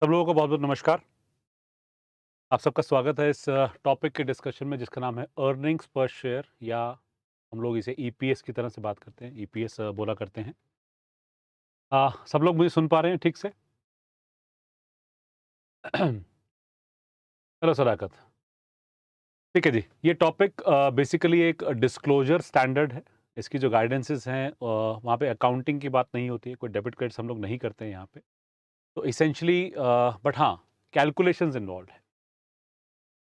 सब लोगों को बहुत-बहुत नमस्कार। आप सबका स्वागत है इस टॉपिक के डिस्कशन में जिसका नाम है अर्निंग्स पर शेयर या हम लोग इसे ईपीएस की तरह से बात करते हैं, ईपीएस बोला करते हैं। सब लोग मुझे सुन पा रहे हैं ठीक से? हेलो सदाकत। ठीक है जी। ये टॉपिक बेसिकली एक डिस्क्लोज़र स्टैंडर्ड है। इसकी जो गाइडेंसेस हैं वहाँ पे अकाउंटिंग की बात नहीं होती है, कोई डेबिट क्रेडिट्स हम लोग नहीं करते हैं यहाँ पे। तो एसेंशियली बट हाँ, कैलकुलेशंस इन्वॉल्व्ड है।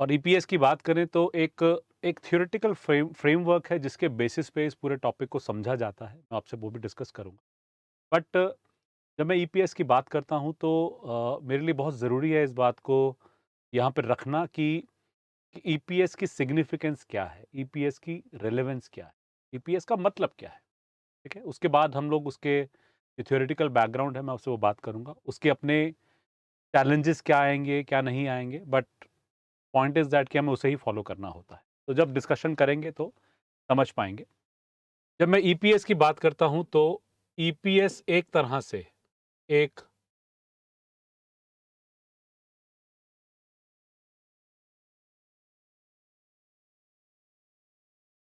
और ईपीएस की बात करें तो एक एक थ्योरेटिकल फ्रेमवर्क है जिसके बेसिस पे इस पूरे टॉपिक को समझा जाता है। मैं आपसे वो भी डिस्कस करूँगा। बट जब मैं ईपीएस की बात करता हूँ तो मेरे लिए बहुत ज़रूरी है इस बात को यहाँ पे रखना कि ईपीएस की सिग्निफिकेंस क्या है? ईपीएस की रिलेवेंस क्या है? ईपीएस का मतलब क्या है? ठीक है? उसके बाद हम लोग उसके जो थ्योरेटिकल बैकग्राउंड है मैं उससे वो बात करूँगा। उसके अपने चैलेंजेस क्या आएँगे, क्या नहीं आएँगे बट पॉइंट इज़ दैट कि हमें उसे ही फ़ॉलो करना होता है। तो जब डिस्कशन करेंगे तो समझ पाएँगे। जब मैं ईपीएस की बात करता हूँ तो ईपीएस एक तरह से एक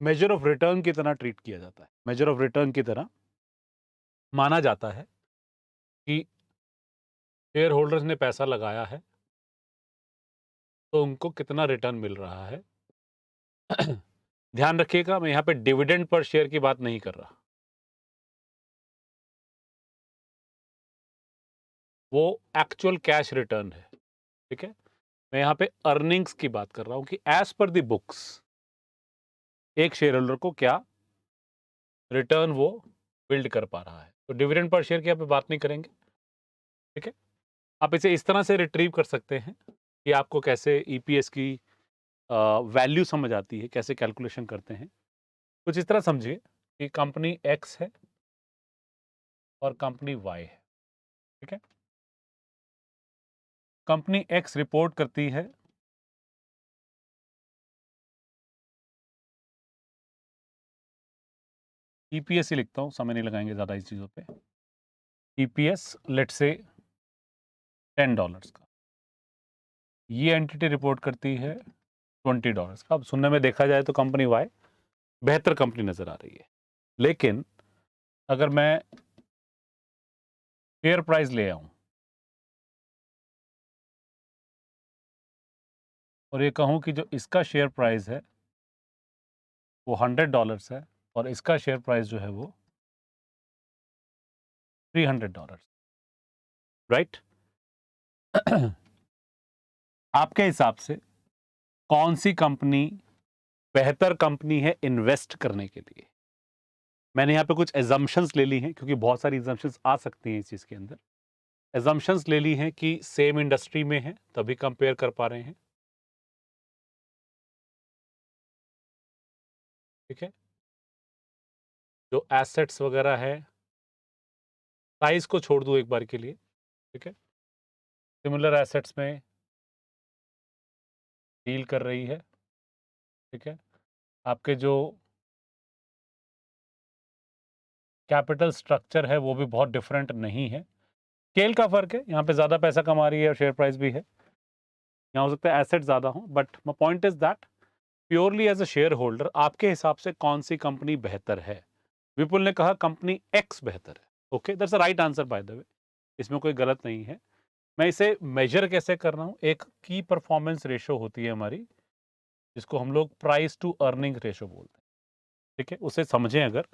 मेजर ऑफ रिटर्न की तरह ट्रीट किया जाता है। मेजर ऑफ रिटर्न की तरह माना जाता है कि शेयर होल्डर्स ने पैसा लगाया है, तो उनको कितना रिटर्न मिल रहा है। ध्यान रखिएगा मैं यहाँ पे डिविडेंड पर शेयर की बात नहीं कर रहा। वो एक्चुअल कैश रिटर्न है, ठीक है? मैं यहाँ पे अर्निंग्स की बात कर रहा हूँ कि एज़ पर द बुक्स एक शेयर होल्डर को क्या रिटर्न वो बिल्ड कर पा रहा है। तो डिविडेंड पर शेयर की यहाँ पे बात नहीं करेंगे, ठीक है? आप इसे इस तरह से रिट्रीव कर सकते हैं कि आपको कैसे ईपीएस की वैल्यू समझ आती है, कैसे कैलकुलेशन करते हैं। कुछ इस तरह समझिए कि कंपनी एक्स है और कंपनी वाई है, ठीक है? कंपनी एक्स रिपोर्ट करती है ईपीएस ही लिखता हूँ, समय नहीं लगाएँगे ज़्यादा इस चीज़ों पे। ईपीएस लेट्स से $10 का। ये एंटिटी रिपोर्ट करती है $20 का। अब सुनने में देखा जाए तो कंपनी वाई बेहतर कंपनी नज़र आ रही है। लेकिन अगर मैं फेयर प्राइस ले आऊँ और ये कहूँ कि जो इसका शेयर प्राइस है वो $100 है और इसका शेयर प्राइस जो है वो $300, राइट? आपके हिसाब से कौन सी कंपनी बेहतर कंपनी है इन्वेस्ट करने के लिए? मैंने यहाँ पे कुछ एजम्पशंस ले ली हैं क्योंकि बहुत सारी एजम्पशंस आ सकती हैं इस चीज़ के अंदर। एजम्पशंस ले ली हैं कि सेम इंडस्ट्री में है तभी कंपेयर कर पा रहे हैं, ठीक है? जो एसेट्स वगैरह है, साइज़ को छोड़ दूँ एक बार के लिए, ठीक है? सिमिलर एसेट्स में डील कर रही है, ठीक है? आपके जो कैपिटल स्ट्रक्चर है वो भी बहुत डिफरेंट नहीं है। स्केल का फ़र्क है, यहाँ पे ज़्यादा पैसा कमा रही है और शेयर प्राइस भी है। यहाँ हो सकता है एसेट ज़्यादा हो but my point is that purely as a share holder आपके हिसाब से कौन-सी कंपनी बेहतर है? विपुल ने कहा कंपनी एक्स बेहतर है। Okay, that's a right answer by the way. इसमें कोई गलत नहीं है। मैं इसे मेजर कैसे कर रहा हूँ? एक की परफॉर्मेंस रेशियो होती है हमारी, जिसको हम लोग प्राइस टू अर्निंग रेशियो बोलते हैं, ठीक है? उसे समझें अगर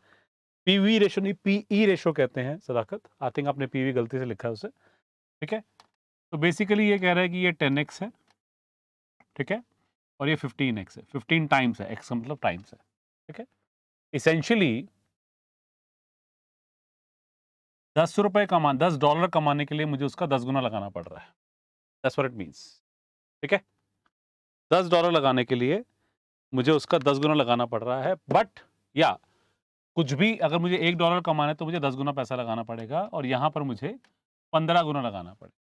पीवी रेशियो नहीं पीई रेशियो कहते हैं सदाकत। आई थिंक आपने पीवी गलती से लिखा है उसे, ठीक है? तो बेसिकली ये कह रहा है कि ये 10x है, ठीक है? और ये 15x है, 15 टाइम्स है, x का मतलब टाइम्स है, ठीक है? एसेंशियली $10 कमाने के लिए मुझे उसका 10 गुना लगाना पड़ रहा है। दैट्स व्हाट इट मीन्स, ठीक है? $10 लगाने के लिए मुझे उसका 10 गुना लगाना पड़ रहा है बट या कुछ भी अगर मुझे $1 कमाना है तो मुझे 10 गुना पैसा लगाना पड़ेगा और यहाँ पर मुझे 15 गुना लगाना पड़ेगा,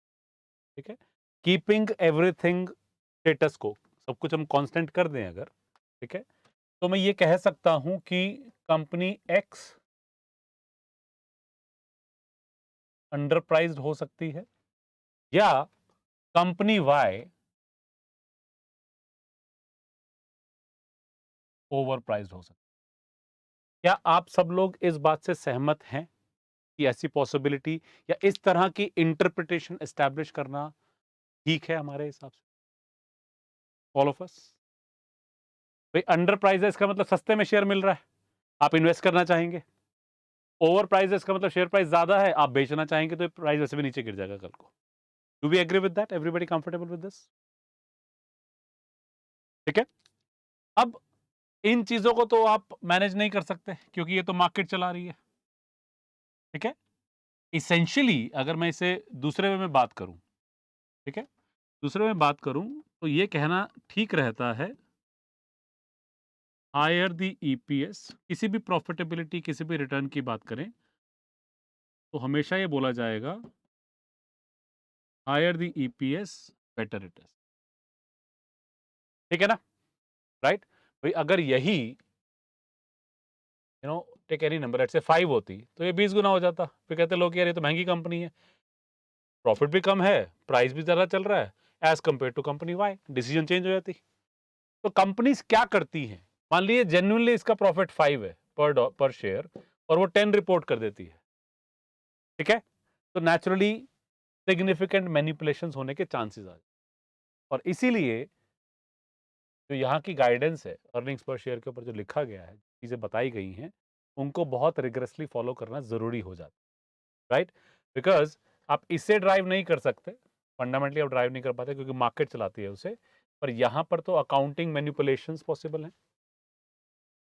ठीक है? कीपिंग एवरीथिंग स्टेटस को, सब कुछ हम कांस्टेंट कर दें अगर, ठीक है? तो मैं ये कह सकता हूँ कि कंपनी एक्स अंडर प्राइस्ड हो सकती है या कंपनी वाई ओवर प्राइस्ड हो सकता है। क्या आप सब लोग इस बात से सहमत हैं कि ऐसी पॉसिबिलिटी या इस तरह की इंटरप्रिटेशन एस्टैब्लिश करना ठीक है हमारे हिसाब से? ऑल ऑफ अस? भाई अंडर प्राइस है इसका मतलब सस्ते में शेयर मिल रहा है, आप इन्वेस्ट करना चाहेंगे। ओवर प्राइस है इसका मतलब शेयर प्राइस ज्यादा है, आप बेचना चाहेंगे तो प्राइस वैसे भी नीचे गिर जाएगा कल को। Do we agree with that? Everybody comfortable with this? ठीक है। अब इन चीजों को तो आप मैनेज नहीं कर सकते क्योंकि ये तो मार्केट चला रही है। ठीक है। इसेंशियली अगर मैं इसे दूसरे वे में बात करूं, ठीक है, दूसरे में बात करूं तो ये कहना ठीक रहता है, हायर द ईपीएस, किसी भी प्रॉफिटेबिलिटी किसी भी रिटर्न की बात करें तो हमेशा ये बोला जाएगा higher the EPS better it is. ठीक है ना? राइट। भाई अगर यही टेक एनी नंबर से 5 होती तो ये 20 गुना हो जाता। फिर कहते लोग यार ये तो महंगी कंपनी है, प्रॉफिट भी कम है, प्राइस भी ज्यादा चल रहा है as compare to company Y, decision change हो जाती। तो कंपनीज क्या करती हैं? मान लीजिए जेन्युइनली इसका प्रॉफिट 5 है पर शेयर और वो 10 रिपोर्ट कर देती है। ठीक है। तो नेचुरली सिग्निफिकेंट मैनिपुलेशंस होने के चांसेस आ जाते, और इसीलिए जो यहाँ की गाइडेंस है अर्निंग्स पर शेयर के ऊपर जो लिखा गया है, चीजें बताई गई हैं, उनको बहुत रिग्रेसली फॉलो करना जरूरी हो जाता है। राइट। बिकॉज आप इससे ड्राइव नहीं कर सकते, फंडामेंटली आप ड्राइव नहीं कर पाते क्योंकि मार्केट चलाती है उसे, पर यहां पर तो अकाउंटिंग मैनिपुलेशंस पॉसिबल हैं।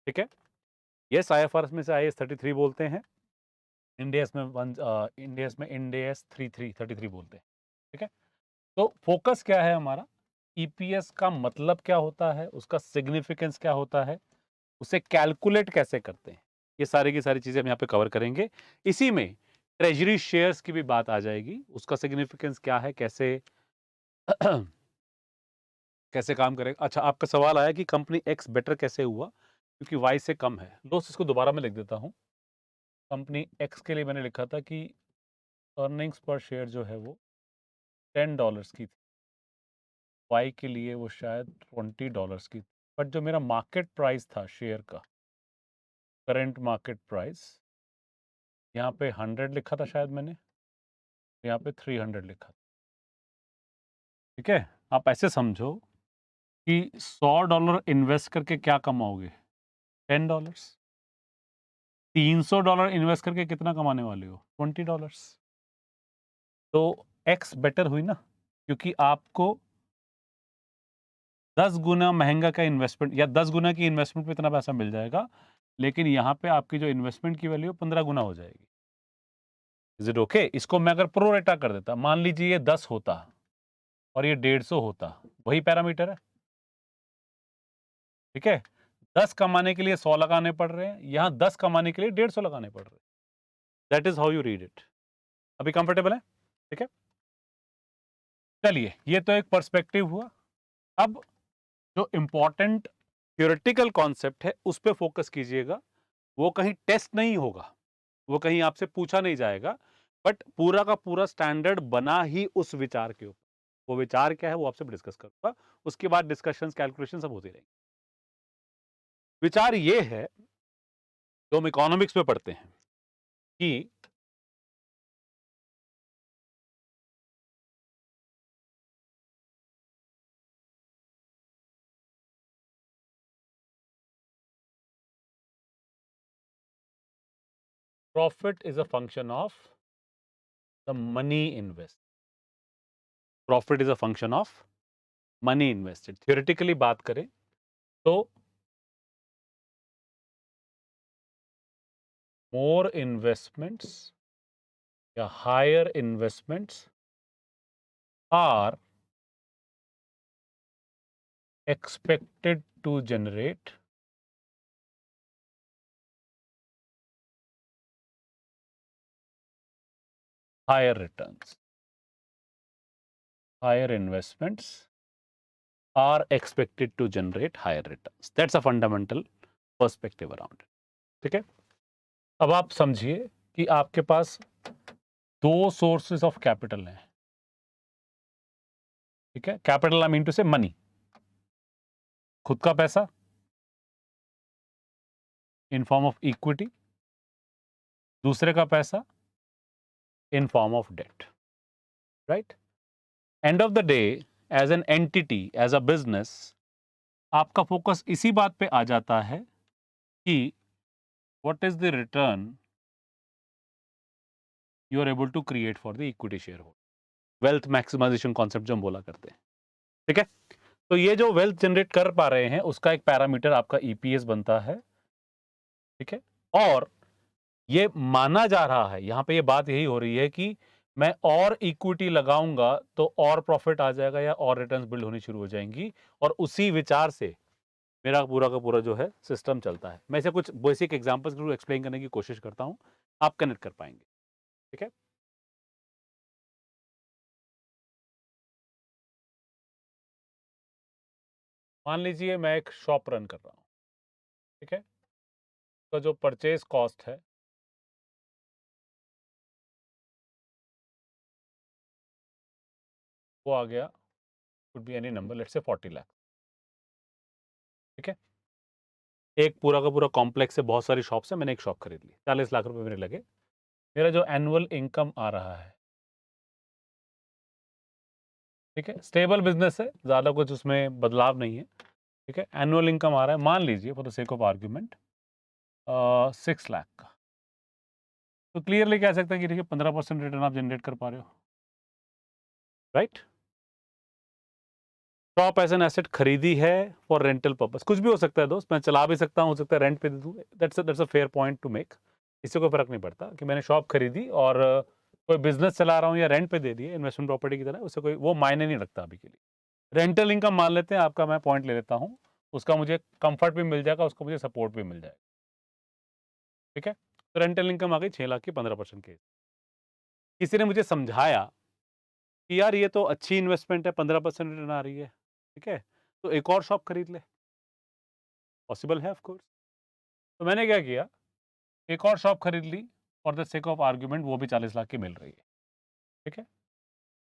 ठीक है। यस, आईएफआरएस में से आईएस 33 बोलते हैं, इंडियस में इंडियस 33 बोलते हैं। ठीक है। तो फोकस क्या है हमारा? ईपीएस का मतलब क्या होता है, उसका सिग्निफिकेंस क्या होता है, उसे कैलकुलेट कैसे करते हैं, ये सारी की सारी चीजें हम यहाँ पे कवर करेंगे। इसी में ट्रेजरी शेयर्स की भी बात आ जाएगी, उसका सिग्निफिकेंस क्या है, कैसे कैसे काम करेगा। अच्छा, आपका सवाल आया कि कंपनी एक्स बेटर कैसे हुआ क्योंकि वाई से कम है। दोस्त इसको दोबारा मैं लिख देता हूँ। कंपनी एक्स के लिए मैंने लिखा था कि अर्निंग्स पर शेयर जो है वो $10 की थी, वाई के लिए वो शायद $20 की थी, बट जो मेरा मार्केट प्राइस था शेयर का, करंट मार्केट प्राइस, यहाँ पे 100 लिखा था शायद मैंने, यहाँ पे 300 लिखा था। ठीक है। आप ऐसे समझो कि $100 इन्वेस्ट करके क्या कमाओगे? $10। $300 इन्वेस्ट करके कितना कमाने वाले हो? $20। तो एक्स बेटर हुई ना, क्योंकि आपको 10 गुना महंगा का इन्वेस्टमेंट या 10 गुना की इन्वेस्टमेंट पे इतना पैसा मिल जाएगा, लेकिन यहाँ पे आपकी जो इन्वेस्टमेंट की वैल्यू 15 गुना हो जाएगी। Is it okay? इसको मैं अगर प्रोरेटा कर देता, मान लीजिए ये 10 होता और ये 150 होता, वही पैरामीटर है। ठीक है। 10 कमाने के लिए 100 लगाने पड़ रहे हैं, यहाँ 10 कमाने के लिए 150 लगाने पड़ रहे हैं। That is how you read it. अभी कंफर्टेबल है? ठीक है। चलिए, ये तो एक पर्सपेक्टिव हुआ। अब जो इंपॉर्टेंट थ्योरेटिकल कॉन्सेप्ट है उस पे फोकस कीजिएगा। वो कहीं टेस्ट नहीं होगा, वो कहीं आपसे पूछा नहीं जाएगा, बट पूरा का पूरा स्टैंडर्ड बना ही उस विचार के ऊपर। वो विचार क्या है वो आपसे डिस्कस करूंगा, उसके बाद डिस्कशंस कैलकुलेशन सब होती रहेंगी। विचार ये है, जो हम इकोनॉमिक्स में पढ़ते हैं कि profit is a function of the money invest. Profit is a function of money invested. Theoretically बात करें तो मोर इन्वेस्टमेंट्स या higher investments are expected to generate higher returns. Higher investments are expected to generate higher returns. That's a fundamental perspective around it. ठीक है। अब आप समझिए कि आपके पास दो सोर्सेस ऑफ कैपिटल हैं, ठीक है, कैपिटल आई मीन टू से मनी, खुद का पैसा इन फॉर्म ऑफ इक्विटी, दूसरे का पैसा in form of debt, right? End of the day as an entity, as a business, आपका फोकस इसी बात पे आ जाता है कि what is the return you are able to create for the equity share holder. Wealth maximization concept जो हम बोला करते हैं, ठीक है? तो ये जो वेल्थ जनरेट कर पा रहे हैं उसका एक पैरामीटर आपका ईपीएस बनता है, ठीक है? और ये माना जा रहा है, यहां पे ये बात यही हो रही है कि मैं और इक्विटी लगाऊंगा तो और प्रॉफिट आ जाएगा या और रिटर्न्स बिल्ड होनी शुरू हो जाएंगी, और उसी विचार से मेरा पूरा का पूरा जो है सिस्टम चलता है। मैं इसे कुछ बेसिक एग्जांपल्स के थ्रू एक्सप्लेन करने की कोशिश करता हूं, आप कनेक्ट कर पाएंगे, ठीक है? मान लीजिए मैं एक शॉप रन कर रहा हूं, ठीक है? तो जो परचेज कॉस्ट है वो आ गया, could be any number, let's say 40 lakh, ठीक है? एक पूरा का पूरा कॉम्प्लेक्स से बहुत सारी शॉप्स है, मैंने एक शॉप खरीद ली, 40 लाख रुपए मेरे लगे। मेरा जो एनुअल इनकम आ रहा है, ठीक है, स्टेबल बिजनेस है, ज़्यादा कुछ उसमें बदलाव नहीं है, ठीक है? एनुअल इनकम आ रहा है, मान लीजिए for the sake of argument 6 lakh का। तो क्लियरली कह सकते हैं कि देखिए 15% रिटर्न आप जनरेट कर पा रहे हो, right? Shop as an asset खरीदी है फॉर रेंटल पर्पस, कुछ भी हो सकता है दोस्त, मैं चला भी सकता हूँ, हो सकता है रेंट पे दे दूँ, that's a fair point two make. इससे कोई फर्क नहीं पड़ता कि मैंने शॉप खरीदी और कोई बिजनेस चला रहा हूँ या रेंट पे दे दिए इन्वेस्टमेंट प्रॉपर्टी की तरह, उससे कोई वो मायने नहीं रखता अभी के लिए। रेंटल इनकम मान लेते हैं, आपका मैं पॉइंट ले लेता हूँ, उसका मुझे कंफर्ट भी मिल जाएगा, उसका मुझे सपोर्ट भी मिल जाएगा, ठीक है? तो रेंटल इनकम आ गई 6 लाख की 15% के। किसी ने मुझे समझाया कि यार ये तो अच्छी इन्वेस्टमेंट है, 15% रिटर्न आ रही है, ठीक है? तो एक और शॉप खरीद ले, पॉसिबल है ऑफ कोर्स। तो मैंने क्या किया, एक और शॉप खरीद ली, for the sake of argument वो भी 40 लाख की मिल रही है, ठीक है?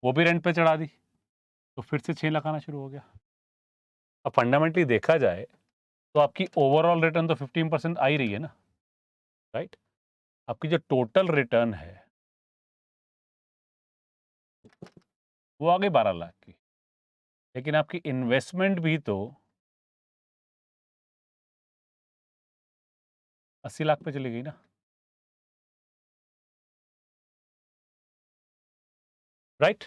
वो भी रेंट पे चढ़ा दी, तो फिर से 6 लाख आना शुरू हो गया। अब फंडामेंटली देखा जाए तो आपकी ओवरऑल रिटर्न तो 15% आ ही रही है ना, राइट? आपकी जो टोटल रिटर्न है वो आ गई 12 लाख की, लेकिन आपकी इन्वेस्टमेंट भी तो 80 लाख पे चली गई ना, राइट?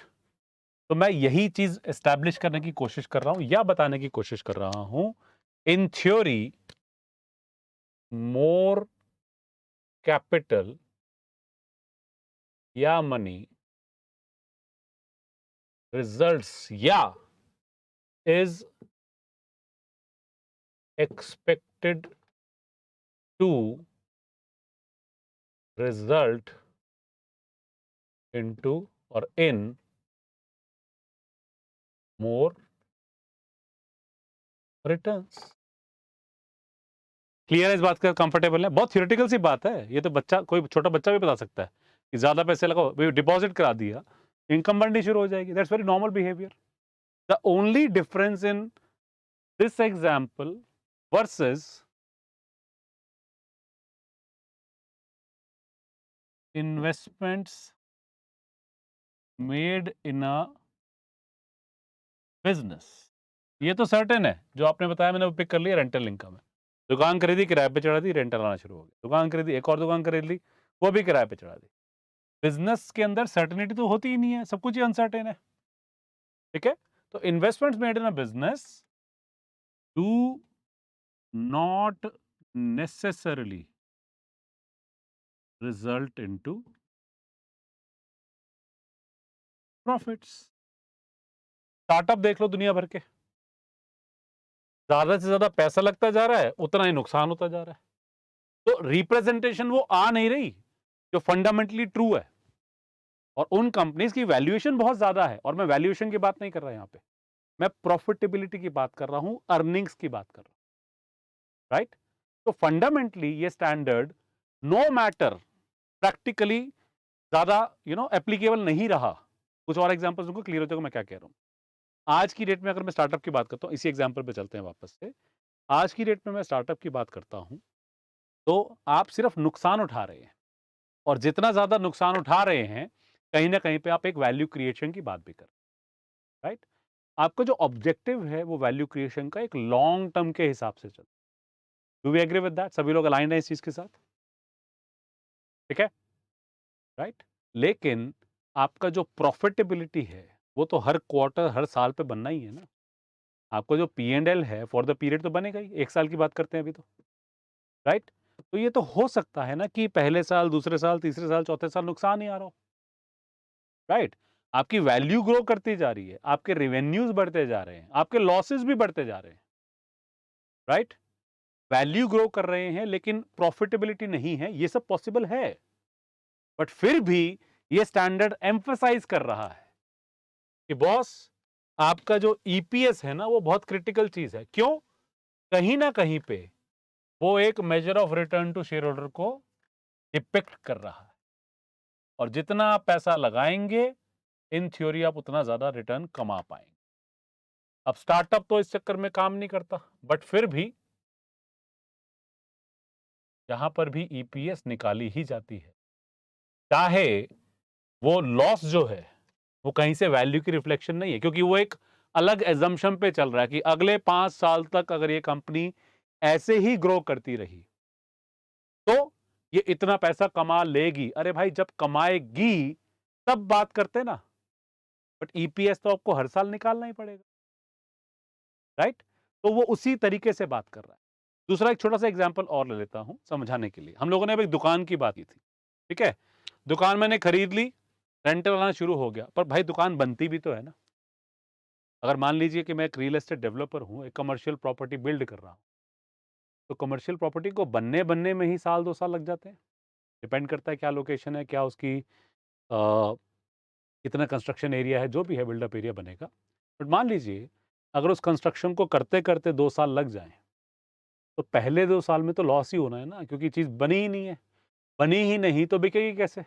तो मैं यही चीज एस्टैब्लिश करने की कोशिश कर रहा हूं या बताने की कोशिश कर रहा हूं, इन थ्योरी मोर कैपिटल या मनी रिजल्ट्स या is expected to result into or in more returns। Clear है इस बात का, कंफर्टेबल है? बहुत थियोरेटिकल सी बात है, ये तो बच्चा, कोई छोटा बच्चा भी बता सकता है कि ज्यादा पैसे लगाओ, डिपॉजिट करा दिया, इनकम बननी शुरू हो जाएगी, that's very normal behaviour. The only difference in this example versus investments made in a business, ये तो सर्टेन है, जो आपने बताया मैंने वो पिक कर लिया, रेंटल इनकम है। दुकान खरीदी, किराए पे चढ़ा दी, रेंटल आना शुरू हो गया। दुकान खरीदी, एक और दुकान खरीद ली, वो भी किराए पे चढ़ा दी। बिजनेस के अंदर सर्टेनिटी तो होती ही नहीं है, सब कुछ ही अनसर्टेन है, ठीक है? तो investments made in a business do not necessarily result into profits. Startup देख लो दुनिया भर के, ज्यादा से ज्यादा पैसा लगता जा रहा है, उतना ही नुकसान होता जा रहा है। तो रिप्रेजेंटेशन वो आ नहीं रही जो फंडामेंटली ट्रू है, और उन कंपनीज की वैल्यूएशन बहुत ज्यादा है, और मैं वैल्यूएशन की बात नहीं कर रहा यहां पे, मैं प्रॉफिटेबिलिटी की बात कर रहा हूं, अर्निंग्स की बात कर रहा हूं, राइट? तो फंडामेंटली ये स्टैंडर्ड नो मैटर प्रैक्टिकली ज्यादा एप्लीकेबल नहीं रहा। कुछ और एग्जांपल्स दूंगा, क्लियर हो जाएगा मैं क्या कह रहा हूं। आज की डेट में अगर मैं स्टार्टअप की बात करता हूँ, इसी एग्जांपल पे चलते हैं वापस से। आज की डेट में मैं स्टार्टअप की बात करता हूँ, तो आप सिर्फ नुकसान उठा रहे हैं और जितना ज़्यादा नुकसान उठा रहे हैं, कहीं न कहीं पे आप एक वैल्यू क्रिएशन की बात भी कर रहे हैं, राइट? आपका जो ऑब्जेक्टिव है वो वैल्यू क्रिएशन का एक लॉन्ग टर्म के हिसाब से चल। Do we agree with that? सभी लोग अलाइन्ड हैं इस चीज़ के साथ? ठीक है? राइट? लेकिन आपका जो प्रॉफिटेबिलिटी है, वो तो हर क्वार्टर, हर साल पे बनना ही है ना। आपको जो पी&एल है फॉर द पीरियड तो बनेगा ही, 1 साल की बात करते हैं अभी तो, राइट? तो ये तो हो सकता है ना कि पहले साल, दूसरे साल, तीसरे साल, चौथे साल नुकसान ही आ रहा हो, राइट? आपकी वैल्यू ग्रो करती जा रही है, आपके रेवेन्यूज़ बढ़ते जा रहे हैं, आपके लॉसेस भी बढ़ते जा रहे हैं, राइट? वैल्यू ग्रो कर रहे हैं लेकिन प्रॉफिटेबिलिटी नहीं है, ये सब पॉसिबल है। बट फिर भी ये स्टैंडर्ड एम्फसाइज कर रहा है कि बॉस, आपका जो ईपीएस है ना वो बहुत क्रिटिकल चीज है। क्यों? कहीं ना कहीं पे वो एक major of return to share holder को डिपिक्ट कर रहा है और जितना आप पैसा लगाएंगे, इन थ्योरी आप उतना ज्यादा रिटर्न कमा पाएंगे। अब स्टार्टअप तो इस चक्कर में काम नहीं करता, बट फिर भी यहां पर भी ईपीएस निकाली ही जाती है, चाहे वो लॉस जो है वो कहीं से वैल्यू की रिफ्लेक्शन नहीं है, क्योंकि वो एक अलग एजम्पशन पे चल रहा है कि अगले 5 साल तक अगर ये कंपनी ऐसे ही ग्रो करती रही तो ये इतना पैसा कमा लेगी। अरे भाई, जब कमाएगी तब बात करते ना, बट ईपीएस तो आपको हर साल निकालना ही पड़ेगा, राइट? तो वो उसी तरीके से बात कर रहा है। दूसरा एक छोटा सा एग्जांपल और ले लेता हूं समझाने के लिए। हम लोगों ने अब एक दुकान की बात की थी, ठीक है? दुकान मैंने खरीद ली, रेंटल आना शुरू हो गया, पर भाई दुकान बनती भी तो है ना। अगर मान लीजिए कि मैं एक रियल एस्टेट डेवलपर हूँ, एक कमर्शियल प्रॉपर्टी बिल्ड कर रहा हूँ, तो कमर्शियल प्रॉपर्टी को बनने में ही साल 2 साल लग जाते हैं। डिपेंड करता है क्या लोकेशन है, क्या उसकी कितना कंस्ट्रक्शन एरिया है, जो भी है बिल्डअप एरिया बनेगा। बट मान लीजिए अगर उस कंस्ट्रक्शन को करते-करते 2 साल लग जाएँ, तो पहले 2 साल में तो लॉस ही होना है ना, क्योंकि चीज़ बनी ही नहीं है। बनी ही नहीं तो बिकेगी कैसे,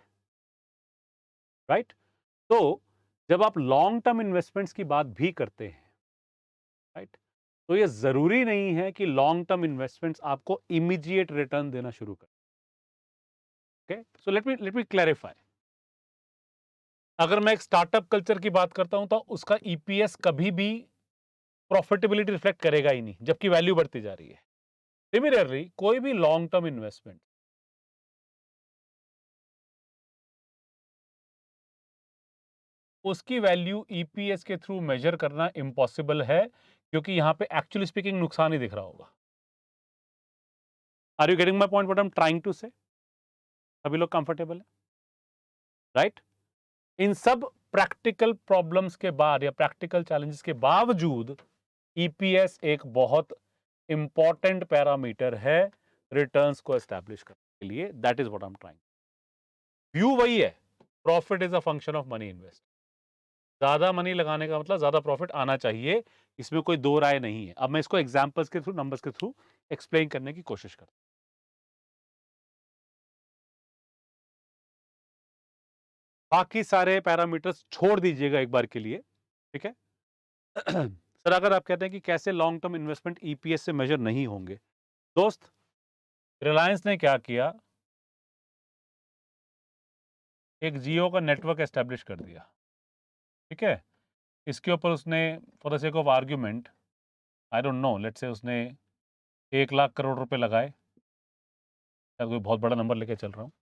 राइट? तो जब आप लॉन्ग टर्म इन्वेस्टमेंट्स की बात भी करते हैं, राइट? तो ये ज़रूरी नहीं है कि लॉन्ग टर्म इन्वेस्टमेंट्स आपको इमीडिएट रिटर्न देना शुरू करें। Okay? So let me clarify. अगर मैं एक स्टार्टअप कल्चर की बात करता हूं तो उसका ईपीएस कभी भी प्रॉफिटेबिलिटी रिफ्लेक्ट करेगा ही नहीं, जबकि वैल्यू बढ़ती जा रही है। सिमिलरली कोई भी लॉन्ग टर्म इन्वेस्टमेंट, उसकी वैल्यू ईपीएस के थ्रू मेजर करना इम्पॉसिबल है, क्योंकि यहां पे एक्चुअली स्पीकिंग नुकसान ही दिख रहा होगा। Are you getting my point what I am trying to say? सभी लोग कंफर्टेबल है, राइट? इन सब प्रैक्टिकल प्रॉब्लम्स के बाद या प्रैक्टिकल चैलेंजेस के बावजूद ईपीएस एक बहुत इंपॉर्टेंट पैरामीटर है रिटर्न्स को एस्टैब्लिश करने के लिए। That is what I am trying. View वही है, profit is a function of money invest. ज्यादा मनी लगाने का मतलब ज्यादा प्रॉफिट आना चाहिए, इसमें कोई दो राय नहीं है। अब मैं इसको एग्जांपल्स के थ्रू, नंबर्स के थ्रू एक्सप्लेन करने की कोशिश करता हूं। बाकी सारे पैरामीटर्स छोड़ दीजिएगा एक बार के लिए, ठीक है? सर, अगर आप कहते हैं कि कैसे लॉन्ग टर्म इन्वेस्टमेंट ईपीएस से मेजर नहीं होंगे, दोस्त, रिलायंस ने क्या किया, एक जियो का नेटवर्क एस्टेब्लिश कर दिया, ठीक है? इसके ऊपर उसने, for the sake of argument, I don't know, let's say उसने 1 लाख करोड़ रुपए लगाए, शायद कोई बहुत बड़ा नंबर लेके चल रहा हूँ,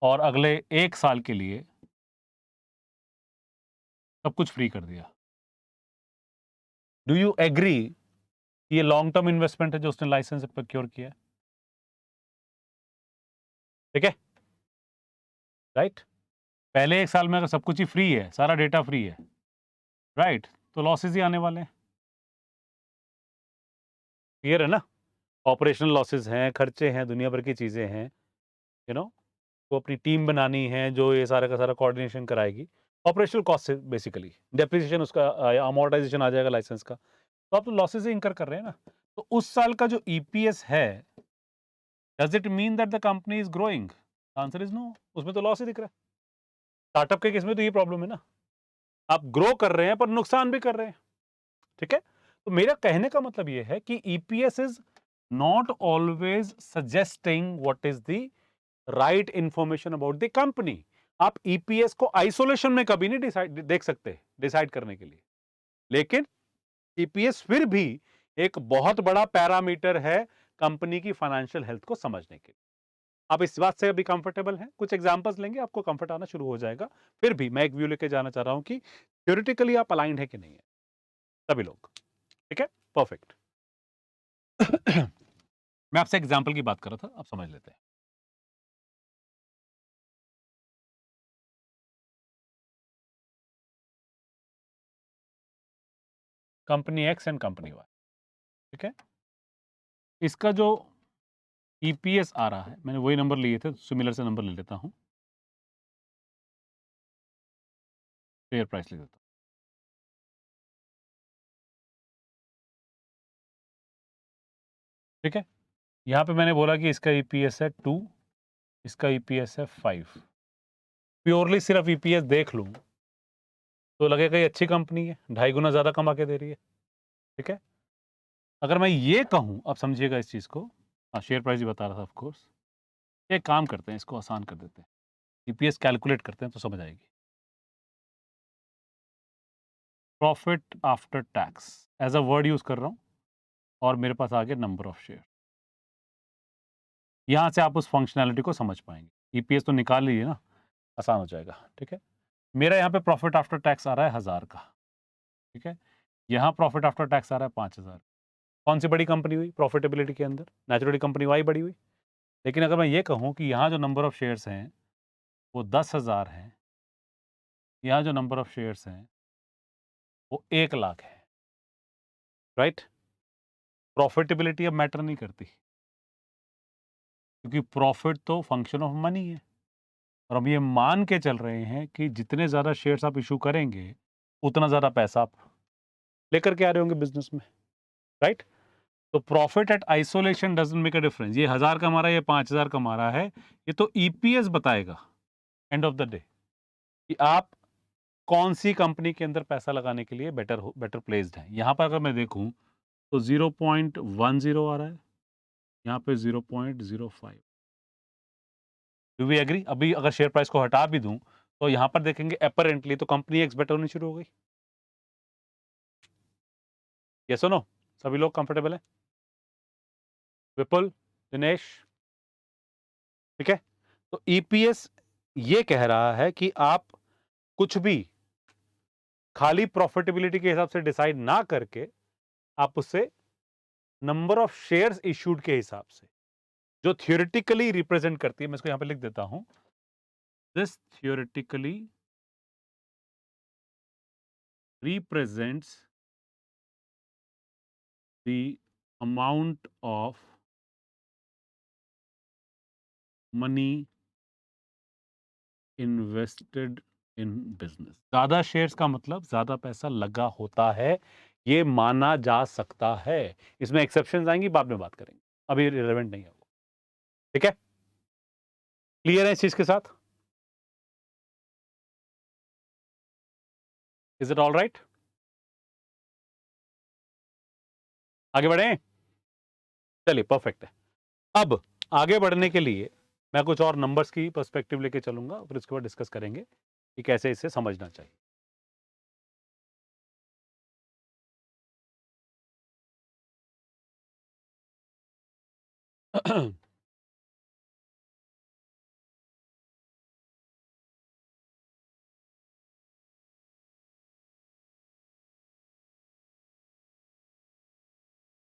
और अगले 1 साल के लिए सब कुछ फ्री कर दिया। डू यू एग्री ये लॉन्ग टर्म इन्वेस्टमेंट है जो उसने लाइसेंस प्रोक्योर किया है? ठीक है, राइट? पहले 1 साल में अगर सब कुछ ही फ्री है, सारा डेटा फ्री है, राइट, तो लॉसेस ही आने वाले हैं। क्लियर है ना? ऑपरेशनल लॉसेस हैं, खर्चे हैं, दुनिया भर की चीज़ें हैं, यू नो। को अपनी टीम बनानी है जो ये सारा का सारा कोऑर्डिनेशन कराएगी। ऑपरेशनल कॉस्ट है बेसिकली, डेप्रिसिएशन उसका, अमोर्टाइजेशन आ जाएगा लाइसेंस का। तो आप तो लॉसेस ही इंकर कर रहे हैं ना। तो उस साल का जो ईपीएस है, does it mean that the company is growing? Answer is no, उसमें तो लॉस ही दिख रहा है। स्टार्टअप के केस में तो ये प्रॉब्लम है ना, आप ग्रो कर रहे हैं पर नुकसान भी कर रहे हैं। ठीक है? तो मेरा कहने का मतलब ये है कि EPS is not always suggesting what is the right information about the company. आप ईपीएस को आइसोलेशन में कभी नहीं देख सकते डिसाइड करने के लिए, लेकिन ईपीएस फिर भी एक बहुत बड़ा पैरामीटर है कंपनी की फाइनेंशियल हेल्थ को समझने के लिए। आप इस बात से अभी कंफर्टेबल हैं? कुछ एग्जांपल्स लेंगे, आपको कंफर्ट आना शुरू हो जाएगा। फिर भी मैं एक व्यू लेके जाना चाह रहा हूं कि थ्योरेटिकली आप अलाइंड है कि नहीं है सभी लोग। ठीक है, परफेक्ट। मैं आपसे एग्जांपल की बात कर रहा था, आप समझ लेते हैं। Company X and company Y, ठीक है? इसका जो ईपीएस आ रहा है, मैंने वही नंबर लिए थे, सिमिलर से नंबर ले लेता हूं, शेयर प्राइस ले लेता हूं। ठीक है, यहां पे मैंने बोला कि इसका ईपीएस है 2, इसका ईपीएस है 5। प्योरली सिर्फ ईपीएस देख लूं तो लगेगा ये अच्छी कंपनी है, 2.5 गुना ज्यादा कमा के दे रही है। ठीक है, अगर मैं ये कहूं, आप समझिएगा इस चीज को, हाँ शेयर प्राइस ही बता रहा था ऑफ कोर्स। एक काम करते हैं, इसको आसान कर देते हैं, ईपीएस कैलकुलेट करते हैं तो समझ आएगी। Profit after tax as a word use कर रहा हूं, और मेरे पास आ गया नंबर ऑफ शेयर। यहां से आप उस फंक्शनैलिटी को समझ पाएंगे। ईपीएस तो निकाल लीजिए ना, आसान हो जाएगा। ठीक है, मेरा यहाँ पे प्रॉफिट आफ्टर टैक्स आ रहा है 1000 का। ठीक है, यहाँ प्रॉफिट आफ्टर टैक्स आ रहा है 5000। कौन सी बड़ी कंपनी हुई प्रॉफिटेबिलिटी के अंदर? नेचुरली कंपनी वाई बड़ी हुई। लेकिन अगर मैं ये कहूँ कि यहाँ जो नंबर ऑफ शेयर्स हैं वो 10,000 हैं, यहाँ जो नंबर ऑफ शेयर्स हैं वो 1,00,000 है, राइट? प्रॉफिटेबिलिटी अब मैटर नहीं करती, क्योंकि प्रॉफिट तो फंक्शन ऑफ मनी है। और हम ये मान के चल रहे हैं कि जितने ज़्यादा शेयर्स आप इशू करेंगे, उतना ज़्यादा पैसा आप लेकर के आ रहे होंगे बिजनेस में, राइट? तो profit at isolation doesn't make a difference. ये 1000 कमा रहा है, ये 5000 कमा रहा है, ये तो ईपीएस बताएगा एंड ऑफ द डे कि आप कौन सी कंपनी के अंदर पैसा लगाने के लिए बेटर प्लेस्ड है। यहां पर अगर मैं देखूं तो 0.10 आ रहा है, यहाँ पे 0.05। Do we agree? अभी अगर शेयर प्राइस को हटा भी दूं तो यहां पर देखेंगे अपरेंटली तो कंपनी एक्स बेटर होनी शुरू हो गई। यस और नो? सभी लोग कंफर्टेबल हैं? विपुल, दिनेश, ठीक है? तो ईपीएस ये कह रहा है कि आप कुछ भी खाली प्रॉफिटेबिलिटी के हिसाब से डिसाइड ना करके आप उससे नंबर ऑफ शेयर्स इश्यूड के हिसाब से, जो थियोरेटिकली रिप्रेजेंट करती है, मैं इसको यहां पे लिख देता हूं, this theoretically represents the amount of money invested in business। ज्यादा शेयर्स का मतलब ज्यादा पैसा लगा होता है, ये माना जा सकता है। इसमें एक्सेप्शंस आएंगी, बाद में बात करेंगे, अभी रिलेवेंट नहीं है वो। ठीक है, क्लियर है इस चीज के साथ? Is it all right? आगे बढ़े? चलिए परफेक्ट है। अब आगे बढ़ने के लिए मैं कुछ और नंबर्स की पर्सपेक्टिव लेके चलूंगा, फिर उसके बाद डिस्कस करेंगे कि कैसे इसे समझना चाहिए।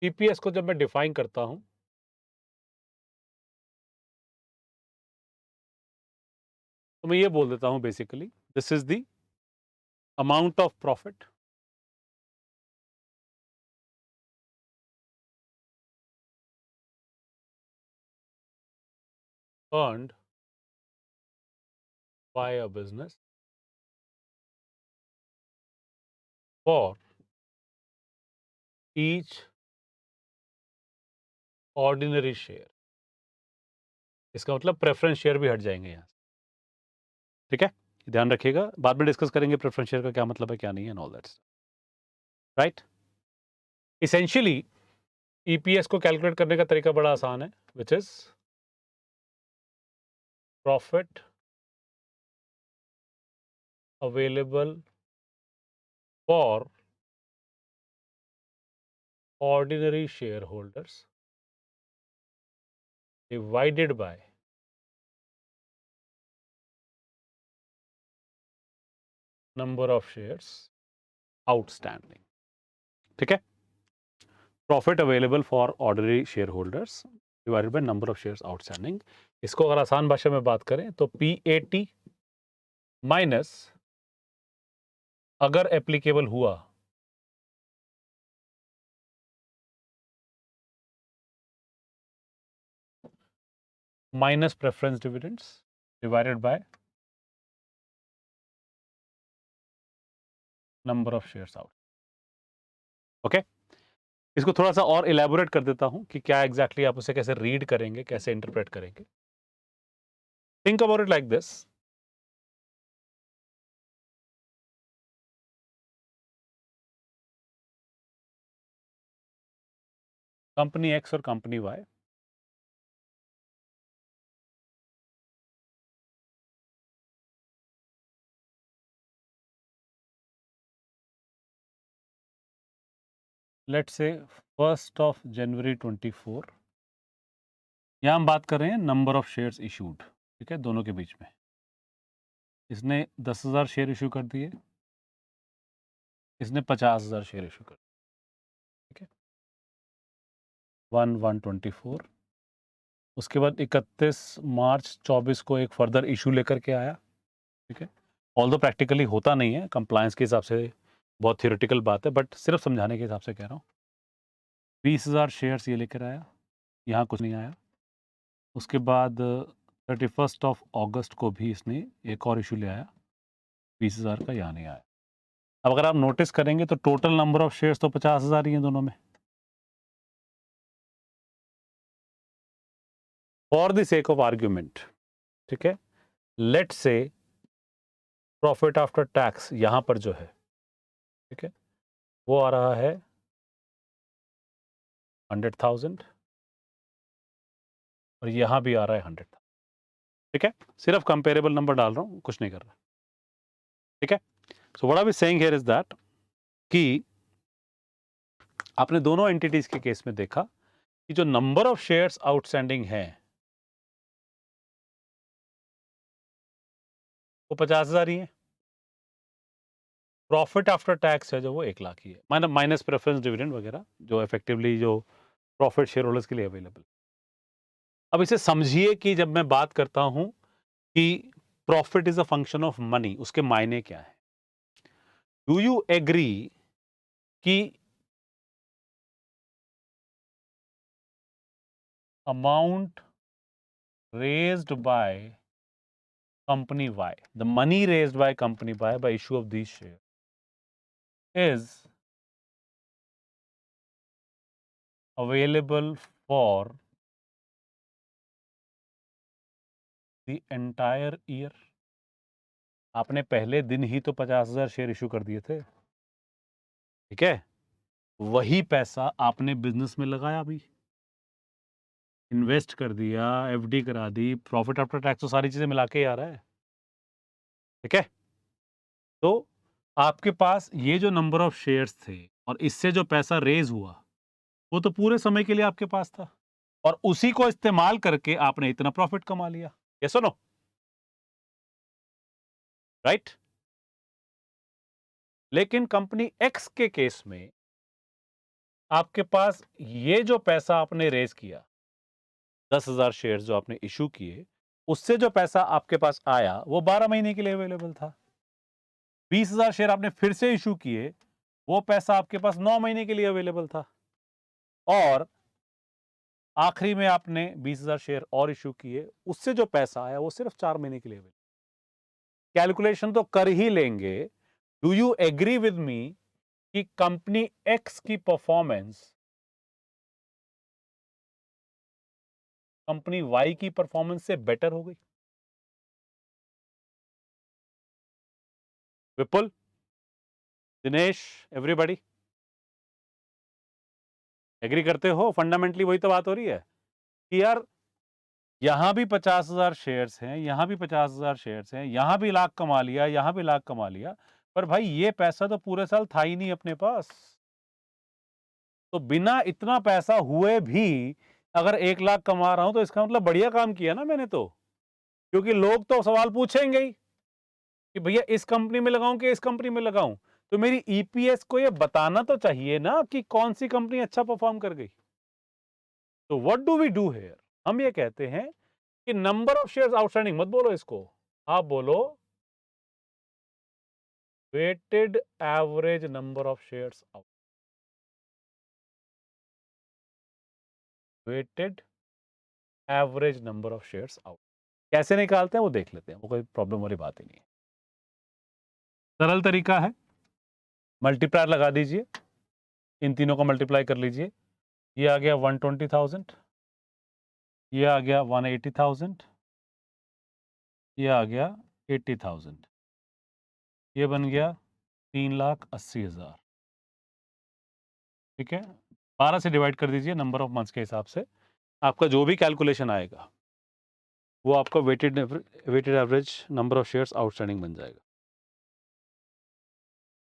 ईपीएस को जब मैं डिफाइन करता हूं तो मैं ये बोल देता हूं, basically this is the amount of profit earned by a business for each ordinary share। इसका मतलब प्रेफरेंस शेयर भी हट जाएंगे यहाँ से। ठीक है, ध्यान रखिएगा, बाद में डिस्कस करेंगे प्रेफरेंस शेयर का क्या मतलब है क्या नहीं है, and all that, right? Essentially EPS को कैलकुलेट करने का तरीका बड़ा आसान है, which is profit available for ordinary shareholders divided by number of shares outstanding. ठीक है, profit available for ordinary shareholders divided by number of shares outstanding. इसको अगर आसान भाषा में बात करें तो पीएटी माइनस, अगर एप्लीकेबल हुआ, minus preference dividends divided by number of shares out. Okay, इसको थोड़ा सा और इलेबोरेट कर देता हूं कि क्या एग्जैक्टली आप उसे कैसे रीड करेंगे, कैसे इंटरप्रेट करेंगे। Think about it like this, company X और कंपनी वाई लेट्स से 1 जनवरी 24, यहां हम बात कर रहे हैं नंबर ऑफ शेयर्स इशूड। ठीक है, दोनों के बीच में इसने 10,000 शेयर इशू कर दिए, इसने 50,000 शेयर इशू कर दिए। ठीक है, 1/1/24। उसके बाद 31 मार्च 24 को एक फर्दर इशू लेकर के आया। ठीक है, ऑल्दो प्रैक्टिकली होता नहीं है, कंप्लायंस के हिसाब से बहुत थियोरेटिकल बात है, बट सिर्फ समझाने के हिसाब से कह रहा हूँ। 20,000 शेयर्स ये लेकर आया, यहाँ कुछ नहीं आया। उसके बाद 31 अगस्त को भी इसने एक और इशू ले आया, 20,000 का, यहाँ नहीं आया। अब अगर आप नोटिस करेंगे तो टोटल नंबर ऑफ शेयर्स तो 50,000 ही हैं दोनों में। For the sake of argument, ठीक है, लेट से प्रॉफिट आफ्टर टैक्स यहां पर जो है, ठीक है, वो आ रहा है 100,000 और यहां भी आ रहा है 100,000। ठीक है, सिर्फ कंपेरेबल नंबर डाल रहा हूं, कुछ नहीं कर रहा। ठीक है, so what I am saying here is that कि आपने दोनों एंटिटीज के केस में देखा कि जो नंबर ऑफ शेयर्स आउटस्टैंडिंग है वो 50,000 ही है। प्रॉफिट आफ्टर टैक्स है जो वो 1,00,000 ही है, माइनस प्रेफरेंस डिविडेंड वगैरह जो इफेक्टिवली जो प्रॉफिट शेयर होल्डर्स के लिए अवेलेबल। अब इसे समझिए कि जब मैं बात करता हूं कि profit is a function of money, उसके मायने क्या है। डू यू एग्री कि amount raised by company Y, the money raised by company Y by issue of these shares is available for the entire year? आपने पहले दिन ही तो 50,000 share issue कर दिए थे। ठीक है, वही पैसा आपने बिजनेस में लगाया, भी इन्वेस्ट कर दिया, एफडी करा दी, प्रॉफिट आफ्टर टैक्स तो सारी चीजें मिला के ही आ रहा है। ठीक है, तो आपके पास ये जो नंबर ऑफ शेयर्स थे और इससे जो पैसा रेज हुआ वो तो पूरे समय के लिए आपके पास था और उसी को इस्तेमाल करके आपने इतना प्रॉफिट कमा लिया। यस और नो? राइट। लेकिन कंपनी एक्स के केस में आपके पास ये जो पैसा आपने रेज किया, 10,000 शेयर्स जो आपने इशू किए, उससे जो पैसा आपके पास आया वो 12 महीने के लिए अवेलेबल था। 20,000 शेयर आपने फिर से इशू किए, वो पैसा आपके पास 9 महीने के लिए अवेलेबल था। और आखिरी में आपने 20,000 शेयर और इशू किए, उससे जो पैसा आया वो सिर्फ 4 महीने के लिए अवेलेबल। कैलकुलेशन तो कर ही लेंगे। Do you agree with me कि कंपनी एक्स की परफॉर्मेंस कंपनी वाई की परफॉर्मेंस से बेटर हो गई? विपुल, दिनेश, एवरीबॉडी। एग्री करते हो? फंडामेंटली वही तो बात हो रही है कि यार यहाँ भी 50,000 शेयर्स हैं, यहाँ भी 50,000 शेयर्स हैं, यहाँ भी लाख कमा लिया, यहाँ भी लाख कमा लिया, पर भाई ये पैसा तो पूरे साल था ही नहीं अपने पास। तो बिना इतना पैसा हुए भी अगर 1 लाख कमा रहा हूं तो इसका मतलब बढ़िया काम किया ना मैंने तो। क्योंकि लोग तो सवाल पूछेंगे ही कि भैया इस कंपनी में लगाऊं कि इस कंपनी में लगाऊं, तो मेरी ईपीएस को ये बताना तो चाहिए ना कि कौन सी कंपनी अच्छा परफॉर्म कर गई। तो what do we do here? हम ये कहते हैं कि नंबर ऑफ शेयर्स आउटस्टैंडिंग मत बोलो इसको, आप बोलो weighted average number of shares out, weighted average number of shares out. कैसे निकालते हैं वो देख लेते हैं, वो कोई प्रॉब्लम वाली बात ही नहीं है। सरल तरीका है, मल्टीप्लायर लगा दीजिए, इन तीनों का मल्टीप्लाई कर लीजिए। ये आ गया 120,000, ये आ गया 180,000, ये आ गया 80,000, ये बन गया 3,80,000। ठीक है, 12 से डिवाइड कर दीजिए नंबर ऑफ मंथ्स के हिसाब से, आपका जो भी कैलकुलेशन आएगा वो आपका weighted average number of shares outstanding बन जाएगा,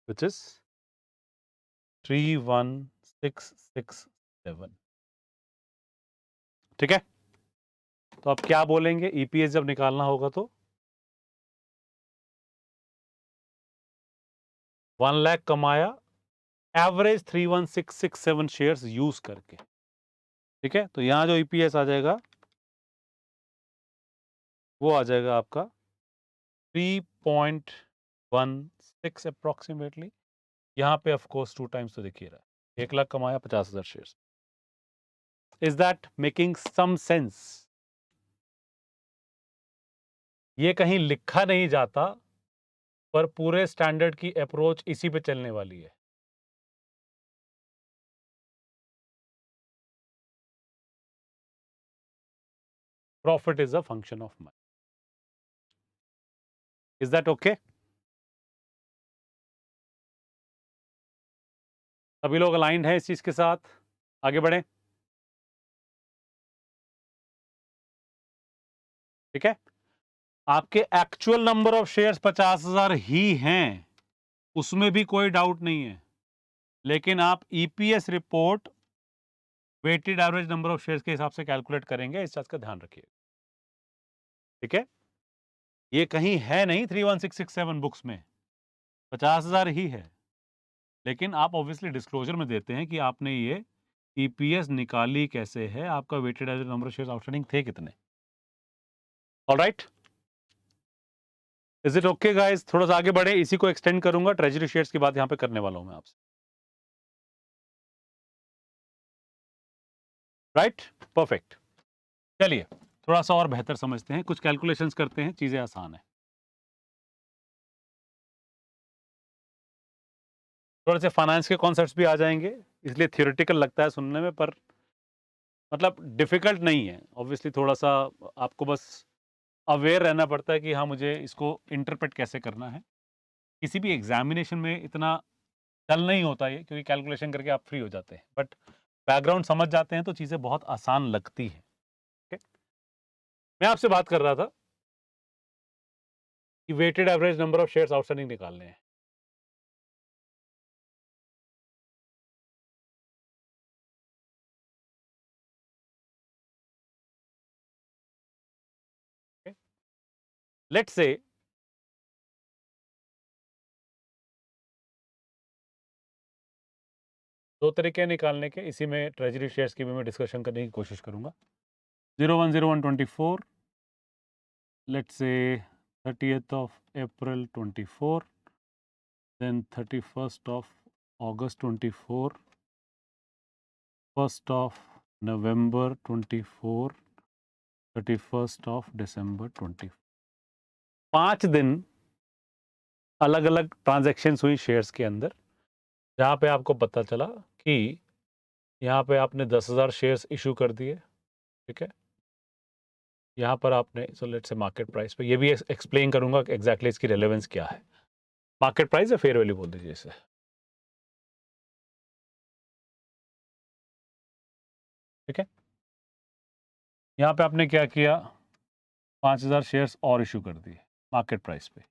विच इज 31667। ठीक है, तो अब क्या बोलेंगे, ईपीएस जब निकालना होगा तो 1 लाख कमाया, एवरेज 31667 शेयर्स यूज करके। ठीक है, तो यहां जो ईपीएस आ जाएगा वो आ जाएगा आपका 3.16 अप्रोक्सीमेटली। यहां पे ऑफ कोर्स 2 टाइम्स तो देखिए रहा है, 1 लाख कमाया 50,000 shares. Is that making some sense? ये कहीं लिखा नहीं जाता, पर पूरे स्टैंडर्ड की अप्रोच इसी पे चलने वाली है। Profit is a function of money. Is that okay? सभी लोग अलाइंड हैं इस चीज के साथ? आगे बढ़े। ठीक है, आपके एक्चुअल नंबर ऑफ शेयर्स 50,000 ही हैं, उसमें भी कोई डाउट नहीं है, लेकिन आप EPS report weighted average number of shares के हिसाब से कैलकुलेट करेंगे, इस चीज का ध्यान रखिए। ठीक है, ये कहीं है नहीं 31667 बुक्स में, 50,000 ही है, लेकिन आप ऑब्वियसली डिस्क्लोजर में देते हैं कि आपने ये ईपीएस निकाली कैसे है, आपका weighted average number of shares outstanding थे कितने। Alright, is it okay guys? थोड़ा सा आगे बढ़े, इसी को एक्सटेंड करूंगा, ट्रेजरी शेयर्स की बात यहां पे करने वाला हूं मैं आपसे। Right, perfect. चलिए थोड़ा सा और बेहतर समझते हैं, कुछ कैलकुलेशंस करते हैं, चीजें आसान है। थोड़े से फाइनेंस के कॉन्सेप्ट्स भी आ जाएंगे, इसलिए थियोरेटिकल लगता है सुनने में, पर मतलब डिफिकल्ट नहीं है। ऑब्वियसली थोड़ा सा आपको बस अवेयर रहना पड़ता है कि हाँ मुझे इसको इंटरप्रेट कैसे करना है। किसी भी एग्जामिनेशन में इतना चल नहीं होता ये, क्योंकि कैलकुलेशन करके आप फ्री हो जाते हैं, बट बैकग्राउंड समझ जाते हैं तो चीजें बहुत आसान लगती हैं। Okay? मैं आपसे बात कर रहा था कि weighted average number of shares outstanding निकालने हैं। लेट्स से दो तरीके निकालने के, इसी में ट्रेजरी शेयर्स की भी मैं डिस्कशन करने की कोशिश करूंगा। 010124, let's say 30th of April 24, then 31st of August 24, 1st of November 24, 31st of December 24। 5 दिन अलग अलग ट्रांजैक्शंस हुई शेयर्स के अंदर, जहां पे आपको पता चला कि यहाँ पे आपने 10,000 शेयर्स इशू कर दिए। ठीक है, यहाँ पर आपने, so let's say market price पे, ये भी एक्सप्लेन करूंगा कि एग्जैक्टली इसकी रेलेवेंस क्या है। मार्केट प्राइस या फेयर वैल्यू बोल दीजिए इसे। ठीक है, यहाँ पे आपने क्या किया, 5000 शेयर्स और इशू कर दिए मार्केट प्राइस पे।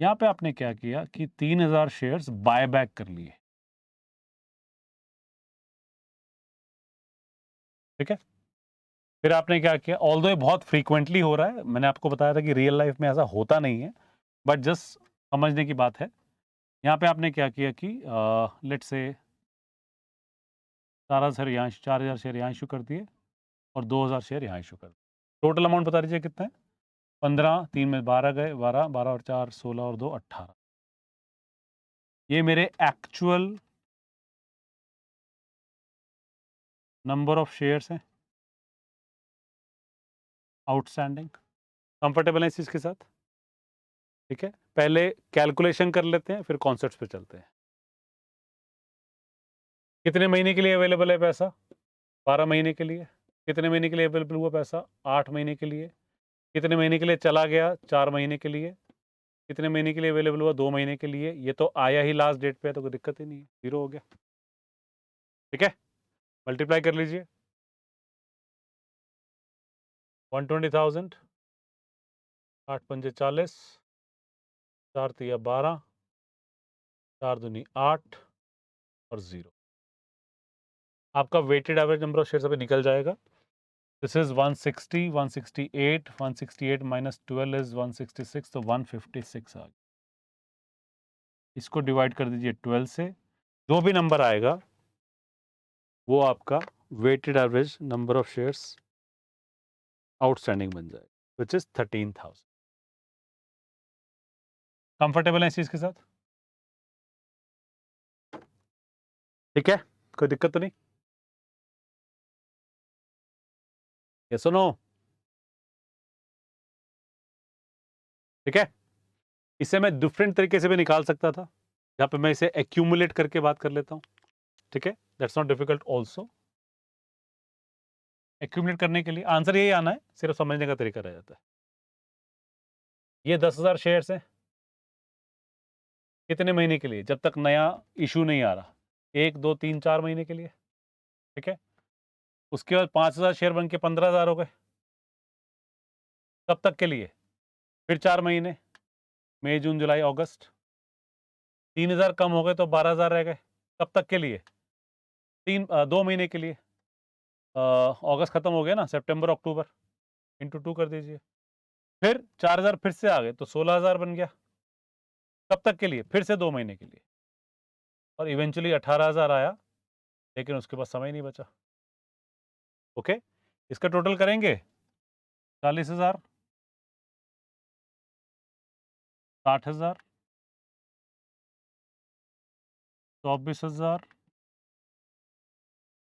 यहाँ पे आपने क्या किया कि 3000 शेयर्स बाय बैक कर लिए। ठीक है, फिर आपने क्या किया, ऑल्दो ये बहुत फ्रीक्वेंटली हो रहा है, मैंने आपको बताया था कि रियल लाइफ में ऐसा होता नहीं है, बट जस्ट समझने की बात है। यहाँ पे आपने क्या किया कि लेट्स से 4000 शेयर यहाँ इशू कर दिए और 2000 शेयर यहाँ इशू कर दिए। टोटल अमाउंट बता दीजिए कितना है। 15, 3 में 12 गए, 12, 12 और 4 16 और 2 18। ये मेरे एक्चुअल नंबर ऑफ शेयर्स हैं आउटस्टैंडिंग। कंफर्टेबल है इस चीज़ के साथ? ठीक है, पहले कैलकुलेशन कर लेते हैं, फिर कॉन्सेप्ट्स पे चलते हैं। कितने महीने के लिए अवेलेबल है पैसा? 12 महीने के लिए। कितने महीने के लिए अवेलेबल हुआ पैसा? 8 महीने के लिए। कितने महीने के लिए चला गया? 4 महीने के लिए। कितने महीने के लिए अवेलेबल हुआ? 2 महीने के लिए। ये तो आया ही लास्ट डेट पे है, तो कोई दिक्कत ही नहीं है, 0 हो गया। ठीक है, मल्टीप्लाई कर लीजिए। 120,000, 8 पंजे 40, 4 तिया 12, 4 दूनी 8 और 0। आपका weighted average number of shares अभी निकल जाएगा। दिस इज 160, 168, 168 माइनस 12 इज 166, तो 156 आ गया। इसको डिवाइड कर दीजिए 12 से, जो भी नंबर आएगा वो आपका weighted average number of shares outstanding बन जाएगा, विच इज 13,000। कंफर्टेबल है इस चीज के साथ? ठीक है, कोई दिक्कत तो नहीं? यस और नो? ठीक है, इसे मैं डिफरेंट तरीके से भी निकाल सकता था, यहाँ पे मैं इसे एक्यूमुलेट करके बात कर लेता हूँ। ठीक है, that's not difficult also. Accumulate करने के लिए आंसर यही आना है, सिर्फ समझने का तरीका रह जाता है। ये 10,000 शेयर्स है, कितने महीने के लिए? जब तक नया इशू नहीं आ रहा, 1 2 3 4 महीने के लिए। ठीक है, उसके बाद 5,000 शेयर बन के 15,000 हो गए, तब तक के लिए। फिर 4 महीने, मई जून जुलाई अगस्त। 3,000 कम हो गए तो 12,000 रह गए, तब तक के लिए। 2 महीने के लिए, अगस्त खत्म हो गया ना, सितंबर अक्टूबर इंटू 2 कर दीजिए। फिर 4,000 फिर से आ गए तो 16,000 बन गया, तब तक के लिए, फिर से 2 महीने के लिए। और इवेंचुअली 18,000 आया, लेकिन उसके पास समय नहीं बचा। ओके, इसका टोटल करेंगे 40,000, 60,000, 24,000,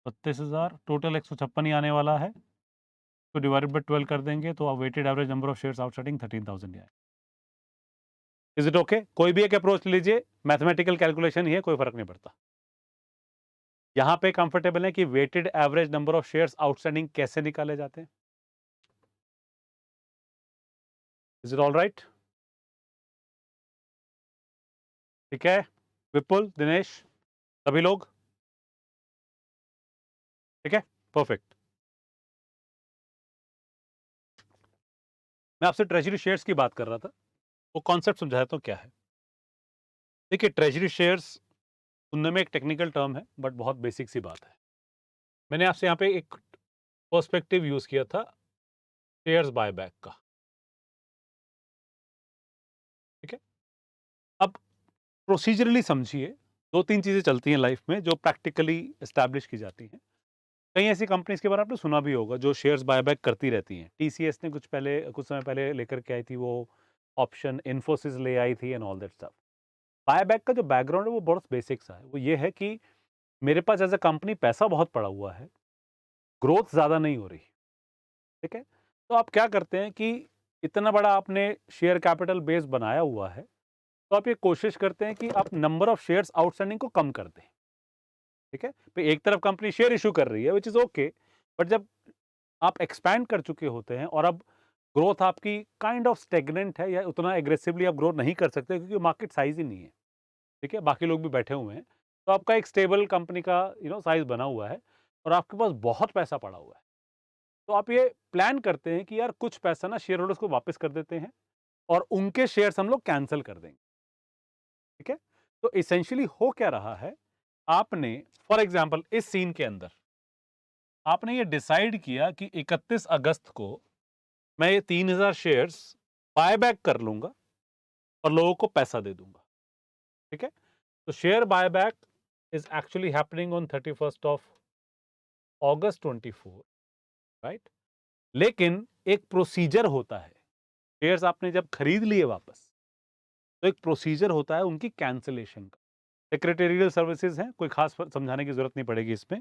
32,000, टोटल 156 ही आने वाला है। तो डिवाइडेड बाय 12 कर देंगे तो weighted average number of shares outstanding 13,000 ही आए। Is it okay? कोई भी एक अप्रोच लीजिए, मैथमेटिकल कैलकुलेशन ही है, कोई फर्क नहीं पड़ता। यहां पे कंफर्टेबल है कि weighted average number of shares outstanding कैसे निकाले जाते हैं? Is it all right? ठीक है, विपुल, दिनेश, सभी लोग ठीक है, परफेक्ट। मैं आपसे ट्रेजरी शेयर्स की बात कर रहा था, वो कॉन्सेप्ट समझाया तो क्या है। देखिए, ट्रेजरी शेयर्स सुनने में एक टेक्निकल टर्म है, बट बहुत बेसिक सी बात है। मैंने आपसे यहाँ पे एक पर्सपेक्टिव यूज किया था शेयर्स बायबैक का। ठीक है, अब प्रोसीजरली समझिए, 2-3 चीजें चलती हैं लाइफ में जो प्रैक्टिकली एस्टैब्लिश की जाती हैं। कई ऐसी कंपनीज के बारे में आपने सुना भी होगा जो शेयर्स बायबैक करती रहती हैं। टीसीएस ने कुछ समय पहले लेकर के आई थी वो ऑप्शन, इन्फोसिस ले आई थी and all that stuff. Buyback का जो बैकग्राउंड है वो बहुत बेसिक सा है। वो ये है कि मेरे पास एज अ कंपनी पैसा बहुत पड़ा हुआ है, ग्रोथ ज़्यादा नहीं हो रही। ठीक है, तो आप क्या करते हैं कि इतना बड़ा आपने शेयर कैपिटल बेस बनाया हुआ है, तो आप ये कोशिश करते हैं कि आप नंबर ऑफ शेयर्स आउटस्टैंडिंग को कम कर दें। ठीक है, तो एक तरफ कंपनी शेयर इशू कर रही है विच इज़ ओके, बट जब आप एक्सपैंड कर चुके होते हैं और अब ग्रोथ आपकी काइंड ऑफ स्टेगनेंट है या उतना एग्रेसिवली आप ग्रोथ नहीं कर सकते क्योंकि मार्केट साइज ही नहीं है। ठीक है, बाकी लोग भी बैठे हुए हैं, तो आपका एक स्टेबल कंपनी का साइज बना हुआ है, और आपके पास बहुत पैसा पड़ा हुआ है, तो आप ये प्लान करते हैं कि यार कुछ पैसा ना शेयर होल्डर्स को वापस कर देते हैं और उनके शेयर्स हम लोग कैंसिल कर देंगे। ठीक है? तो एसेंशियली हो क्या रहा है, आपने फॉर एग्जांपल इस सीन के अंदर आपने ये डिसाइड किया कि 31 अगस्त को मैं ये 3000 शेयर्स बायबैक कर लूंगा और लोगों को पैसा दे दूंगा। ठीक है? तो share buyback is actually happening on 31st of August 24, right? लेकिन एक प्रोसीजर होता है, शेयर्स आपने जब खरीद लिए वापस, तो एक प्रोसीजर होता है उनकी कैंसिलेशन का। सेक्रेटेरियल सर्विसेज हैं, कोई खास समझाने की जरूरत नहीं पड़ेगी इसमें।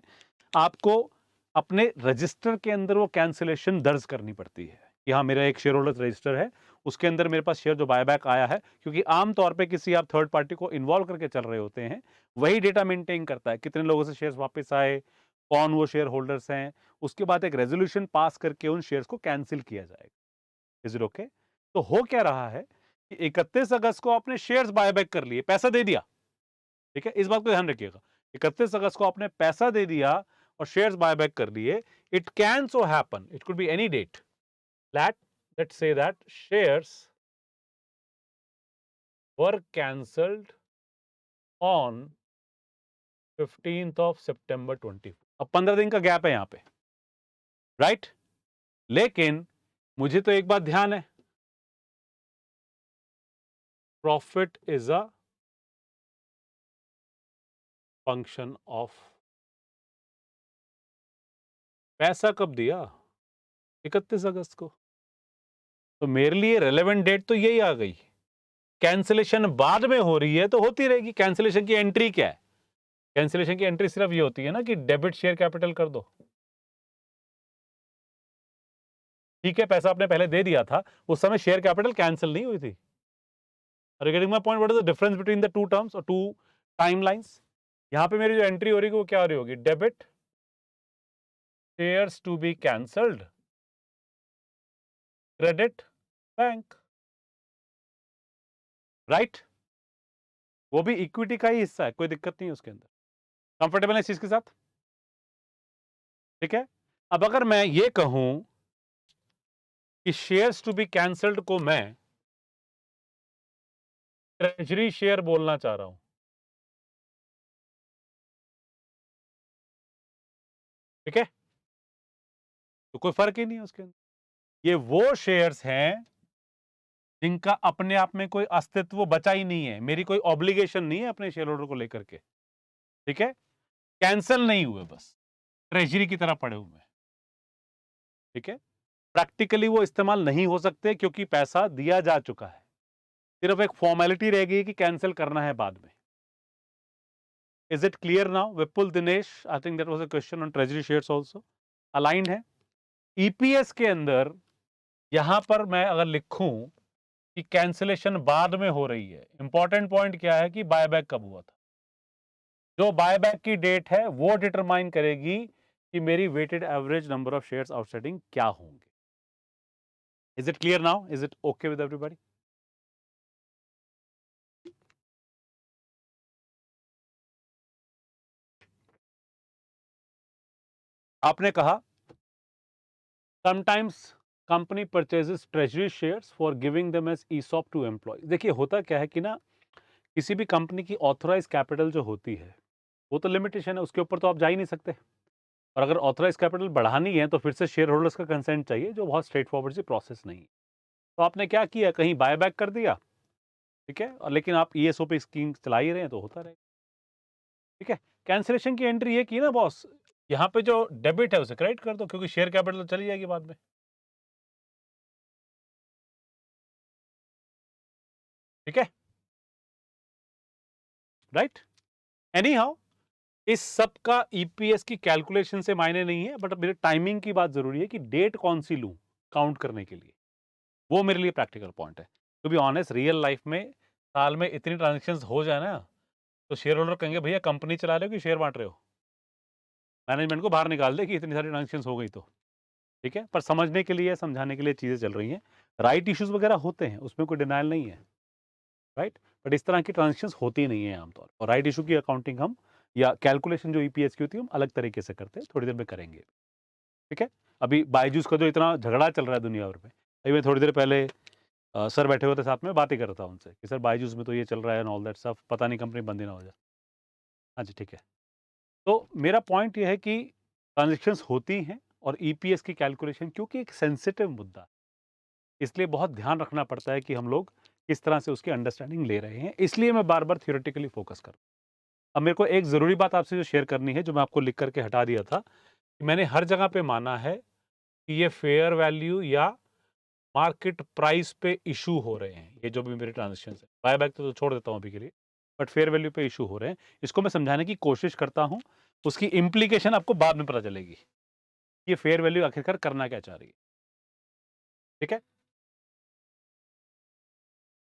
आपको अपने रजिस्टर के अंदर वो कैंसिलेशन दर्ज करनी पड़ती है कि हाँ, मेरा एक शेयर होल्डर रजिस्टर है, उसके अंदर मेरे पास शेयर जो बायबैक आया है, क्योंकि आमतौर पे किसी आप थर्ड पार्टी को इन्वॉल्व करके चल रहे होते हैं, वही डेटा मेंटेन करता है कितने लोगों से शेयर्स वापस आए, कौन वो शेयर होल्डर्स हैं, उसके बाद एक रेजोल्यूशन पास करके उन शेयर्स को कैंसिल किया जाएगा। Is it okay? तो हो क्या रहा है कि 31 अगस्त को आपने शेयर्स बायबैक कर लिए, पैसा दे दिया। ठीक है? इस बात को ध्यान रखिएगा, 31 अगस्त को आपने पैसा दे दिया और शेयर्स बायबैक कर लिए। It can so happen, it could be any date, that let's say that shares were cancelled on 15th of September 24। अब 15 दिन का गैप है यहां पे, राइट? लेकिन मुझे तो एक बात ध्यान है, profit is a function of, पैसा कब दिया? 31 अगस्त को। तो मेरे लिए रेलेवेंट डेट तो यही आ गई। कैंसिलेशन बाद में हो रही है तो होती रहेगी। कैंसिलेशन की एंट्री क्या है? कैंसिलेशन की एंट्री सिर्फ ये होती है ना कि डेबिट शेयर कैपिटल कर दो। ठीक है, पैसा आपने पहले दे दिया था, उस समय शेयर कैपिटल कैंसिल नहीं हुई थी। Are you getting my point? What is the difference between the two terms or two timelines? यहां पे मेरी जो एंट्री हो रही है वो क्या हो रही होगी? Debit shares to be cancelled, credit bank, right? वो भी इक्विटी का ही हिस्सा है, कोई दिक्कत नहीं है उसके अंदर। कंफर्टेबल है इस चीज के साथ? ठीक है? अब अगर मैं ये कहूं कि शेयर्स टू बी कैंसल्ड को मैं ट्रेजरी शेयर बोलना चाह रहा हूं, ठीक है? तो कोई फर्क ही नहीं है उसके अंदर। ये वो शेयर्स हैं जिनका अपने आप में कोई अस्तित्व बचा ही नहीं है, मेरी कोई ऑब्लिगेशन नहीं है अपने शेयर होल्डर को लेकर के। ठीक है? कैंसिल नहीं हुए, बस ट्रेजरी की तरह पड़े हुए हैं। ठीक है? प्रैक्टिकली वो इस्तेमाल नहीं हो सकते क्योंकि पैसा दिया जा चुका है, सिर्फ एक फॉर्मेलिटी रह गई कि कैंसिल करना है बाद में। Is it clear now? Vipul, Dinesh, I think that was a question on treasury shares also. Aligned है? ईपीएस के अंदर यहां पर मैं अगर लिखूं कि कैंसिलेशन बाद में हो रही है, इंपॉर्टेंट पॉइंट क्या है कि बायबैक कब हुआ था। जो बायबैक की डेट है वो डिटरमाइन करेगी कि मेरी weighted average number of shares outstanding क्या होंगे। Is it clear now? Is it okay with everybody? आपने कहा sometimes company purchases treasury shares for giving them as ESOP to employ. देखिए होता क्या है कि ना, किसी भी कंपनी की ऑथराइज कैपिटल जो होती है वो तो लिमिटेशन है, उसके ऊपर तो आप जा ही नहीं सकते। और अगर ऑथराइज कैपिटल बढ़ानी है तो फिर से शेयर होल्डर्स का कंसेंट चाहिए, जो बहुत स्ट्रेट फॉरवर्ड सी प्रोसेस नहीं है। तो आपने क्या किया, कहीं बायबैक कर दिया, ठीक है, और लेकिन आप ईएसओपी स्कीम चला ही रहे हैं तो होता रहेगा। ठीक है? कैंसिलेशन की एंट्री ये की ना बॉस, यहाँ पे जो डेबिट है उसे क्रेडिट कर दो, क्योंकि शेयर कैपिटल तो चली जाएगी बाद में। ठीक है? राइट? एनी हाउ, इस सब का ईपीएस की कैलकुलेशन से मायने नहीं है, बट मेरे टाइमिंग की बात जरूरी है कि डेट कौन सी लूं काउंट करने के लिए, वो मेरे लिए प्रैक्टिकल पॉइंट है। To be honest, real life में साल में इतनी ट्रांजेक्शन हो जाए ना, तो शेयर होल्डर कहेंगे भैया कंपनी चला रहे हो कि शेयर बांट रहे हो, मैनेजमेंट को बाहर निकाल दे कि इतनी सारी ट्रांजेक्शन हो गई तो। ठीक है? पर समझने के लिए, समझाने के लिए चीजें चल रही हैं। राइट इश्यूज वगैरह होते हैं, उसमें कोई डिनाइल नहीं है, राइट? बट इस तरह की ट्रांजेक्शन होती नहीं है आमतौर, और राइट इशू की अकाउंटिंग हम या कैलकुलेशन जो ईपीएस की होती है हम अलग तरीके से करते हैं, थोड़ी देर में करेंगे। ठीक है? अभी बायजूस का जो इतना झगड़ा चल रहा है दुनिया भर में, अभी मैं थोड़ी देर पहले सर बैठे हुए थे साथ में, बात ही कर रहा था उनसे कि सर बायजूस में तो ये चल रहा है एंड ऑल दैट स्टफ, पता नहीं कंपनी बंद ही ना हो जाए। हाँ जी, ठीक है। तो मेरा पॉइंट ये है कि ट्रांज़ैक्शंस होती हैं और ईपीएस की कैलकुलेशन क्योंकि एक सेंसिटिव मुद्दा है, इसलिए बहुत ध्यान रखना पड़ता है कि हम लोग किस तरह से उसकी अंडरस्टैंडिंग ले रहे हैं, इसलिए मैं बार-बार थ्योरेटिकली फ़ोकस कर रहा हूँ। अब मेरे को एक ज़रूरी बात आपसे जो शेयर करनी है, जो मैं आपको लिख कर के हटा दिया था, कि मैंने हर जगह पे माना है कि ये फेयर वैल्यू या मार्केट प्राइस पे इश्यू हो रहे हैं, ये जो भी मेरे ट्रांज़ैक्शंस हैं। बायबैक तो छोड़ देता हूँ अभी के लिए, बट फेयर वैल्यू पे इश्यू हो रहे हैं। इसको मैं समझाने की कोशिश करता हूँ, उसकी इम्प्लीकेशन आपको बाद में पता चलेगी। ये फेयर वैल्यू आखिरकार करना क्या चाह रही है। ठीक है?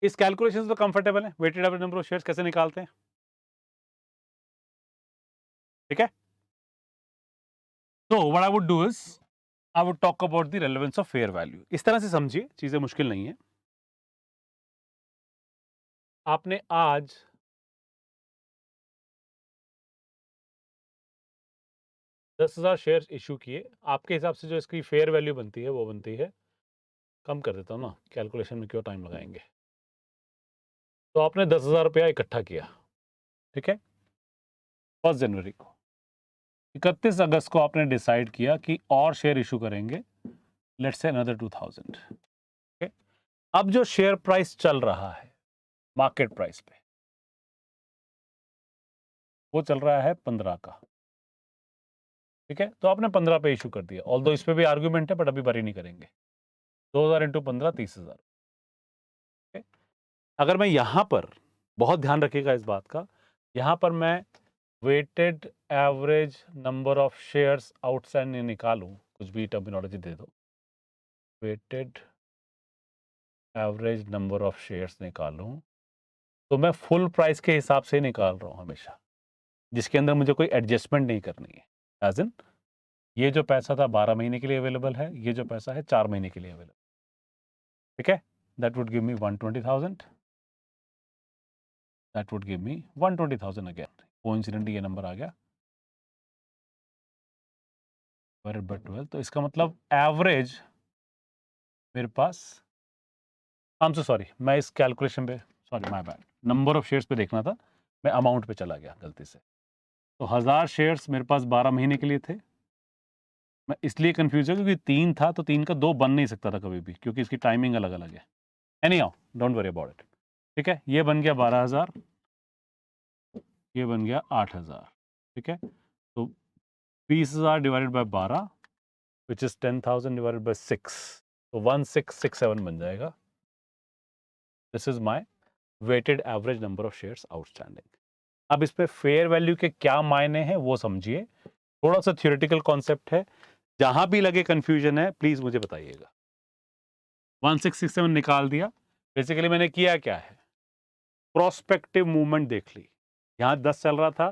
इस कैलकुलेशन से तो कंफर्टेबल है, weighted average number of shares कैसे निकालते हैं? ठीक है? तो what I would do is, I would talk about the relevance of fair value. इस तरह से समझिए, चीज़ें मुश्किल नहीं है। आपने आज 10,000 शेयर्स इश्यू किए, आपके हिसाब से जो इसकी फेयर वैल्यू बनती है, वो बनती है, कम कर देता हूँ ना, कैलकुलेशन में क्यों टाइम लगाएँगे। तो आपने 10,000 रुपया इकट्ठा किया, ठीक है? 1 जनवरी को। 31 अगस्त को आपने डिसाइड किया कि और शेयर इश्यू करेंगे, लेट्स से अनदर 2000, ओके? अब जो शेयर प्राइस चल रहा है, मार्केट प्राइस पे, वो चल रहा है 15 का, ठीक है? तो आपने 15 पे इश्यू कर दिया, ऑल्दो इस पे भी आर्गुमेंट है, बट अभी बारी नहीं करेंगे। 2000 इंटू 15 30,000, ओके? अगर मैं यहाँ पर, बहुत ध्यान रखिएगा इस बात का, यहाँ पर मैं weighted average number of shares outstanding निकालूं, कुछ भी टर्मिनोलॉजी दे दो, weighted average number of shares निकालूं, तो मैं फुल प्राइस के हिसाब से निकाल रहा हूं हमेशा, जिसके अंदर मुझे कोई एडजस्टमेंट नहीं करनी है। एज इन, ये जो पैसा था 12 महीने के लिए अवेलेबल है, ये जो पैसा है 4 महीने के लिए अवेलेबल, ठीक है? That would give me 120,000, that would give me 120,000 again, coincidentally ये नंबर आ गया, डिवाइडेड बाय 12, तो इसका मतलब एवरेज मेरे पास, आई एम सो सॉरी, मैं इस कैलकुलेशन पे, sorry my bad, number of shares पे देखना था, मैं अमाउंट पे चला गया गलती से। तो 1000 शेयर्स मेरे पास 12 महीने के लिए थे। मैं इसलिए कंफ्यूज है क्योंकि 3 था, तो 3 का 2 बन नहीं सकता था कभी भी, क्योंकि इसकी टाइमिंग अलग-अलग है। Anyhow, don't worry about it. ठीक है? ये बन गया 12,000, ये बन गया 8,000, ठीक है? तो 20,000 divided by 12 which is 10,000 divided by 6, तो 1667 बन जाएगा। This is my weighted average number of shares outstanding. अब इस पे फेयर वैल्यू के क्या मायने हैं वो समझिए। थोड़ा-सा थ्योरेटिकल कॉन्सेप्ट है। जहाँ भी लगे कन्फ्यूजन है, प्लीज़ मुझे बताइएगा। 1667 निकाल दिया। बेसिकली मैंने किया क्या है? प्रोस्पेक्टिव मूवमेंट देख ली। यहाँ 10 चल रहा था,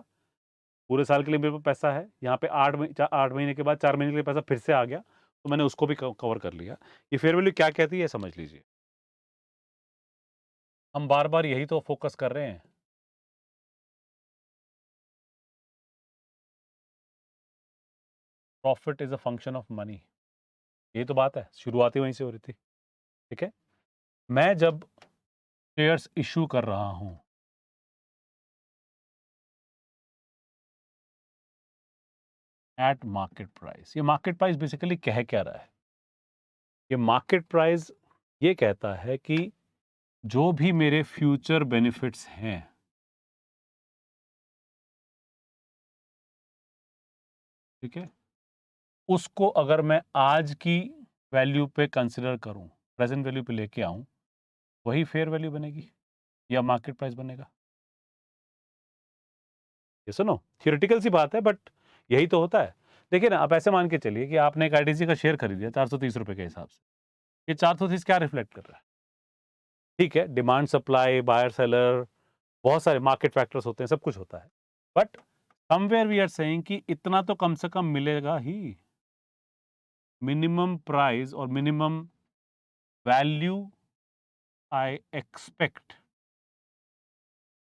पूरे साल के लिए मेरे पास पैसा है। यहाँ पे 8 महीने के बाद 4 महीने के लिए पैसा फिर से आ गया, तो मैंने उसको भी कवर कर लिया। ये फेयर वैल्यू क्या कहती है समझ लीजिए। हम बार-बार यही तो फोकस कर रहे हैं। Profit is a function of money. यही तो बात है, शुरुआत ही वहीं से हो रही थी। ठीक है? मैं जब शेयर्स इश्यू कर रहा हूँ, एट मार्केट प्राइस, ये मार्केट प्राइस बेसिकली कह क्या रहा है? ये मार्केट प्राइस ये कहता है कि जो भी मेरे फ्यूचर बेनिफिट्स हैं, ठीक है? उसको अगर मैं आज की वैल्यू पे कंसीडर करूँ, प्रेज़ेंट वैल्यू पे लेके आऊँ, वही फेयर वैल्यू बनेगी या मार्केट प्राइस बनेगा। ये सुनो, थ्योरेटिकल सी बात है, बट यही तो होता है। देखिए ना, आप ऐसे मान के चलिए कि आपने एक आईटीसी का शेयर खरीद लिया ₹430 के हिसाब से। ये 430 क्या रिफ्लेक्ट कर रहा है? ठीक है, डिमांड सप्लाई, बायर सेलर, बहुत सारे मार्केट फैक्टर्स होते हैं, सब कुछ होता है। But somewhere we are saying कि इतना तो कम से कम मिलेगा ही। मिनिमम प्राइस और minimum value I expect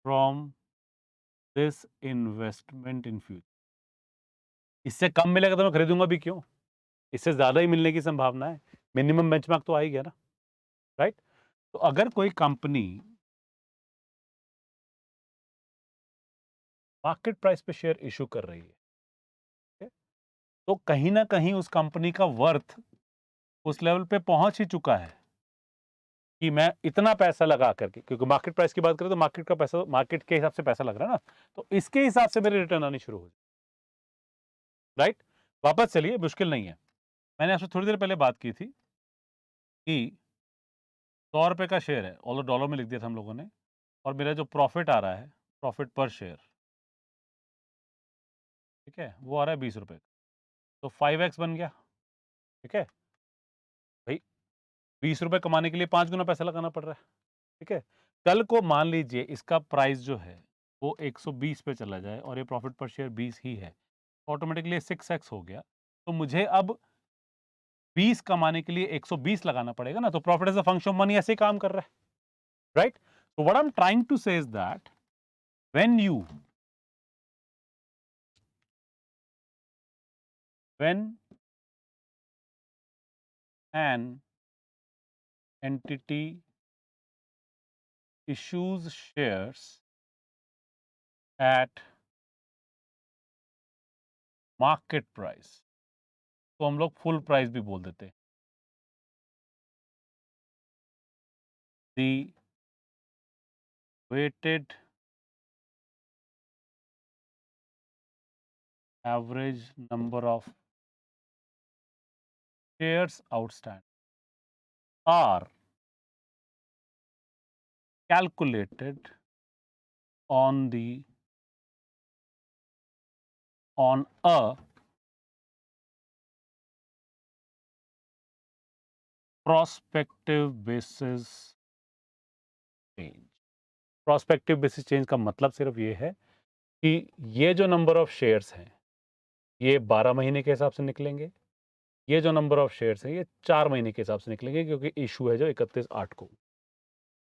from this investment in future. इससे कम मिलेगा तो मैं खरीदूंगा भी क्यों? इससे ज्यादा ही मिलने की संभावना है। मिनिमम बेंचमार्क तो आ ही गया ना, राइट? तो अगर कोई कंपनी मार्केट प्राइस पे शेयर इशू कर रही है, okay? तो कहीं ना कहीं उस कंपनी का वर्थ उस लेवल पे पहुंच ही चुका है कि मैं इतना पैसा लगा करके, क्योंकि मार्केट प्राइस की बात करें तो मार्केट का पैसा, मार्केट के हिसाब से पैसा लग रहा है ना, तो इसके हिसाब से मेरे रिटर्न आनी शुरू हो जाए, राइट? वापस चलिए, मुश्किल नहीं है। मैंने आपसे थोड़ी देर पहले बात की थी कि 100 रुपए का शेयर है, ऑल डॉलर में लिख दिया था हम लोगों ने, और मेरा जो प्रॉफिट आ रहा है, प्रॉफिट पर शेयर, ठीक है, वो आ रहा है 20 रुपए, तो 5x बन गया, ठीक है भाई। 20 रुपए कमाने के लिए 5 गुना पैसा लगाना पड़ रहा है, ठीक है। कल को मान लीजिए इसका प्राइस जो है वो 120 पे चला जाए और ये प्रॉफिट पर शेयर 20 ही है, ऑटोमेटिकली 6x हो गया, तो मुझे अब 20 कमाने के लिए 120 लगाना पड़ेगा ना, तो profit as a function of money ऐसे ही काम कर रहा है, right? So what I'm trying to say is that when an entity issues shares at market price, तो हम लोग फुल प्राइस भी बोल देते हैं, the weighted average number of shares outstanding are calculated on a prospective basis change। prospective basis change का मतलब सिर्फ ये है कि ये जो नंबर ऑफ शेयर्स हैं ये 12 महीने के हिसाब से निकलेंगे, ये जो नंबर ऑफ शेयर्स हैं ये 4 महीने के हिसाब से निकलेंगे, क्योंकि इशू है जो 31/8 को।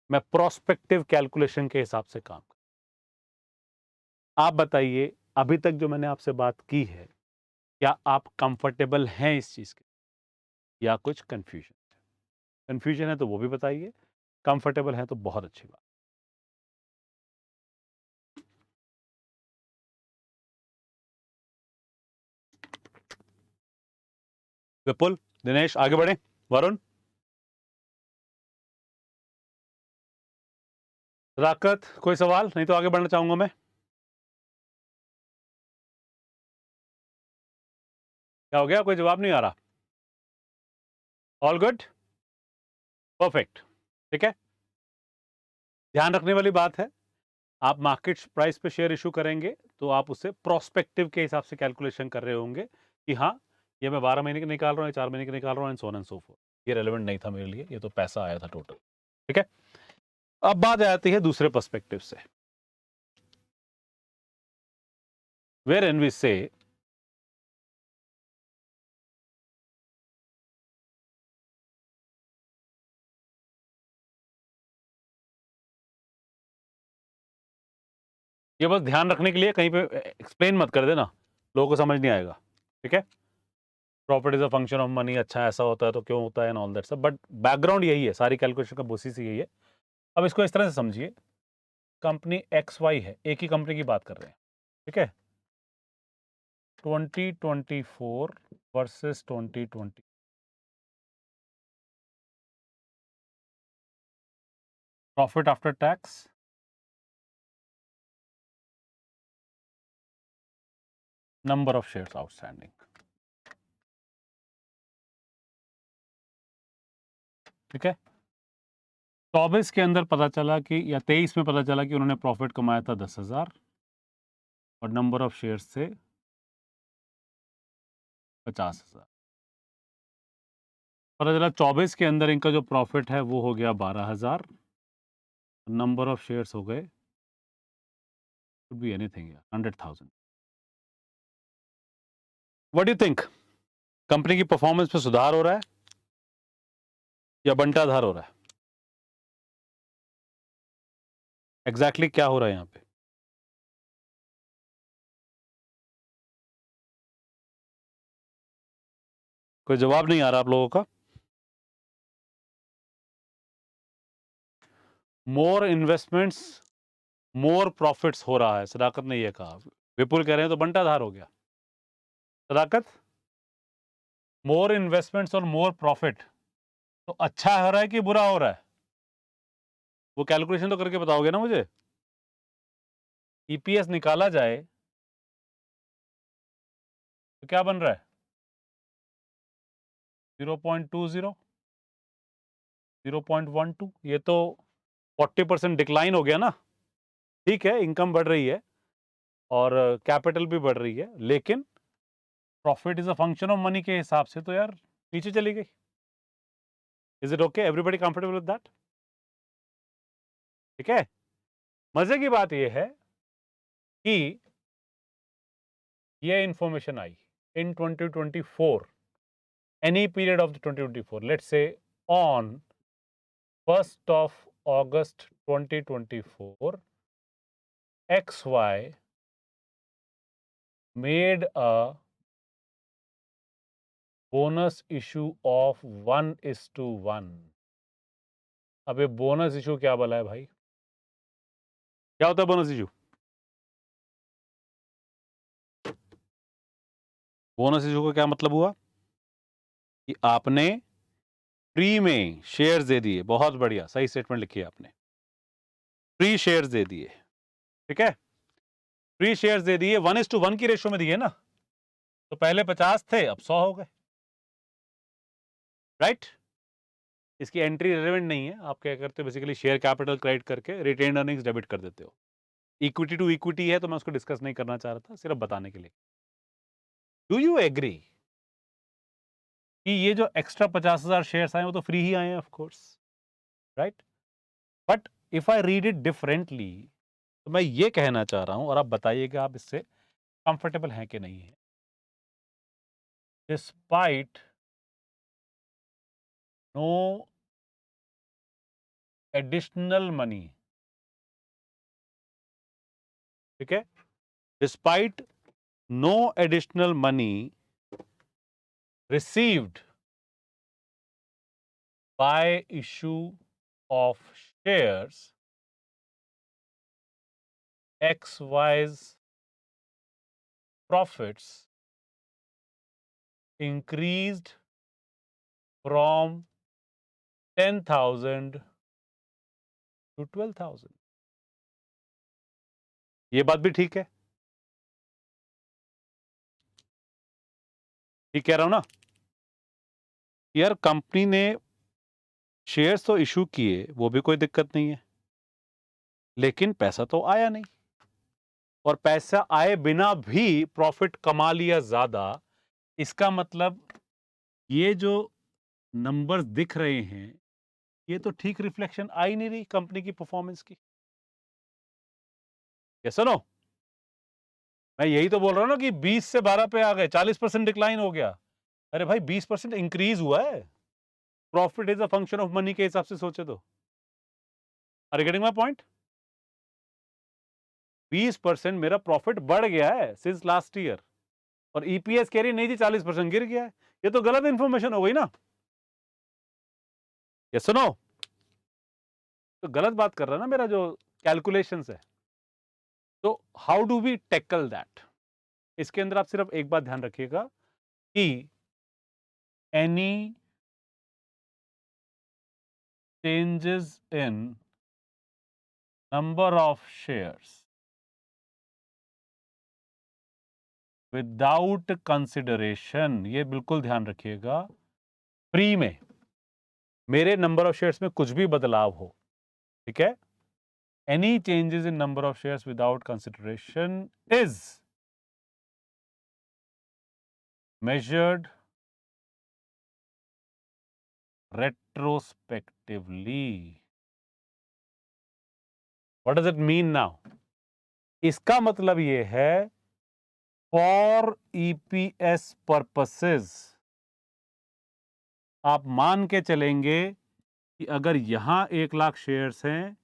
मैं प्रोस्पेक्टिव कैलकुलेशन के हिसाब से काम कर, आप बताइए अभी तक जो मैंने आपसे बात की है, क्या आप कंफर्टेबल हैं इस चीज के, या कुछ कंफ्यूजन है? कंफ्यूजन है तो वो भी बताइए, कंफर्टेबल है तो बहुत अच्छी बात। विपुल, दिनेश, आगे बढ़े। वरुण, राकत, कोई सवाल? नहीं तो आगे बढ़ना चाहूंगा मैं। क्या हो गया, कोई जवाब नहीं आ रहा? ऑल गुड, परफेक्ट, ठीक है। ध्यान रखने वाली बात है, आप मार्केट प्राइस पे शेयर इशू करेंगे तो आप उससे प्रोस्पेक्टिव के हिसाब से कैलकुलेशन कर रहे होंगे कि हाँ, ये मैं 12 महीने के निकाल रहा हूँ, 4 महीने के निकाल रहा हूँ, and so on and so fourth. ये रेलेवेंट नहीं था मेरे लिए, ये तो पैसा आया था टोटल, ठीक है। अब बात आती है दूसरे पर्सपेक्टिव से, वेयर एन वी से ये बस ध्यान रखने के लिए, कहीं पे एक्सप्लेन मत कर देना, लोगों को समझ नहीं आएगा, ठीक है। Profit is a function of money, अच्छा ऐसा होता है तो क्यों होता है, एंड ऑल दैट सब, बट बैकग्राउंड यही है, सारी कैलकुलेशन का बेसिस यही है। अब इसको इस तरह से समझिए, कंपनी एक्स वाई है, एक ही कंपनी की बात कर रहे हैं, ठीक है। 2024 versus 2020, profit after tax, number of shares outstanding, ठीक है। 24 के अंदर पता चला कि, या 23 में पता चला कि उन्होंने प्रॉफिट कमाया था 10,000 और नंबर ऑफ शेयर्स से 50,000। पता चला 24 के अंदर इनका जो प्रॉफिट है वो हो गया 12,000, नंबर ऑफ शेयर्स हो गए, could be anything, 100,000। What do you think, company की परफॉर्मेंस में सुधार हो रहा है या बंटाधार हो रहा है? एग्जैक्टली क्या हो रहा है यहाँ पे? कोई जवाब नहीं आ रहा आप लोगों का। मोर इन्वेस्टमेंट्स मोर प्रॉफिट्स हो रहा है, सदाकत ने ये कहा। विपुल कह रहे हैं तो बंटाधार हो गया। सदाकत, मोर इन्वेस्टमेंट्स और मोर प्रॉफिट, तो अच्छा हो रहा है कि बुरा हो रहा है? वो कैलकुलेशन तो करके बताओगे ना मुझे। ईपीएस निकाला जाए तो क्या बन रहा है? 0.20, 0.12, ये तो 40% डिक्लाइन हो गया ना। ठीक है, इनकम बढ़ रही है और कैपिटल भी बढ़ रही है, लेकिन profit is a function of money के हिसाब से तो यार नीचे चली गई। Is it okay? Everybody comfortable with that? ठीक है। मजे की बात यह है कि ये information I in 2024, any period of the 2024, let's say on 1st of August 2024, XY made a bonus issue of 1:1। अब ये बोनस इशू क्या बोला है भाई? क्या होता है बोनस इशू? बोनस इशू का क्या मतलब हुआ कि आपने फ्री में शेयर्स दे दिए। बहुत बढ़िया, सही स्टेटमेंट लिखी है आपने। फ्री शेयर्स दे दिए, ठीक है। फ्री शेयर्स दे दिए, 1:1 की रेशो में दिए ना। तो पहले 50 थे, अब 100 हो गए, राइट? इसकी एंट्री रिलेवेंट नहीं है। आप क्या करते हो, बेसिकली शेयर कैपिटल क्रेडिट करके रिटेन अर्निंग्स डेबिट कर देते हो। इक्विटी टू इक्विटी है, तो मैं उसको डिस्कस नहीं करना चाह रहा था, सिर्फ बताने के लिए। डू यू एग्री कि ये जो एक्स्ट्रा 50,000 शेयर्स आए वो तो फ्री ही आए हैं, of course, right? But if I read it differently, तो मैं ये कहना चाह रहा हूं, और आप बताइएगा आप इससे कंफर्टेबल हैं कि नहीं है। डिस्पाइट नो एडिशनल मनी, ठीक है, despite no additional money received by issue of shares, XY's profits increased from 10,000 to 12,000। ये बात भी ठीक है? ठीक कह रहा हूं ना? यार कंपनी ने शेयर्स तो इशू किए, वो भी कोई दिक्कत नहीं है, लेकिन पैसा तो आया नहीं, और पैसा आए बिना भी प्रॉफिट कमा लिया ज्यादा। इसका मतलब ये जो नंबर्स दिख रहे हैं, ये तो ठीक रिफ्लेक्शन आ ही नहीं रही कंपनी की परफॉर्मेंस की। यस और नो? मैं यही तो बोल रहा हूं ना कि 20 से 12 पे आ गए, 40% डिक्लाइन हो गया। अरे भाई 20% इंक्रीज हुआ है। Profit is a function of money के हिसाब से सोचे तो। Are you getting my point? 20% मेरा प्रॉफिट बढ़ गया है सिंस लास्ट ईयर, और ईपीएस कह रही नहीं जी 40% गिर गया है। ये तो गलत इंफॉर्मेशन हो गई ना। ये सुनो, तो गलत बात कर रहा है ना मेरा जो कैलकुलेशंस है। तो how do we tackle that? इसके अंदर आप सिर्फ एक बात ध्यान रखिएगा कि any changes in number of shares without consideration, ये बिल्कुल ध्यान रखिएगा, फ्री में मेरे नंबर ऑफ शेयर्स में कुछ भी बदलाव हो, ठीक है, any changes in number of shares without consideration is measured retrospectively। What does it mean now? इसका मतलब ये है फॉर ईपीएस पर्पसेस। आप मान के चलेंगे कि अगर यहां 1,00,000 शेयर्स हैं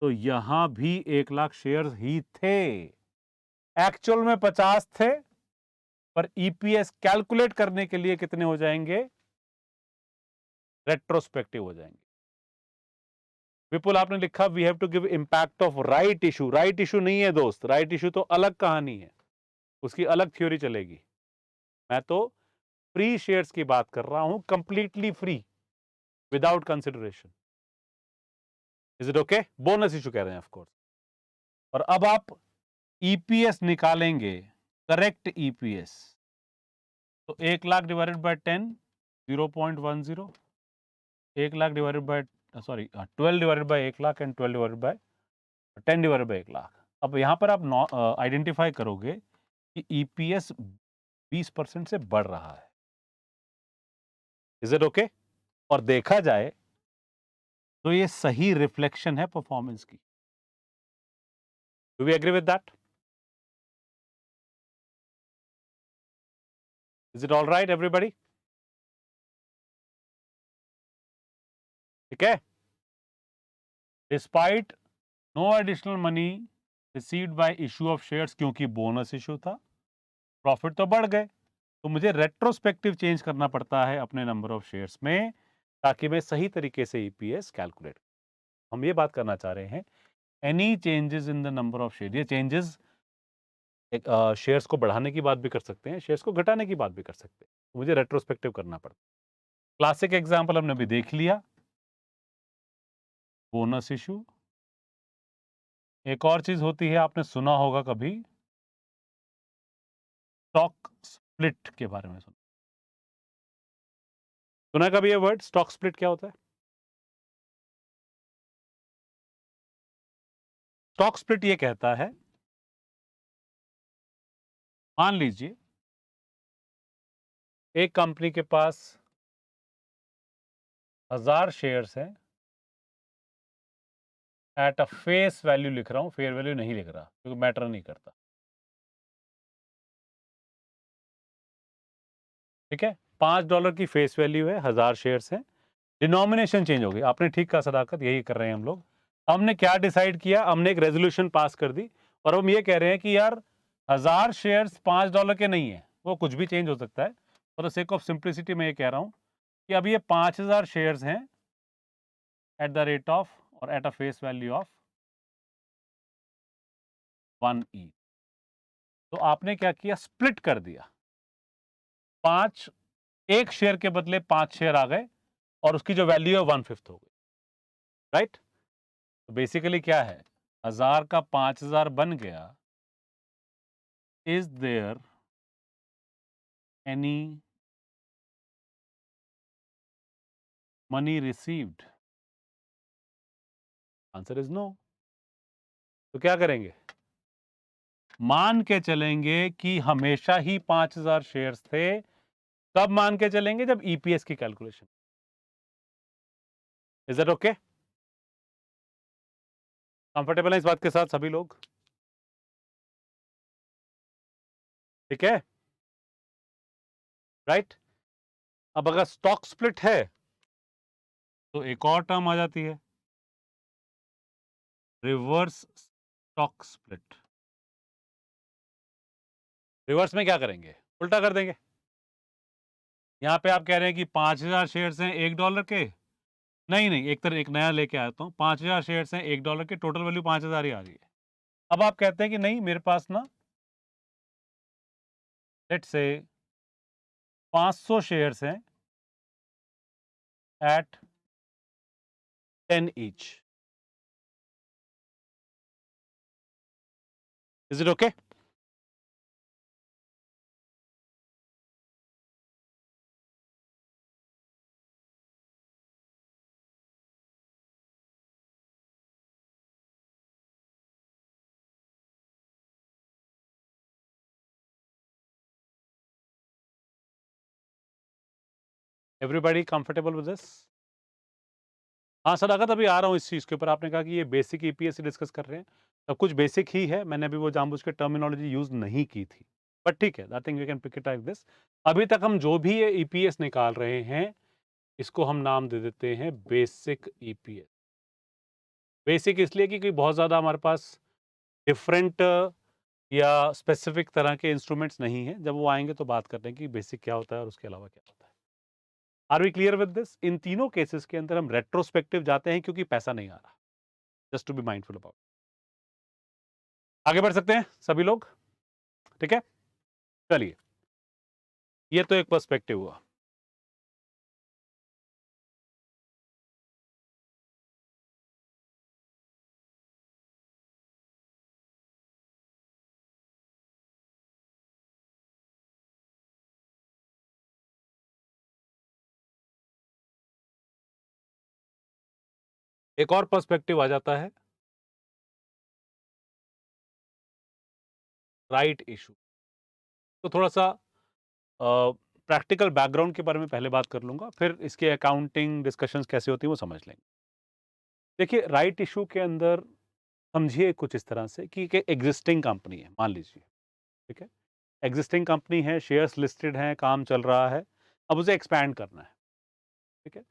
तो यहां भी 1,00,000 शेयर्स ही थे। एक्चुअल में 50 थे, पर ईपीएस कैलकुलेट करने के लिए कितने हो जाएंगे? रेट्रोस्पेक्टिव हो जाएंगे। विपुल आपने लिखा we have to give impact of right issue. Right issue नहीं है दोस्त, राइट इशू तो अलग कहानी है, उसकी अलग थ्योरी चलेगी। मैं तो फ्री शेयर्स की बात कर रहा हूं, completely free, without consideration. Is it okay? Bonus issue कह रहे हैं ऑफ कोर्स। और अब आप ईपीएस निकालेंगे, करेक्ट ईपीएस, तो 1,00,000 divided by 10 0.10, 1,00,000 divided by 12 divided by 1,00,000 and 12 divided by 10 divided by 1,00,000। अब यहां पर आप आइडेंटिफाई करोगे कि ईपीएस 20% से बढ़ रहा है। Is it okay? और देखा जाए तो ये सही रिफ्लेक्शन है परफॉर्मेंस की। Do we agree with that? Is it all right everybody? ठीक है? Despite no additional money received by issue of shares, क्योंकि बोनस इशू था, प्रॉफिट तो बढ़ गए, तो मुझे रेट्रोस्पेक्टिव चेंज करना पड़ता है अपने नंबर ऑफ शेयर्स में, ताकि मैं सही तरीके से ईपीएस कैलकुलेट। हम ये बात करना चाह रहे हैं, any changes in the number of share, ये चेंजेस शेयर्स को बढ़ाने की बात भी कर सकते हैं, शेयर्स को घटाने की बात भी कर सकते हैं, तो मुझे रेट्रोस्पेक्टिव करना पड़ता है। क्लासिक एग्जांपल हमने अभी देख लिया, बोनस इशू। एक और चीज होती है, आपने सुना होगा कभी, स्टॉक स्प्लिट के बारे में सुना कभी ये वर्ड? स्टॉक स्प्लिट क्या होता है? स्टॉक स्प्लिट ये कहता है, मान लीजिए एक कंपनी के पास 1,000 शेयर्स हैं, एट अ फेस वैल्यू लिख रहा हूं, फेयर वैल्यू नहीं लिख रहा क्योंकि मैटर नहीं करता। ठीक है, $5 की फेस वैल्यू है, 1,000 शेयर्स हैं, डिनोमिनेशन चेंज हो गई। आपने ठीक कहा सदाकत, यही कर रहे हैं हम लोग। हमने क्या डिसाइड किया? हमने एक रेजोल्यूशन पास कर दी और हम ये कह रहे हैं कि यार 1,000 शेयर्स $5 के नहीं है, वो कुछ भी चेंज हो सकता है। For the sake of simplicity मैं ये कह रहा हूं कि अब ये 5,000 शेयर्स हैं एट द रेट ऑफ और at a face value of 1 each. तो आपने क्या किया? स्प्लिट कर दिया। 5, एक शेयर के बदले 5 शेयर आ गए और उसकी जो वैल्यू है 1/5 हो गई। राइट? तो बेसिकली क्या है, 1,000 का 5,000 बन गया। Is there any money received? Answer is no. तो क्या करेंगे? मान के चलेंगे कि हमेशा ही 5,000 शेयर्स थे। कब मान के चलेंगे? जब ईपीएस की calculation. Is that okay? Comfortable है इस बात के साथ सभी लोग? ठीक है, राइट? अब अगर स्टॉक स्प्लिट है तो एक और टर्म आ जाती है, रिवर्स स्टॉक स्प्लिट। रिवर्स में क्या करेंगे? उल्टा कर देंगे। यहां पे आप कह रहे हैं कि 5,000 शेयर्स हैं $1 के, नहीं नहीं, एक नया लेके आता हूं, 5,000 शेयर्स हैं $1 के, टोटल वैल्यू 5,000 ही आ रही है। अब आप कहते हैं कि नहीं, मेरे पास ना लेट्स से 500 शेयर्स हैं at 10 each. Is it okay? Everybody comfortable with this? हाँ सर, अगर अभी आ रहा हूँ इस चीज़ के ऊपर। आपने कहा कि ये बेसिक ईपीएस डिस्कस कर रहे हैं, सब कुछ बेसिक ही है, मैंने अभी वो जानबूझ के टर्मिनोलॉजी यूज नहीं की थी, बट ठीक है, I think we can pick it like this. अभी तक हम जो भी ये ईपीएस निकाल रहे हैं, इसको हम नाम दे देते हैं बेसिक ईपीएस। बेसिक इसलिए क्योंकि बहुत ज़्यादा हमारे पास डिफरेंट या स्पेसिफिक तरह के इंस्ट्रूमेंट्स नहीं हैं। जब वो आएंगे तो बात करते हैं कि बेसिक क्या होता है और उसके अलावा क्या होता है। Are we clear with this? इन तीनों केसेस के अंदर हम रेट्रोस्पेक्टिव जाते हैं क्योंकि पैसा नहीं आ रहा। Just to be mindful about. आगे बढ़ सकते हैं सभी लोग? ठीक है, चलिए, ये तो एक पर्सपेक्टिव हुआ। एक और पर्सपेक्टिव आ जाता है, राइट इशू। तो थोड़ा सा प्रैक्टिकल बैकग्राउंड के बारे में पहले बात कर लूंगा, फिर इसके अकाउंटिंग डिस्कशंस कैसे होती हैं वो समझ लेंगे। देखिए, राइट इशू के अंदर समझिए कुछ इस तरह से कि एग्जिस्टिंग कंपनी है, मान लीजिए, ठीक है, एग्जिस्टिंग कंपनी है, शेयर्स लिस्टेड हैं, काम चल रहा है, अब उसे एक्सपैंड करना है। ठीक है,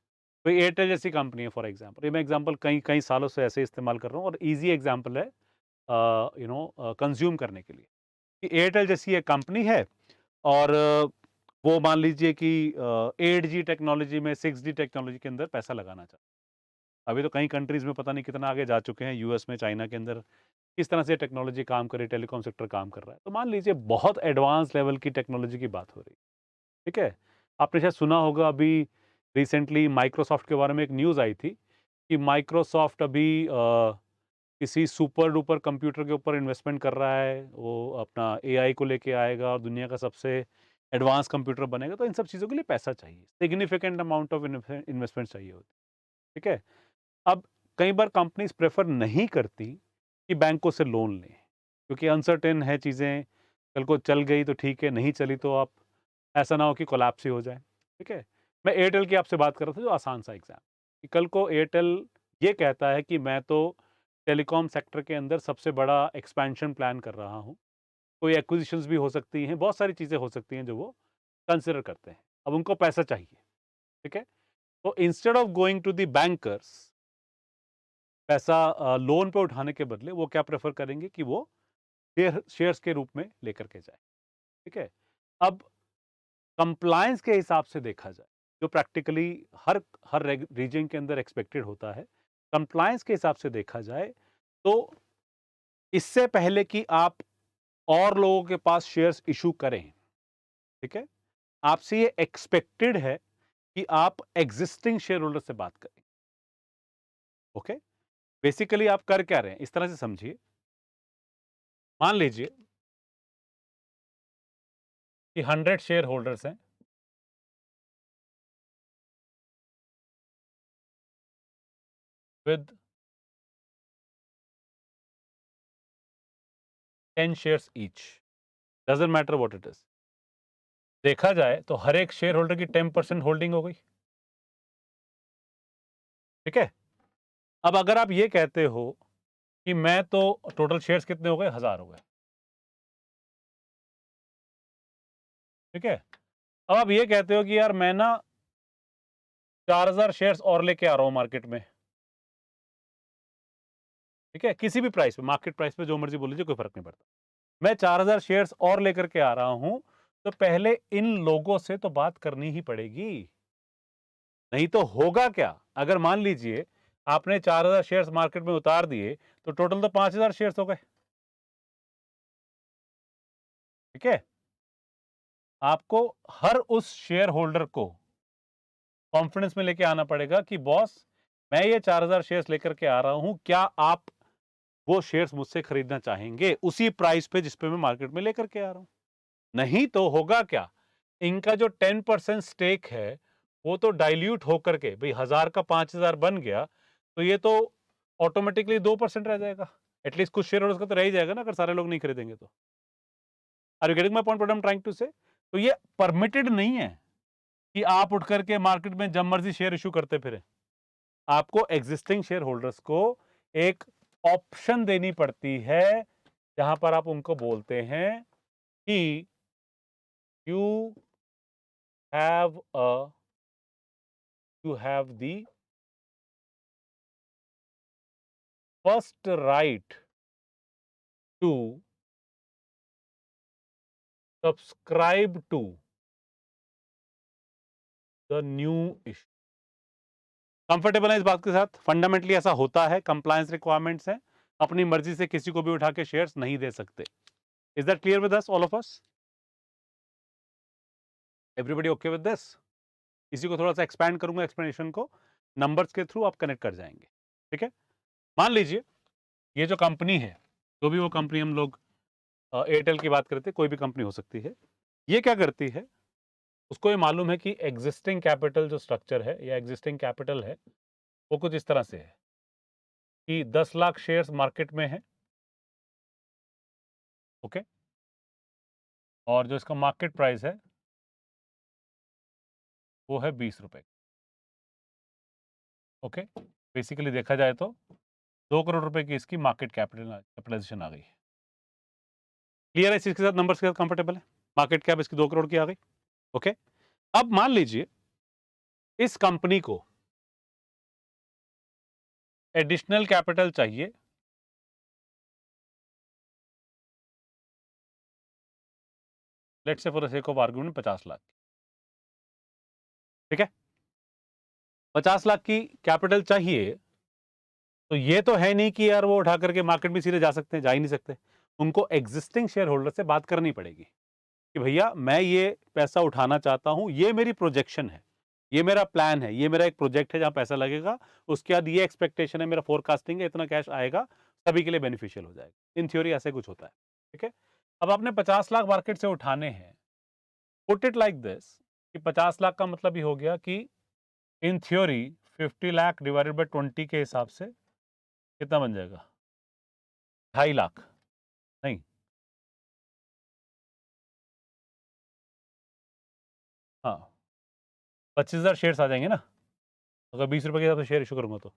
तो एयरटेल जैसी कंपनी है फॉर एग्जांपल, ये मैं एग्जांपल कई कई सालों से ऐसे इस्तेमाल कर रहा हूँ और इजी एग्जांपल है कंज्यूम करने के लिए, कि एयरटेल जैसी एक कंपनी है और वो मान लीजिए कि 8G टेक्नोलॉजी में 6G टेक्नोलॉजी के अंदर पैसा लगाना चाहता है। अभी तो कई कंट्रीज में पता नहीं कितना आगे जा चुके हैं, यूएस में, चाइना के अंदर किस तरह से टेक्नोलॉजी काम कर रही है, टेलीकॉम सेक्टर काम कर रहा है। तो मान लीजिए बहुत एडवांस लेवल की टेक्नोलॉजी की बात हो रही है। ठीक है, आपने शायद सुना होगा अभी रिसेंटली माइक्रोसॉफ्ट के बारे में एक न्यूज़ आई थी कि माइक्रोसॉफ्ट अभी किसी सुपर डुपर कंप्यूटर के ऊपर इन्वेस्टमेंट कर रहा है, वो अपना एआई को लेके आएगा और दुनिया का सबसे एडवांस कंप्यूटर बनेगा। तो इन सब चीज़ों के लिए पैसा चाहिए, सिग्निफिकेंट अमाउंट ऑफ इन्वेस्टमेंट चाहिए होती है। ठीक है, अब कई बार कंपनीज प्रेफर नहीं करती कि बैंकों से लोन लें, क्योंकि अनसर्टेन है चीज़ें, कल को चल गई तो ठीक है, नहीं चली तो आप ऐसा ना हो कि कोलैप्स ही हो जाए। ठीक है, मैं एयरटेल की आपसे बात कर रहा था, जो आसान सा एग्जाम, कि कल को एयरटेल ये कहता है कि मैं तो टेलीकॉम सेक्टर के अंदर सबसे बड़ा एक्सपेंशन प्लान कर रहा हूँ, कोई एक्विजिशंस भी हो सकती हैं, बहुत सारी चीज़ें हो सकती हैं जो वो कंसिडर करते हैं। अब उनको पैसा चाहिए। ठीक है, तो instead of going to the bankers, पैसा लोन पे उठाने के बदले वो क्या प्रेफर करेंगे कि वो शेयर्स के रूप में लेकर के जाए। ठीक है, अब कंप्लायंस के हिसाब से देखा जाए, जो प्रैक्टिकली हर हर रीजन के अंदर एक्सपेक्टेड होता है, कंप्लायंस के हिसाब से देखा जाए तो इससे पहले कि आप और लोगों के पास शेयर्स इशू करें, ठीक है, आपसे ये एक्सपेक्टेड है कि आप एग्जिस्टिंग शेयर होल्डर से बात करें। ओके, बेसिकली आप कर क्या रहे हैं, इस तरह से समझिए, मान लीजिए कि 100 शेयर होल्डर्स हैं with 10 shares each, doesn't matter what it is। देखा जाए तो हर एक शेयर होल्डर की 10% होल्डिंग हो गई। ठीक है, अब अगर आप ये कहते हो कि मैं तो, टोटल शेयर्स कितने हो गए, 1000 हो गए। ठीक है, अब आप ये कहते हो कि यार मैं ना 4000 शेयर्स और लेके आ रहा हूं मार्केट में। ठीक है, किसी भी प्राइस पे, मार्केट प्राइस पे जो मर्जी बोल लीजिए, कोई फर्क नहीं पड़ता। मैं 4000 शेयर्स और लेकर के आ रहा हूं, तो पहले इन लोगों से तो बात करनी ही पड़ेगी, नहीं तो होगा क्या? अगर मान लीजिए आपने 4000 शेयर्स मार्केट में उतार दिए, तो टोटल तो 5000 शेयर्स हो गए। ठीक है, आपको हर उस शेयर होल्डर को कॉन्फिडेंस में लेके आना पड़ेगा कि बॉस, मैं ये 4000 शेयर्स लेकर के आ रहा हूं, क्या आप वो शेयर्स मुझसे खरीदना चाहेंगे उसी प्राइस पे जिस पे मैं मार्केट में लेकर के आ रहा हूं? नहीं तो होगा क्या, इनका जो 10% स्टेक है वो तो डाइल्यूट होकर के, भाई 1000 का 5000 बन गया, तो ये तो ऑटोमेटिकली 2% रह जाएगा। एटलीस्ट कुछ शेयर होल्डर्स का तो रह ही जाएगा ना, अगर सारे लोग नहीं खरीदेंगे तो। Are you getting my point, what I am trying to say? तो ये परमिटेड नहीं है कि आप उठ करके मार्केट में जब मर्जी शेयर इशू करते फिरे। आपको एग्जिस्टिंग शेयर होल्डर्स को एक ऑप्शन देनी पड़ती है, जहां पर आप उनको बोलते हैं कि you have a you have the first right to subscribe to the new issue. Comfortable है इस बात के साथ? फंडामेंटली ऐसा होता है, कंप्लायंस रिक्वायरमेंट्स है, अपनी मर्जी से किसी को भी उठा के शेयर्स नहीं दे सकते। Is that clear with us, all of us? Everybody okay with this? इसी को थोड़ा सा एक्सपैंड करूंगा एक्सप्लेनेशन को, नंबर्स के थ्रू आप कनेक्ट कर जाएंगे। ठीक है, मान लीजिए ये जो कंपनी है, जो भी वो कंपनी हम लोग एयरटेल की बात करते हैं, कोई भी कंपनी हो सकती है, ये क्या करती है, उसको ये मालूम है कि एग्जिस्टिंग कैपिटल जो स्ट्रक्चर है या एग्जिस्टिंग कैपिटल है वो कुछ इस तरह से है कि 10 लाख शेयर्स मार्केट में है। ओके, और जो इसका मार्केट प्राइस है वो है 20 रुपए। ओके, बेसिकली देखा जाए तो 2 करोड़ रुपए की इसकी मार्केट कैपिटलाइजेशन आ गई है। क्लियर है? इसके साथ नंबर्स के साथ कंफर्टेबल है? मार्केट कैप इसकी 2 करोड़ की आ गई। ओके, अब मान लीजिए इस कंपनी को एडिशनल कैपिटल चाहिए, let's say for the sake of argument 50 lakh. ठीक है, 50 लाख की कैपिटल चाहिए, तो ये तो है नहीं कि यार वो उठा करके मार्केट में सीधे जा सकते हैं, जा ही नहीं सकते। उनको एग्जिस्टिंग शेयर होल्डर से बात करनी पड़ेगी कि भैया मैं ये पैसा उठाना चाहता हूं, ये मेरी प्रोजेक्शन है, ये मेरा प्लान है, ये मेरा एक प्रोजेक्ट है जहां पैसा लगेगा, उसके बाद ये एक्सपेक्टेशन है, मेरा फोरकास्टिंग है, इतना कैश आएगा, सभी के लिए बेनिफिशियल हो जाएगा। इन थ्योरी ऐसे कुछ होता है। ठीक है, अब आपने 50 लाख मार्केट से उठाने हैं, पुट इट लाइक दिस कि 50 लाख का मतलब ये हो गया कि in theory 50 lakh divided by 20 के हिसाब से कितना बन जाएगा? 2.5 लाख नहीं, हाँ 25,000 शेयर्स आ जाएंगे ना, अगर 20 रुपए के हिसाब से शेयर इशू करूंगा तो।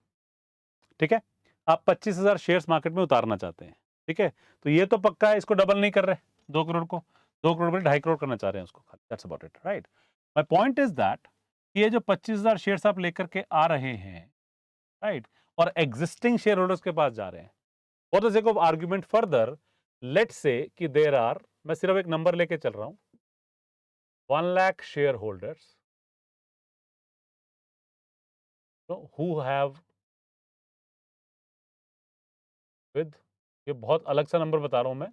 ठीक है, आप 25,000 शेयर्स मार्केट में उतारना चाहते हैं। ठीक है, तो ये तो पक्का है, इसको डबल नहीं कर रहे 2 करोड़ को, 2 करोड़ में 2.5 करोड़ करना चाह रहे हैं उसको, that's about it, right? My point is that ये जो 25,000 शेयर्स आप लेकर के आ रहे हैं, राइट, और एग्जिस्टिंग शेयर होल्डर्स के पास जा रहे हैं, for the sake of argument further, let's say कि देयर आर, मैं सिर्फ एक नंबर लेके चल रहा हूं, 1 lakh share holders who have with, ये बहुत अलग सा नंबर बता रहा हूं मैं,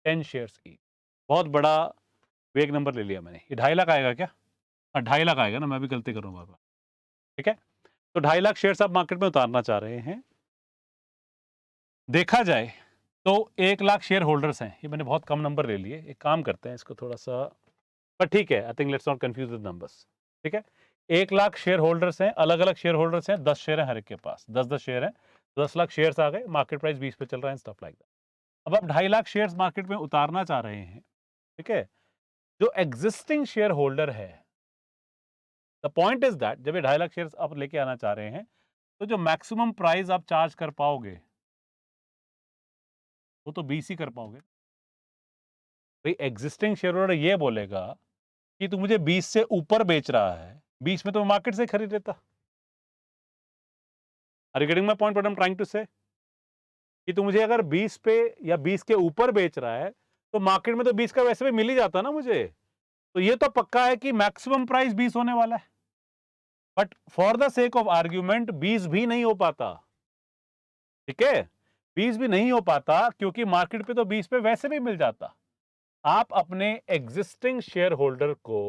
10 शेयर्स की, बहुत बड़ा वेग नंबर ले लिया मैंने। ये 2.5 लाख आएगा क्या? हाँ 2.5 लाख आएगा ना, मैं भी गलती करूंगा। ठीक है, तो 2.5 लाख शेयर्स आप मार्केट में उतारना चाह रहे हैं। देखा जाए तो 1 लाख शेयर होल्डर्स हैं, ये मैंने बहुत कम नंबर ले लिए, एक काम करते हैं इसको थोड़ा सा, पर ठीक है, I think let's not confuse with numbers. ठीक है, 1 लाख शेयर होल्डर्स हैं, अलग अलग शेयर होल्डर्स हैं, 10 शेयर हैं हर एक के पास, 10-10 शेयर हैं, 10 लाख शेयर्स आ गए, मार्केट प्राइस 20 पे चल रहा है, स्टफ लाइक दैट। अब आप 2.5 लाख शेयर्स मार्केट में उतारना चाह रहे हैं। ठीक है, जो एग्जिस्टिंग शेयर होल्डर है, द पॉइंट इज दैट जब ये 2.5 लाख शेयर्स आप लेके आना चाह रहे हैं, तो जो मैक्सिमम प्राइस आप चार्ज कर पाओगे वो तो 20 ही कर पाओगे। भाई एग्जिस्टिंग शेयर होल्डर ये बोलेगा कि तू मुझे 20 से ऊपर बेच रहा है, 20 में तो मार्केट से खरीद लेता। Are you getting my point what I am trying to say? कि तू मुझे अगर 20 पे या 20 के ऊपर बेच रहा है, तो मार्केट में तो 20 का वैसे भी मिल ही जाता ना मुझे। तो ये तो पक्का है कि मैक्सिमम प्राइस 20 होने वाला है, but for the sake of argument 20 भी नहीं हो पाता। ठीक है, 20 भी नहीं हो पाता क्योंकि मार्केट पे तो 20 पे वैसे भी मिल जाता। आप अपने एग्जिस्टिंग शेयर होल्डर को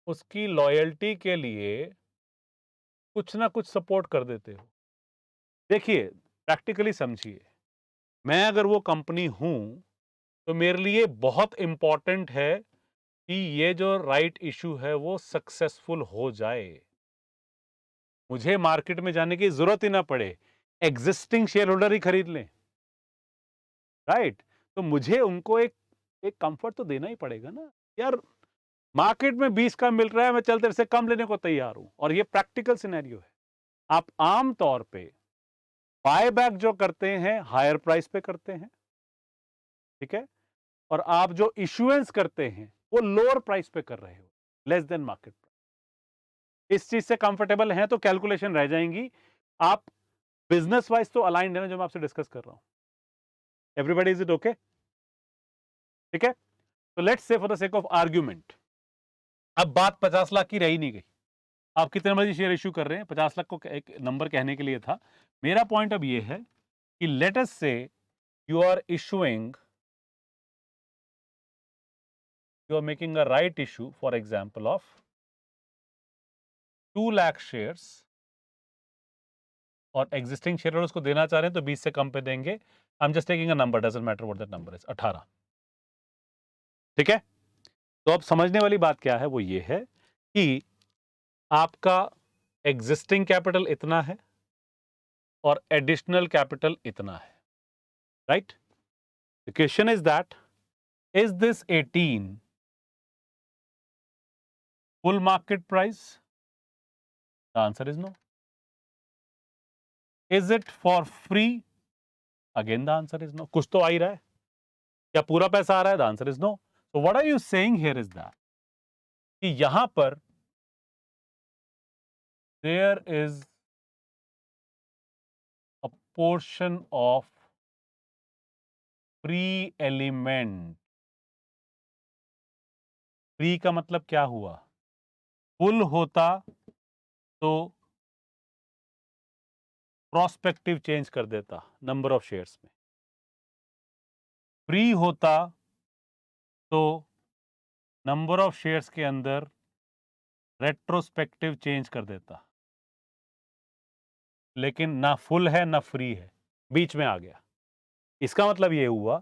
उसकी लॉयल्टी के लिए कुछ ना कुछ सपोर्ट कर देते हो। देखिए, प्रैक्टिकली समझिए, मैं अगर वो कंपनी हूं तो मेरे लिए बहुत इंपॉर्टेंट है कि ये जो राइट इशू है वो सक्सेसफुल हो जाए, मुझे मार्केट में जाने की जरूरत ही ना पड़े, एग्जिस्टिंग शेयर होल्डर ही खरीद लें, राइट? तो मुझे उनको एक एक कंफर्ट तो देना ही पड़ेगा ना यार, मार्केट में 20 का मिल रहा है, मैं चल तेरे से कम लेने को तैयार हूं, और ये प्रैक्टिकल सिनेरियो है। आप आम तौर पे बाय बैक जो करते हैं हायर प्राइस पे करते हैं, ठीक है, और आप जो इशुएंस करते हैं वो लोअर प्राइस पे कर रहे हो, लेस देन मार्केट प्राइस। इस चीज से कंफर्टेबल हैं तो कैलकुलेशन रह जाएंगी। आप बिजनेस वाइज तो अलाइंड है ना जो मैं आपसे डिस्कस कर रहा हूं. Everybody is it okay? ठीक है. तो let's say for the sake of argument अब बात 50 लाख की रही नहीं गई. आप कितने मर्जी शेयर इश्यू कर रहे हैं, 50 लाख को एक नंबर कहने के लिए था. मेरा पॉइंट अब ये है कि let us say you are issuing, you are making a right issue for example of 2 lakh shares और एग्जिस्टिंग शेयर होल्डर्स को देना चाह रहे हैं तो 20 से कम पे देंगे. I am just taking a number, doesn't matter what that number is, 18. ठीक है. तो अब समझने वाली बात क्या है, वो ये है कि आपका एग्जिस्टिंग कैपिटल इतना है और एडिशनल कैपिटल इतना है, right? The question is that is this 18 full market price? The answer is no. Is it for free? Again the answer is no. कुछ तो आ ही रहा है. क्या पूरा पैसा आ रहा है? The answer is no. So what are you saying here is that कि यहां पर there is a portion of free element. Free का मतलब क्या हुआ? फुल होता तो प्रोस्पेक्टिव चेंज कर देता नंबर ऑफ शेयर्स में. फ्री होता तो नंबर ऑफ शेयर्स के अंदर रेट्रोस्पेक्टिव चेंज कर देता. लेकिन ना फुल है ना फ्री है, बीच में आ गया. इसका मतलब ये हुआ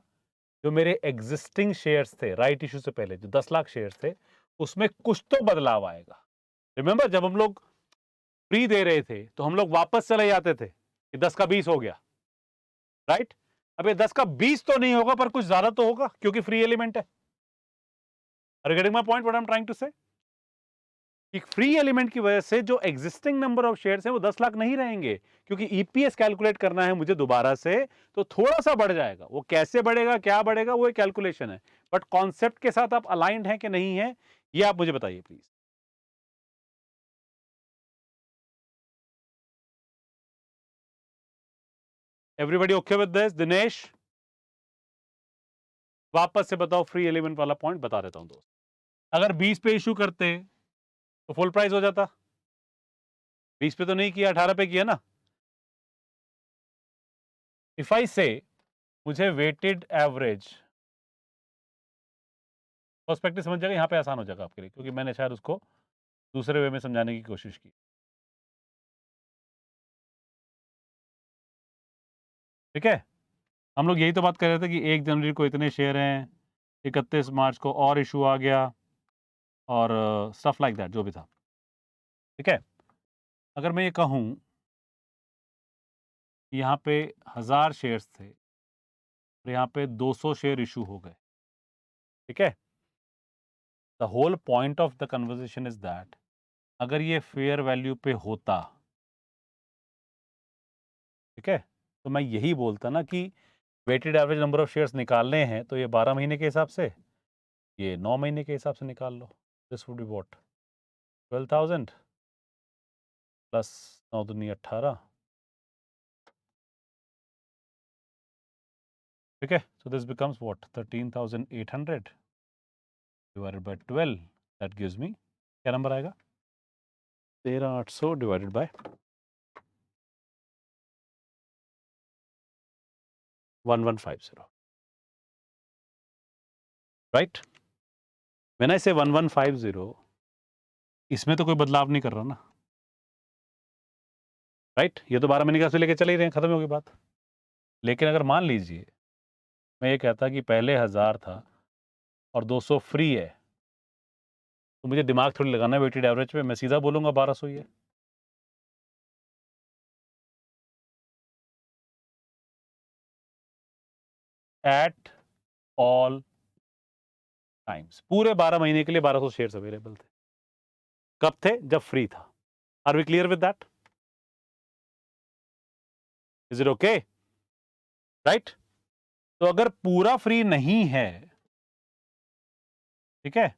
जो मेरे एग्जिस्टिंग शेयर्स थे राइट इशू से पहले, जो 10 लाख शेयर्स थे, उसमें कुछ तो बदलाव आएगा. रिमेंबर जब हम लोग फ्री दे रहे थे तो हम लोग वापस चले जाते थे कि 10 का 20 हो गया, राइट? अब ये 10 का 20 तो नहीं होगा पर कुछ ज्यादा तो होगा क्योंकि फ्री एलिमेंट है. Are you getting my point what I am trying to say? एक फ्री एलिमेंट की वजह से जो एग्जिस्टिंग नंबर ऑफ शेयर्स हैं वो 10 लाख नहीं रहेंगे, क्योंकि ईपीएस कैलकुलेट करना है मुझे दोबारा से, तो थोड़ा सा बढ़ जाएगा. वो कैसे बढ़ेगा, क्या बढ़ेगा, वो एक कैलकुलेशन है. बट कॉन्सेप्ट के साथ आप अलाइंड हैं कि नहीं है, ये आप मुझे बताइए please. Everybody okay with this? Dinesh वापस से बताओ, फ्री एलिमेंट वाला पॉइंट बता देता हूं दोस्त. अगर 20 पे इशू करते तो फुल प्राइस हो जाता. 20 पे तो नहीं किया, 18 पे किया ना. इफ आई से मुझे वेटेड एवरेज पर्सपेक्टिव समझ जाएगा, यहां पे आसान हो जाएगा आपके लिए, क्योंकि मैंने शायद उसको दूसरे वे में समझाने की कोशिश की. ठीक है. हम लोग यही तो बात कर रहे थे कि 1 जनवरी को इतने शेयर हैं, 31 मार्च को और इशू आ गया और स्टफ लाइक दैट जो भी था. ठीक है. अगर मैं ये कहूं कि यहाँ पे 1000 शेयर्स थे और यहाँ पे 200 शेयर इशू हो गए. ठीक है. The whole point of the conversation is that अगर ये फेयर वैल्यू पे होता, ठीक है, तो मैं यही बोलता ना कि weighted average number of shares निकालने हैं तो ये 12 महीने के हिसाब से, ये 9 महीने के हिसाब से निकाल लो. This would be what, 12,000 plus 9 दूनी 18. ठीक है. So this becomes what, 13,800 divided by 12. That gives me क्या नंबर आएगा? 13,800 divided by 1150. Right. When I say 1150, इसमें तो कोई बदलाव नहीं कर रहा ना, राइट? ये तो 12 महीने का लेके चले ही रहे हैं, खत्म हो गई बात. लेकिन अगर मान लीजिए मैं ये कहता कि पहले 1000 था और 200 फ्री है, तो मुझे दिमाग थोड़ी लगाना है वेटेड एवरेज पे, मैं सीधा बोलूंगा 1200 ही है. एट ऑल टाइम्स, पूरे 12 महीने के लिए 1200 शेयर्स अवेलेबल थे. कब थे? जब फ्री था. Are we clear with that? Is it okay? Right. तो अगर पूरा फ्री नहीं है, ठीक है,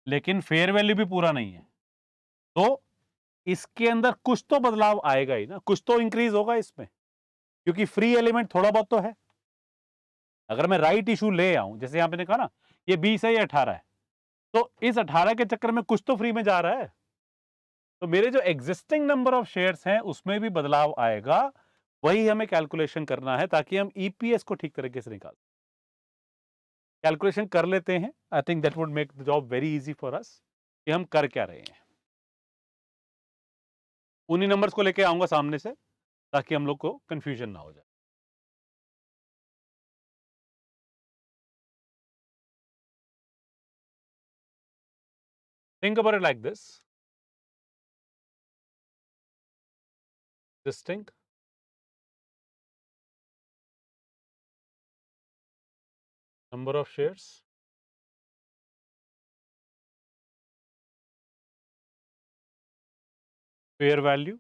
लेकिन फेयर वैल्यू भी पूरा नहीं है, तो इसके अंदर कुछ तो बदलाव आएगा ही ना, कुछ तो इंक्रीज होगा इसमें, क्योंकि फ्री एलिमेंट थोड़ा बहुत तो है। अगर मैं राइट इशू ले आऊं, जैसे यहां पे ने कहा ना ये 20 है, ये 18 है, तो इस 18 के चक्कर में कुछ तो फ्री में जा रहा है, तो मेरे जो एग्जिस्टिंग नंबर ऑफ शेयर्स हैं उसमें भी बदलाव आएगा। वही हमें कैलकुलेशन करना है ताकि हम ईपीएस को ठीक तरीके से निकाल, कैलकुलेशन कर लेते हैं। I think that would make the job very easy for us कि हम कर क्या रहे हैं। उन्हीं नंबर्स को लेके आऊंगा सामने से ताकि हम लोग को कंफ्यूजन ना हो जाए। Think about it like this. Distinct number of shares fair value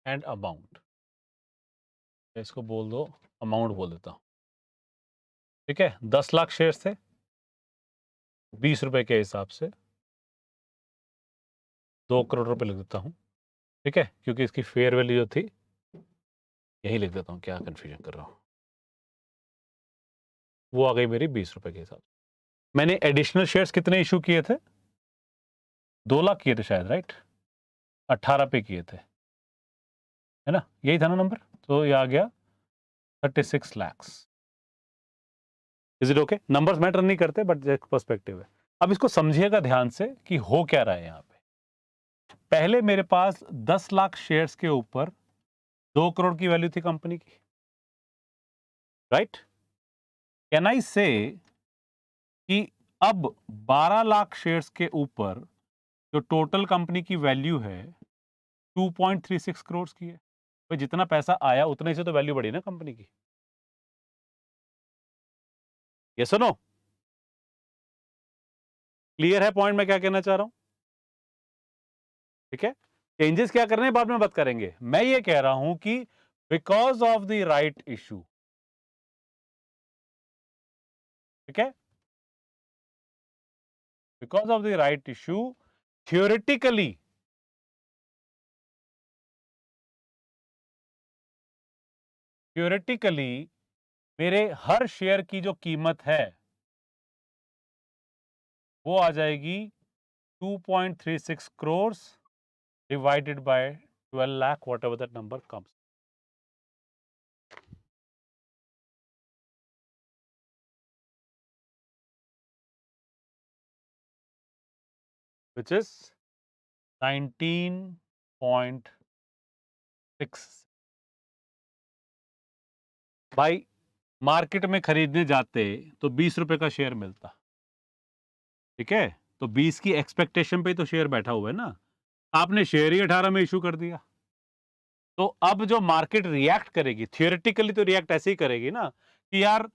and amount। इसको बोल दो, अमाउंट बोल देता हूं, ठीक है। 10 लाख शेयर्स थे, 20 रुपए के हिसाब से 2 करोड़ रुपए लिख देता हूं, ठीक है, क्योंकि इसकी फेयर वैल्यू जो थी यही लिख देता हूं, क्या कंफ्यूजन कर रहा हूं, वो आ गई मेरी 20 रुपए के हिसाब से। मैंने एडिशनल शेयर्स कितने इशू किए थे? 2 लाख किए थे शायद, राइट? 18 पे किए थे, है ना, यही था ना नंबर, तो ये आ गया 36 lakhs। Is it okay? Numbers matter नहीं करते, बट एक पर्सपेक्टिव है। अब इसको समझिएगा ध्यान से कि हो क्या रहा है यहां पे। पहले मेरे पास 10 लाख शेयर्स के ऊपर 2 करोड़ की वैल्यू थी कंपनी की, राइट? कैन आई से कि अब 12 लाख शेयर्स के ऊपर जो टोटल कंपनी की वैल्यू है 2.36 करोड़ की है? तो जितना पैसा आया उतने से तो वैल्यू बढ़ी ना कंपनी की। ये सुनो, क्लियर है पॉइंट मैं क्या कहना चाह रहा हूं? ठीक है, चेंजेस क्या करने हैं बाद में बात करेंगे। मैं ये कह रहा हूं कि because of the right issue, ठीक है, because of the right issue, theoretically मेरे हर शेयर की जो कीमत है वो आ जाएगी 2.36 crore divided by 12 lakh, what ever that number comes, which is 19.6। भाई मार्केट में खरीदने जाते तो 20 रुपए का शेयर मिलता, ठीक है, तो 20 की एक्सपेक्टेशन पे तो शेयर बैठा हुआ है ना, आपने शेयर ही 18 में इशू कर दिया। तो अब जो मार्केट रिएक्ट करेगी, थियोरेटिकली तो रिएक्ट ऐसे ही करेगी ना कि यार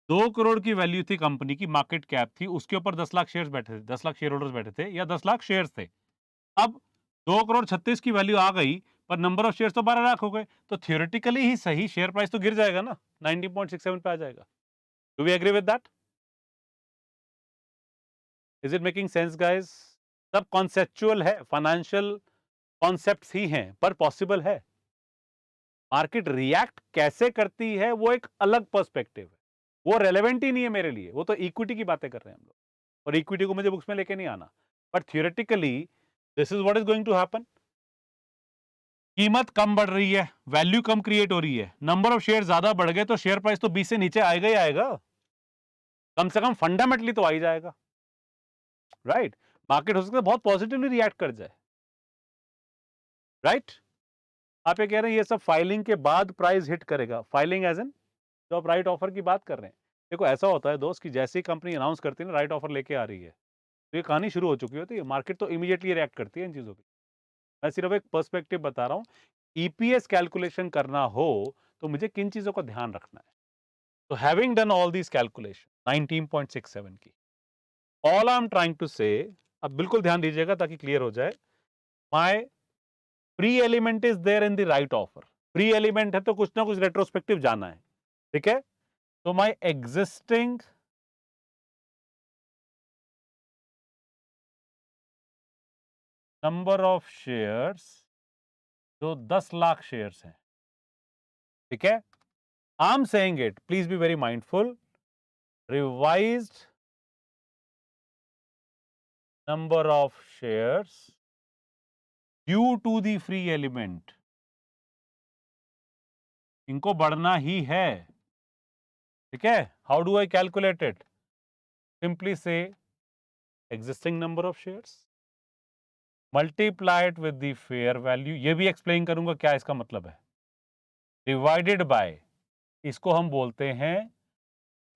2 करोड़ की वैल्यू थी कंपनी की, मार्केट कैप थी, उसके ऊपर 10 लाख शेयर्स बैठे थे, 10 लाख शेयर होल्डर्स बैठे थे, या 10 लाख शेयर्स थे। अब 2 करोड़ 36 की वैल्यू आ गई, पर नंबर ऑफ शेयर्स तो 12 लाख हो गए, तो थियोरेटिकली ही सही शेयर प्राइस तो गिर जाएगा ना, 19.67 पे आ जाएगा। Do we agree with that? Is it making sense guys? सब कॉन्सेप्चुअल है, फाइनेंशियल कॉन्सेप्ट्स ही हैं, पर पॉसिबल है। मार्केट रिएक्ट कैसे करती है वो एक अलग पर्सपेक्टिव है, वो रेलेवेंट ही नहीं है मेरे लिए, वो तो इक्विटी की बातें कर रहे हैं हम लोग, और इक्विटी को मुझे बुक्स में लेके नहीं आना। But theoretically this is what is going to happen. कीमत कम बढ़ रही है, वैल्यू कम क्रिएट हो रही है, नंबर ऑफ शेयर ज्यादा बढ़ गए, तो शेयर प्राइस तो 20 से नीचे आएगा ही आएगा, कम से कम फंडामेंटली तो आ ही जाएगा, राइट? मार्केट हो सकता है बहुत पॉजिटिवली रिएक्ट कर जाए, राइट? आप ये कह रहे हैं ये सब फाइलिंग के बाद प्राइस हिट करेगा, फाइलिंग एज एन जो आप राइट ऑफर की बात कर रहे हैं। देखो ऐसा होता है दोस्त कि जैसे ही कंपनी अनाउंस करती है ना राइट ऑफर लेके आ रही है, तो ये कहानी शुरू हो चुकी होती है, मार्केट तो इमीडिएटली रिएक्ट करती है इन चीजों पे। मैं सिर्फ एक पर्सपेक्टिव बता रहा हूँ, ईपीएस कैलकुलेशन करना हो तो मुझे किन चीजों का ध्यान रखना है। तो having done all this calculation 19.67 की, all I am trying to say, अब बिल्कुल ध्यान दीजिएगा ताकि क्लियर हो जाए, my pre element is there in the right offer. Pre element है तो कुछ ना कुछ रेट्रोस्पेक्टिव जाना है, ठीक है, तो my existing number of shares जो 10 लाख शेयर्स हैं, ठीक है। I am saying it, please be very mindful, revised number of shares due to the free element, इनको बढ़ना ही है, ठीक है। How do I calculate it? Simply से existing number of shares multiply it with the fair value, ये भी explain करूंगा क्या इसका मतलब है, डिवाइडेड बाय, इसको हम बोलते हैं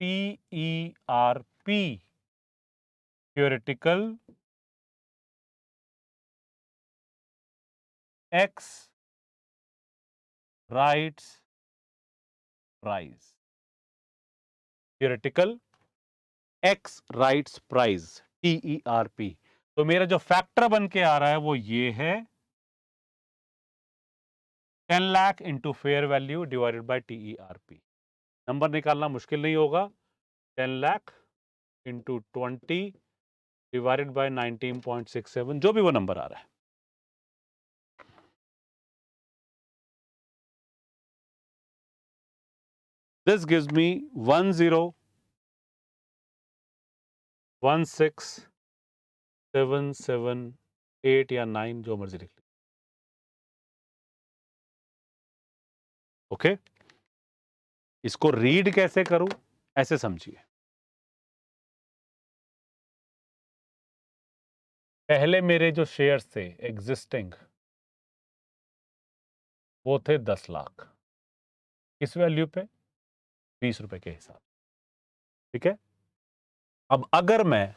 TERP, theoretical x rights price, theoretical x rights price, TERP। तो मेरा जो फैक्टर बन के आ रहा है वो ये है 10 lakh into fair value divided by TERP। Number निकालना मुश्किल नहीं होगा, 10 लाख इंटू 20 डिवाइडेड बाय 19.67, जो भी वो नंबर आ रहा है। दिस गिव्स मी 1016778 या 9, जो मर्जी लिख लीजिए। ओके, इसको रीड कैसे करूं, ऐसे समझिए। पहले मेरे जो शेयर्स थे एग्जिस्टिंग, वो थे 10 लाख, किस वैल्यू पे? 20 रुपए के हिसाब, ठीक है। अब अगर मैं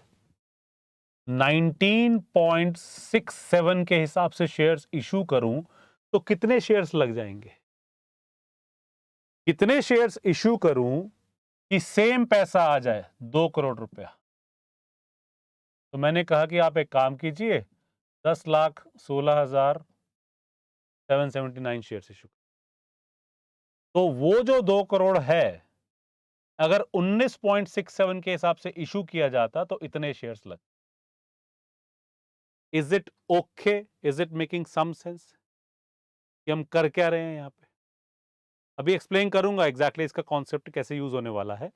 19.67 के हिसाब से शेयर्स इशू करूं तो कितने शेयर्स लग जाएंगे? कितने शेयर्स इशू करूं कि सेम पैसा आ जाए, 2 करोड़ रुपया? तो मैंने कहा कि आप एक काम कीजिए, 10,16,779 शेयर्स इशू। तो वो जो 2 करोड़ है, अगर 19.67 के हिसाब से इशू किया जाता तो इतने शेयर्स लग। Is it okay? Is it making some sense कि हम कर क्या रहे हैं यहां पे? अभी एक्सप्लेन करूंगा एग्जैक्टली इसका कॉन्सेप्ट कैसे यूज होने वाला है,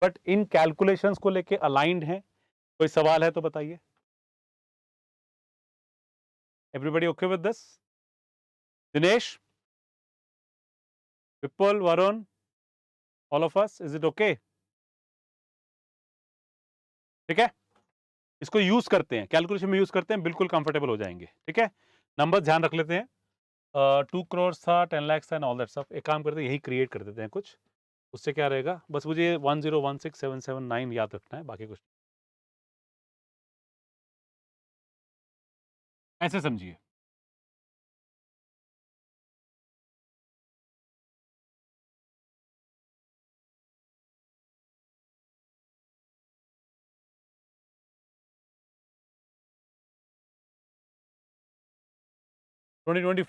बट इन कैलकुलेशंस को लेके अलाइंड है? कोई सवाल है तो बताइए। Everybody okay with this? Dinesh, Vipul, Varun, all of us, is it okay? ठीक है, इसको यूज करते हैं, कैलकुलेशन में यूज करते हैं, बिल्कुल कंफर्टेबल हो जाएंगे, ठीक है। नंबर ध्यान रख लेते हैं, 2 करोड़ था, 10 लाख था, एंड ऑल दैट स्टफ। एक काम करते हैं, यही क्रिएट कर देते हैं कुछ, उससे क्या रहेगा, बस मुझे 1016779 याद रखना है, बाकी कुछ ऐसे समझिए। ट्वेंटी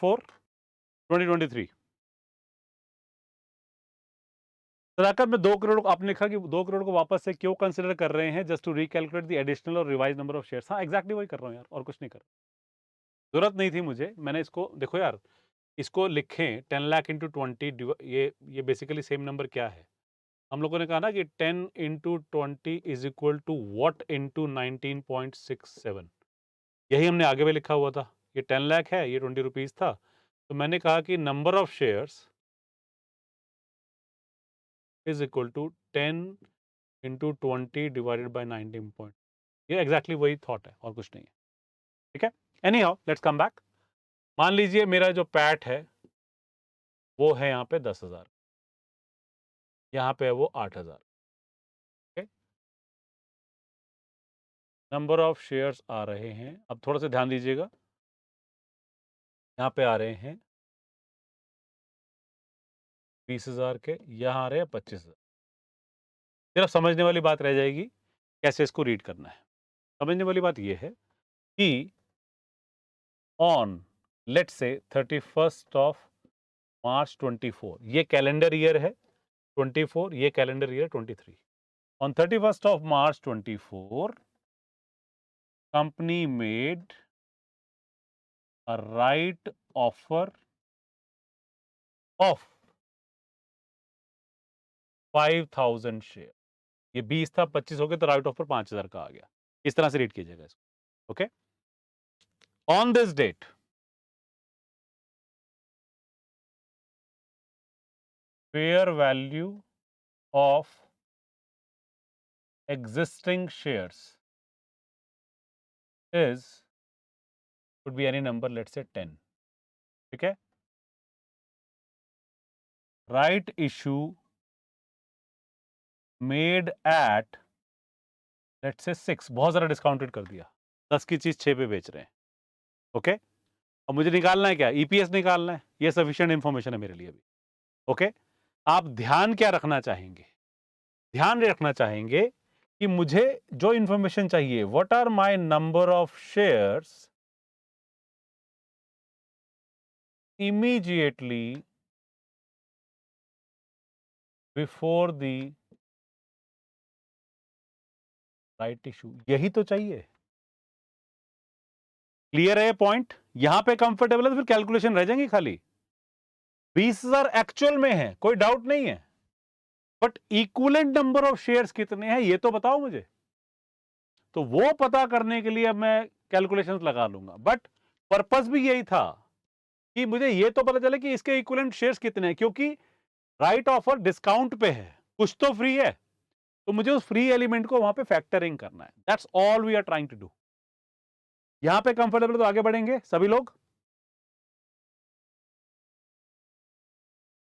2023 सदाकत में 2 करोड़ को आपने लिखा कि 2 करोड़ को वापस से क्यों कंसिडर कर रहे हैं, just to recalculate the additional और रिवाइज नंबर ऑफ शेयर्स। हाँ एग्जैक्टली वही कर रहा हूँ यार, और कुछ नहीं कर रहा, जरूरत नहीं थी मुझे। मैंने इसको देखो यार, इसको लिखें 10 लाख इंटू 20, ये बेसिकली सेम नंबर क्या है, हम लोगों ने कहा ना कि 10 into 20 is equal to what into 19.67, यही हमने आगे भी लिखा हुआ था। ये 10 लाख है, ये 20 रुपीज था, तो मैंने कहा कि number of shares is equal to 10 into 20 divided by 19 point, ये एग्जैक्टली वही थॉट है और कुछ नहीं है, ठीक है। Anyhow let's come back, मान लीजिए मेरा जो पैट है वो है यहाँ पे 10,000, यहाँ पे है वो 8,000, ठीक है। नंबर ऑफ शेयर्स आ रहे हैं, अब थोड़ा सा ध्यान दीजिएगा, यहाँ पे आ रहे हैं 20,000 के, यहाँ आ रहे हैं 25,000। सिर्फ समझने वाली बात रह जाएगी कैसे इसको रीड करना है। समझने वाली बात यह है कि on let's say 31 of March 24, ये कैलेंडर ईयर है 24, ये calendar year 23। On 31 of March 24 company made a right offer of 5,000 share. ये 20 था, 25 हो गया, तो राइट ऑफर 5,000 का आ गया। इस तरह से रीड कीजिएगा इसको। Okay, on this date fair value of existing shares is could be any number, let's say 10। ठीक है, right issue made at let's say 6, बहुत सारा डिस्काउंटेड कर दिया, 10 की चीज 6 पे बेच रहे हैं। ओके, अब मुझे निकालना है क्या, ईपीएस निकालना है, ये सफिशिएंट इंफॉर्मेशन है मेरे लिए भी। ओके, आप ध्यान क्या रखना चाहेंगे, ध्यान रखना चाहेंगे कि मुझे जो इंफॉर्मेशन चाहिए, what are my number of shares immediately before the right issue, यही तो चाहिए। क्लियर है ये पॉइंट, यहां पे कंफर्टेबल है तो फिर कैलकुलेशन रह जाएंगी खाली। 20,000 एक्चुअल में है, कोई डाउट नहीं है, but equivalent number of shares कितने हैं ये तो बताओ मुझे। तो वो पता करने के लिए अब मैं कैलकुलेशंस लगा लूंगा, बट पर्पस भी यही था कि मुझे ये तो पता चले कि इसके इक्विवेलेंट शेयर्स कितने हैं, क्योंकि राइट ऑफर डिस्काउंट पे है, कुछ तो फ्री है, तो मुझे उस फ्री एलिमेंट को वहां पे फैक्टरिंग करना है। That's all we are trying to do. यहां पे कंफर्टेबल तो आगे बढ़ेंगे सभी लोग,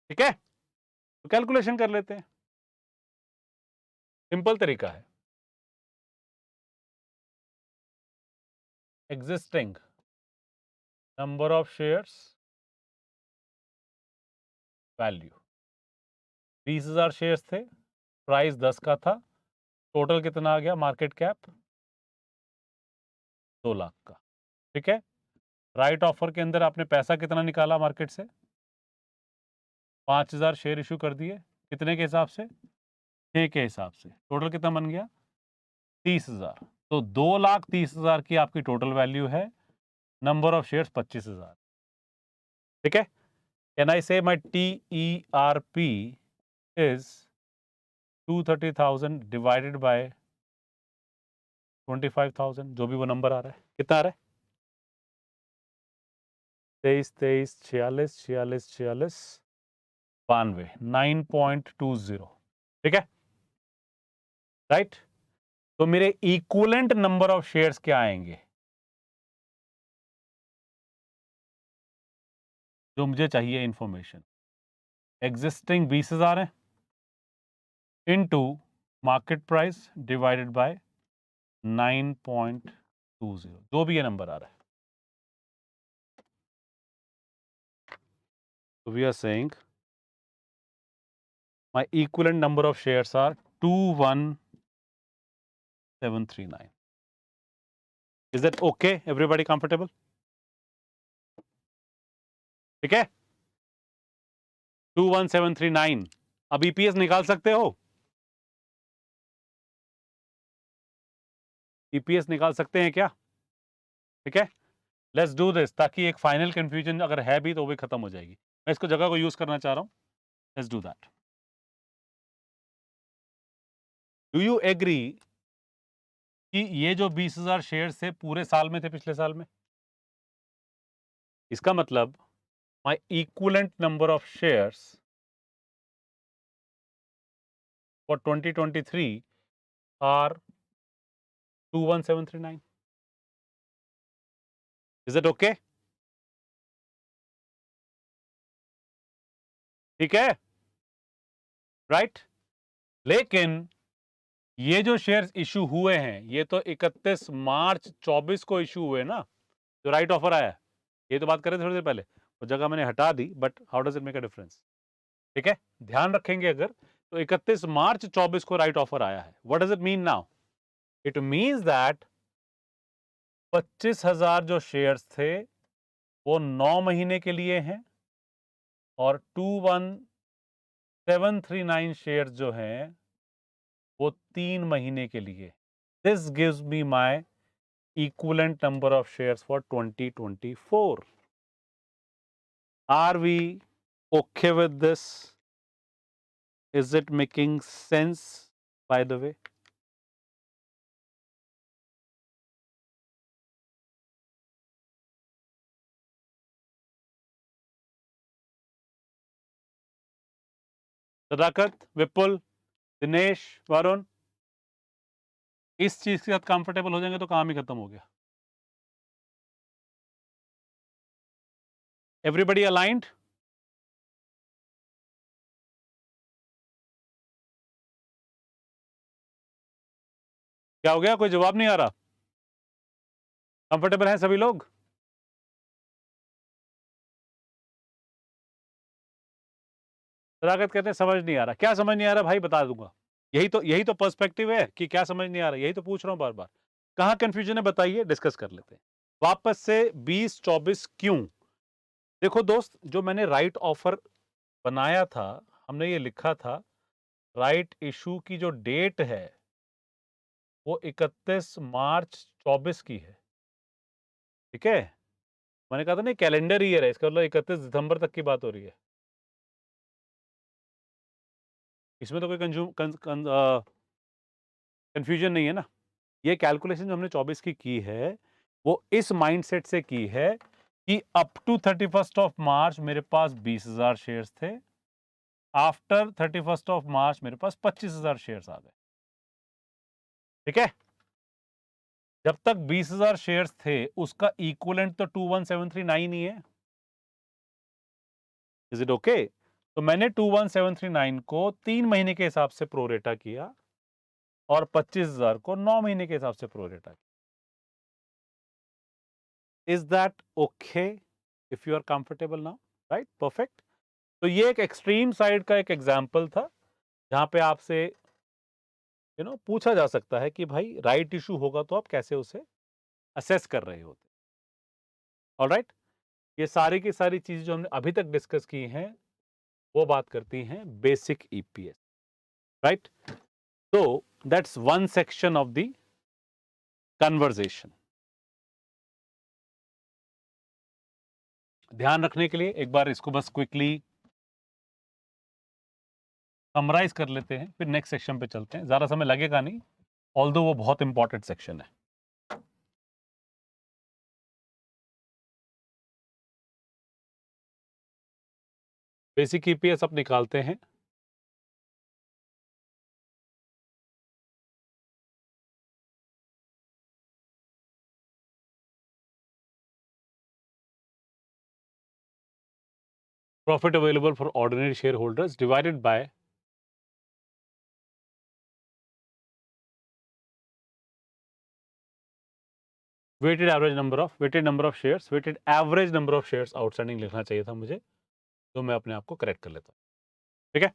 ठीक है, तो कैलकुलेशन कर लेते हैं। सिंपल तरीका है, existing number of shares value, 20,000 shares थे, प्राइस 10 का था, टोटल कितना आ गया, मार्केट कैप 2 लाख का। ठीक है, राइट ऑफर के अंदर आपने पैसा कितना निकाला मार्केट से, 5,000 शेयर इशू कर दिए, कितने के हिसाब से, 6 के हिसाब से, टोटल कितना बन गया, 30,000। तो 2,30,000 की आपकी टोटल वैल्यू है, नंबर ऑफ शेयर्स 25,000। ठीक है, कैन आई से माई TERP इज 230,000 डिवाइडेड बाय 25,000, जो भी वो नंबर आ रहा है, कितना आ रहा है, 23, 23, 46, 46, 46, 92, 9.20। ठीक है, राइट। तो मेरे इक्विवेलेंट नंबर ऑफ शेयर्स क्या आएंगे, जो मुझे चाहिए इंफॉर्मेशन, एग्जिस्टिंग 20,000 है, into market price divided by 9.20, जो भी ये नंबर आ रहा है। So we are saying my equivalent number of shares are 21,739. Is that okay? Everybody comfortable? ठीक है, 21,739। अब ईपीएस निकाल सकते हो, ईपीएस निकाल सकते हैं क्या? ठीक है, लेट्स डू दिस, ताकि एक फाइनल कंफ्यूजन अगर है भी तो वो भी खत्म हो जाएगी। मैं इसको जगह को यूज करना चाह रहा हूं, let's do that. Do you agree कि ये जो 20,000 शेयर थे पूरे साल में थे, पिछले साल में, इसका मतलब my equivalent number of shares for 2023 are 21,739। Is it okay? ठीक है, राइट। लेकिन ये जो शेयर्स इशू हुए हैं, ये तो 31 मार्च 24 को इशू हुए ना, जो राइट ऑफर आया है। ये तो बात कर रहे थे थोड़ी देर पहले, वो जगह मैंने हटा दी, but how does it make a difference? ठीक है, ध्यान रखेंगे अगर, तो 31 मार्च 24 को राइट ऑफर आया है। What does it mean now? It means that 25,000 जो शेयर्स थे वो 9 महीने के लिए हैं, और 21,739 शेयर्स जो हैं वो 3 महीने के लिए। This gives me my equivalent number of shares for 2024. Are we okay with this? Is it making sense, by the way? सदाकत, विपुल, दिनेश, वरुण, इस चीज के साथ कंफर्टेबल हो जाएंगे तो काम ही खत्म हो गया. Everybody aligned? क्या हो गया? कोई जवाब नहीं आ रहा? कंफर्टेबल हैं सभी लोग? सदाकत कहते हैं समझ नहीं आ रहा. क्या समझ नहीं आ रहा भाई? बता दूंगा. यही तो पर्सपेक्टिव है कि क्या समझ नहीं आ रहा. यही तो पूछ रहा हूं बार बार. कहां कंफ्यूजन है बताइए, डिस्कस कर लेते हैं. वापस से 2024 क्यों? देखो दोस्त, जो मैंने राइट ऑफर बनाया था, हमने ये लिखा था राइट इशू की जो डेट है वो 31 मार्च 24 की है. ठीक है? मैंने कहा था ना कैलेंडर ईयर है, इसका मतलब 31 दिसंबर तक की बात हो रही है. इसमें तो कोई कंफ्यूजन नहीं है ना. ये कैलकुलेशन जो हमने 24 की है वो इस माइंडसेट से की है कि अप टू 31 ऑफ मार्च मेरे पास 20,000 शेयर्स थे. आफ्टर 31 ऑफ मार्च मेरे पास 25,000 शेयर्स आ गए. ठीक है? जब तक 20,000 शेयर्स थे उसका इक्विवेलेंट तो 21739 ही है. Is it okay? तो मैंने 21739 को 3 महीने के हिसाब से प्रोरेटा किया और 25,000 को 9 महीने के हिसाब से प्रोरेटा किया. Is that okay if you are comfortable now? Right, perfect. तो ये एक एक्सट्रीम साइड का एक एग्जाम्पल था जहां पे आपसे पूछा जा सकता है कि भाई राइट इशू होगा तो आप कैसे उसे असेस कर रहे होते. ऑलराइट, ये सारी की सारी चीजें जो हमने अभी तक डिस्कस की हैं वो बात करती हैं बेसिक ईपीएस. राइट? तो that's one section of the conversation. ध्यान रखने के लिए एक बार इसको बस क्विकली समराइज कर लेते हैं, फिर नेक्स्ट सेक्शन पे चलते हैं. ज्यादा समय लगेगा नहीं, ऑल्दो वो बहुत इंपॉर्टेंट सेक्शन है. बेसिक ईपीएस अब निकालते हैं. Profit available for ordinary shareholders divided by weighted number of shares. Weighted average number of shares outstanding लिखना चाहिए था मुझे, तो मैं अपने आप को करेक्ट कर लेता हूं. ठीक है?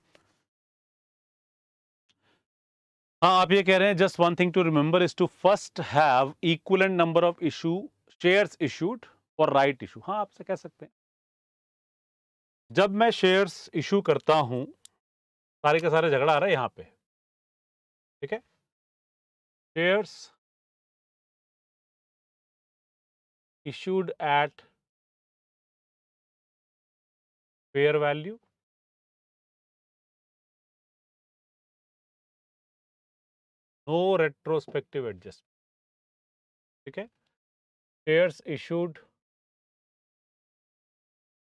हाँ, आप ये कह रहे हैं just one thing to remember is to first have equivalent number of issue shares issued for right issue. हाँ, आपसे कह सकते हैं जब मैं शेयर्स इशू करता हूं, सारे के सारे झगड़ा आ रहा है यहां पे. ठीक है? Shares issued at fair value, no retrospective adjustment. ठीक है? Shares issued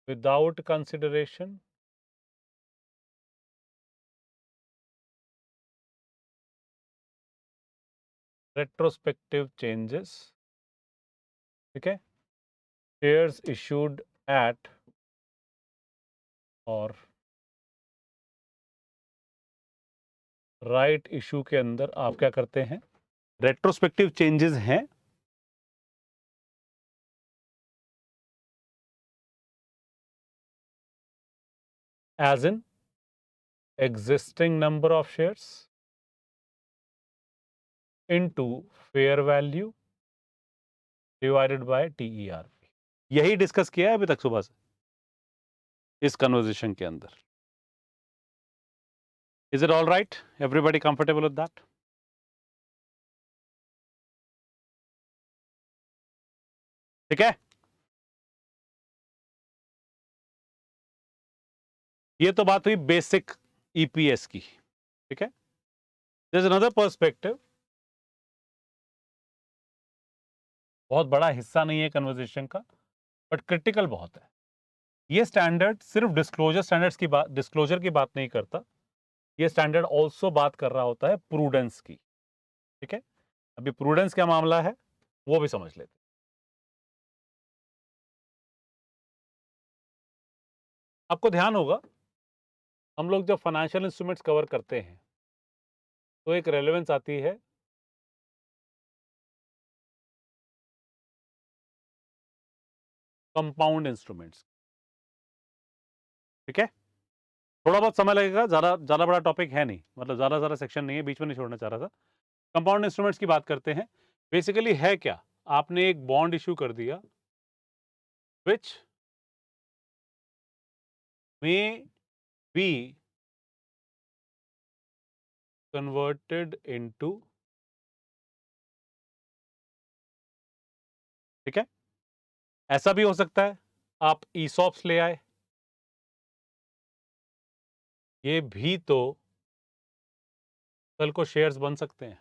without consideration, retrospective changes. ठीक है? Shares issued at और राइट इशू के अंदर आप क्या करते हैं? रेट्रोस्पेक्टिव चेंजेस हैं as in existing number of shares into fair value divided by TERP. यही डिस्कस किया है अभी तक सुबह से इस कन्वर्सेशन के अंदर. Is it all right? Everybody comfortable with that? ठीक है, ये तो बात हुई बेसिक ईपीएस की। ठीक है, देयर इज अनदर पर्सपेक्टिव, बहुत बड़ा हिस्सा नहीं है कन्वर्सेशन का, बट क्रिटिकल बहुत है। ये स्टैंडर्ड सिर्फ डिस्क्लोजर की बात नहीं करता, ये स्टैंडर्ड ऑल्सो बात कर रहा होता है प्रूडेंस की। ठीक है, अभी प्रूडेंस क्या मामला है वो भी समझ लेते। आपको ध्यान होगा, हम लोग जब फाइनेंशियल इंस्ट्रूमेंट्स कवर करते हैं तो एक रेलेवेंस आती है कंपाउंड इंस्ट्रूमेंट्स। ठीक है, थोड़ा बहुत समय लगेगा, ज्यादा ज्यादा बड़ा टॉपिक है नहीं, मतलब ज्यादा ज्यादा सेक्शन नहीं है, बीच में नहीं छोड़ना चाह रहा था। कंपाउंड इंस्ट्रूमेंट्स की बात करते हैं। बेसिकली है क्या, आपने एक बॉन्ड इश्यू कर दिया विच मे बी कन्वर्टेड इनटू, ठीक है, ऐसा भी हो सकता है आप ईसॉप्स ले आए, ये भी तो कल को शेयर्स बन सकते हैं।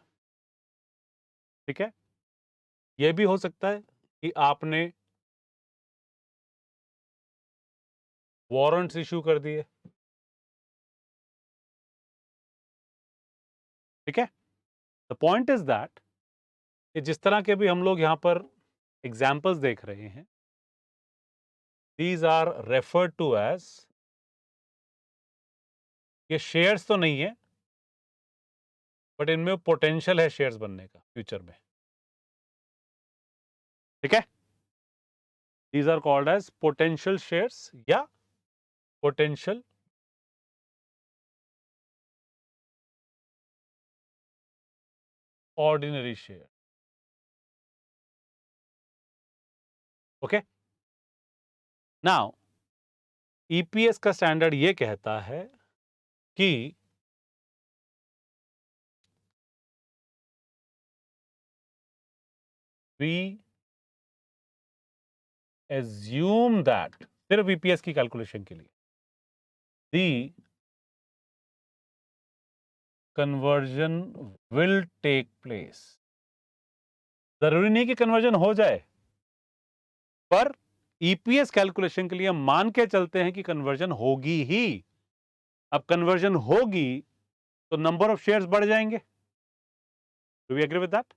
ठीक है, यह भी हो सकता है कि आपने वारंट्स इश्यू कर दिए। ठीक है, द पॉइंट इज दैट कि जिस तरह के भी हम लोग यहां पर एग्जाम्पल्स देख रहे हैं, these are referred to as, ये शेयर्स तो नहीं है बट इनमें पोटेंशियल है शेयर्स बनने का फ्यूचर में। ठीक है, these are called as potential shares या potential ordinary share. Okay, now EPS का स्टैंडर्ड ये कहता है कि वी assume that, सिर्फ ईपीएस की कैलकुलेशन के लिए, the conversion will take place. जरूरी नहीं कि कन्वर्जन हो जाए, पर ईपीएस कैलकुलेशन के लिए हम मान के चलते हैं कि कन्वर्जन होगी ही। अब कन्वर्जन होगी तो नंबर ऑफ शेयर्स बढ़ जाएंगे, do we agree with that?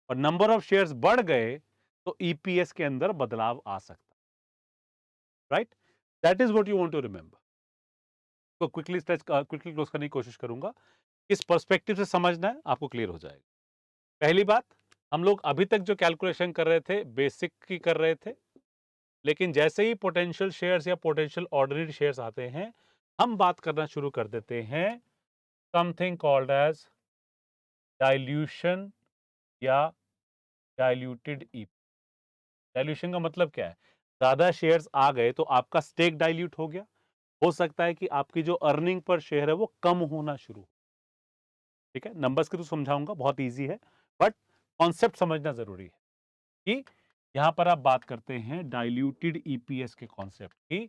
और नंबर ऑफ शेयर्स बढ़ गए तो ईपीएस के अंदर बदलाव आ सकता है, right? That is what you want to remember. तो क्विकली क्लोज करने की कोशिश करूंगा, इस पर्सपेक्टिव से समझना है, आपको क्लियर हो जाएगा। पहली बात, हम लोग अभी तक जो कैलकुलेशन कर रहे थे बेसिक की कर रहे थे, लेकिन जैसे ही पोटेंशियल शेयर्स या पोटेंशियल ऑर्डिनरी शेयर्स आते हैं, हम बात करना शुरू कर देते हैं समथिंग कॉल्ड एज डाइल्यूशन या डाइल्यूटेड ई। डाइल्यूशन का मतलब क्या है? ज्यादा शेयर्स आ गए तो आपका स्टेक डाइल्यूट हो गया, हो सकता है कि आपकी जो अर्निंग पर शेयर है वो कम होना शुरू हो। ठीक है, नंबर्स के तो समझाऊंगा, बहुत इजी है, बट कॉन्सेप्ट समझना जरूरी है कि यहां पर आप बात करते हैं डाइल्यूटेड ईपीएस के कॉन्सेप्ट की।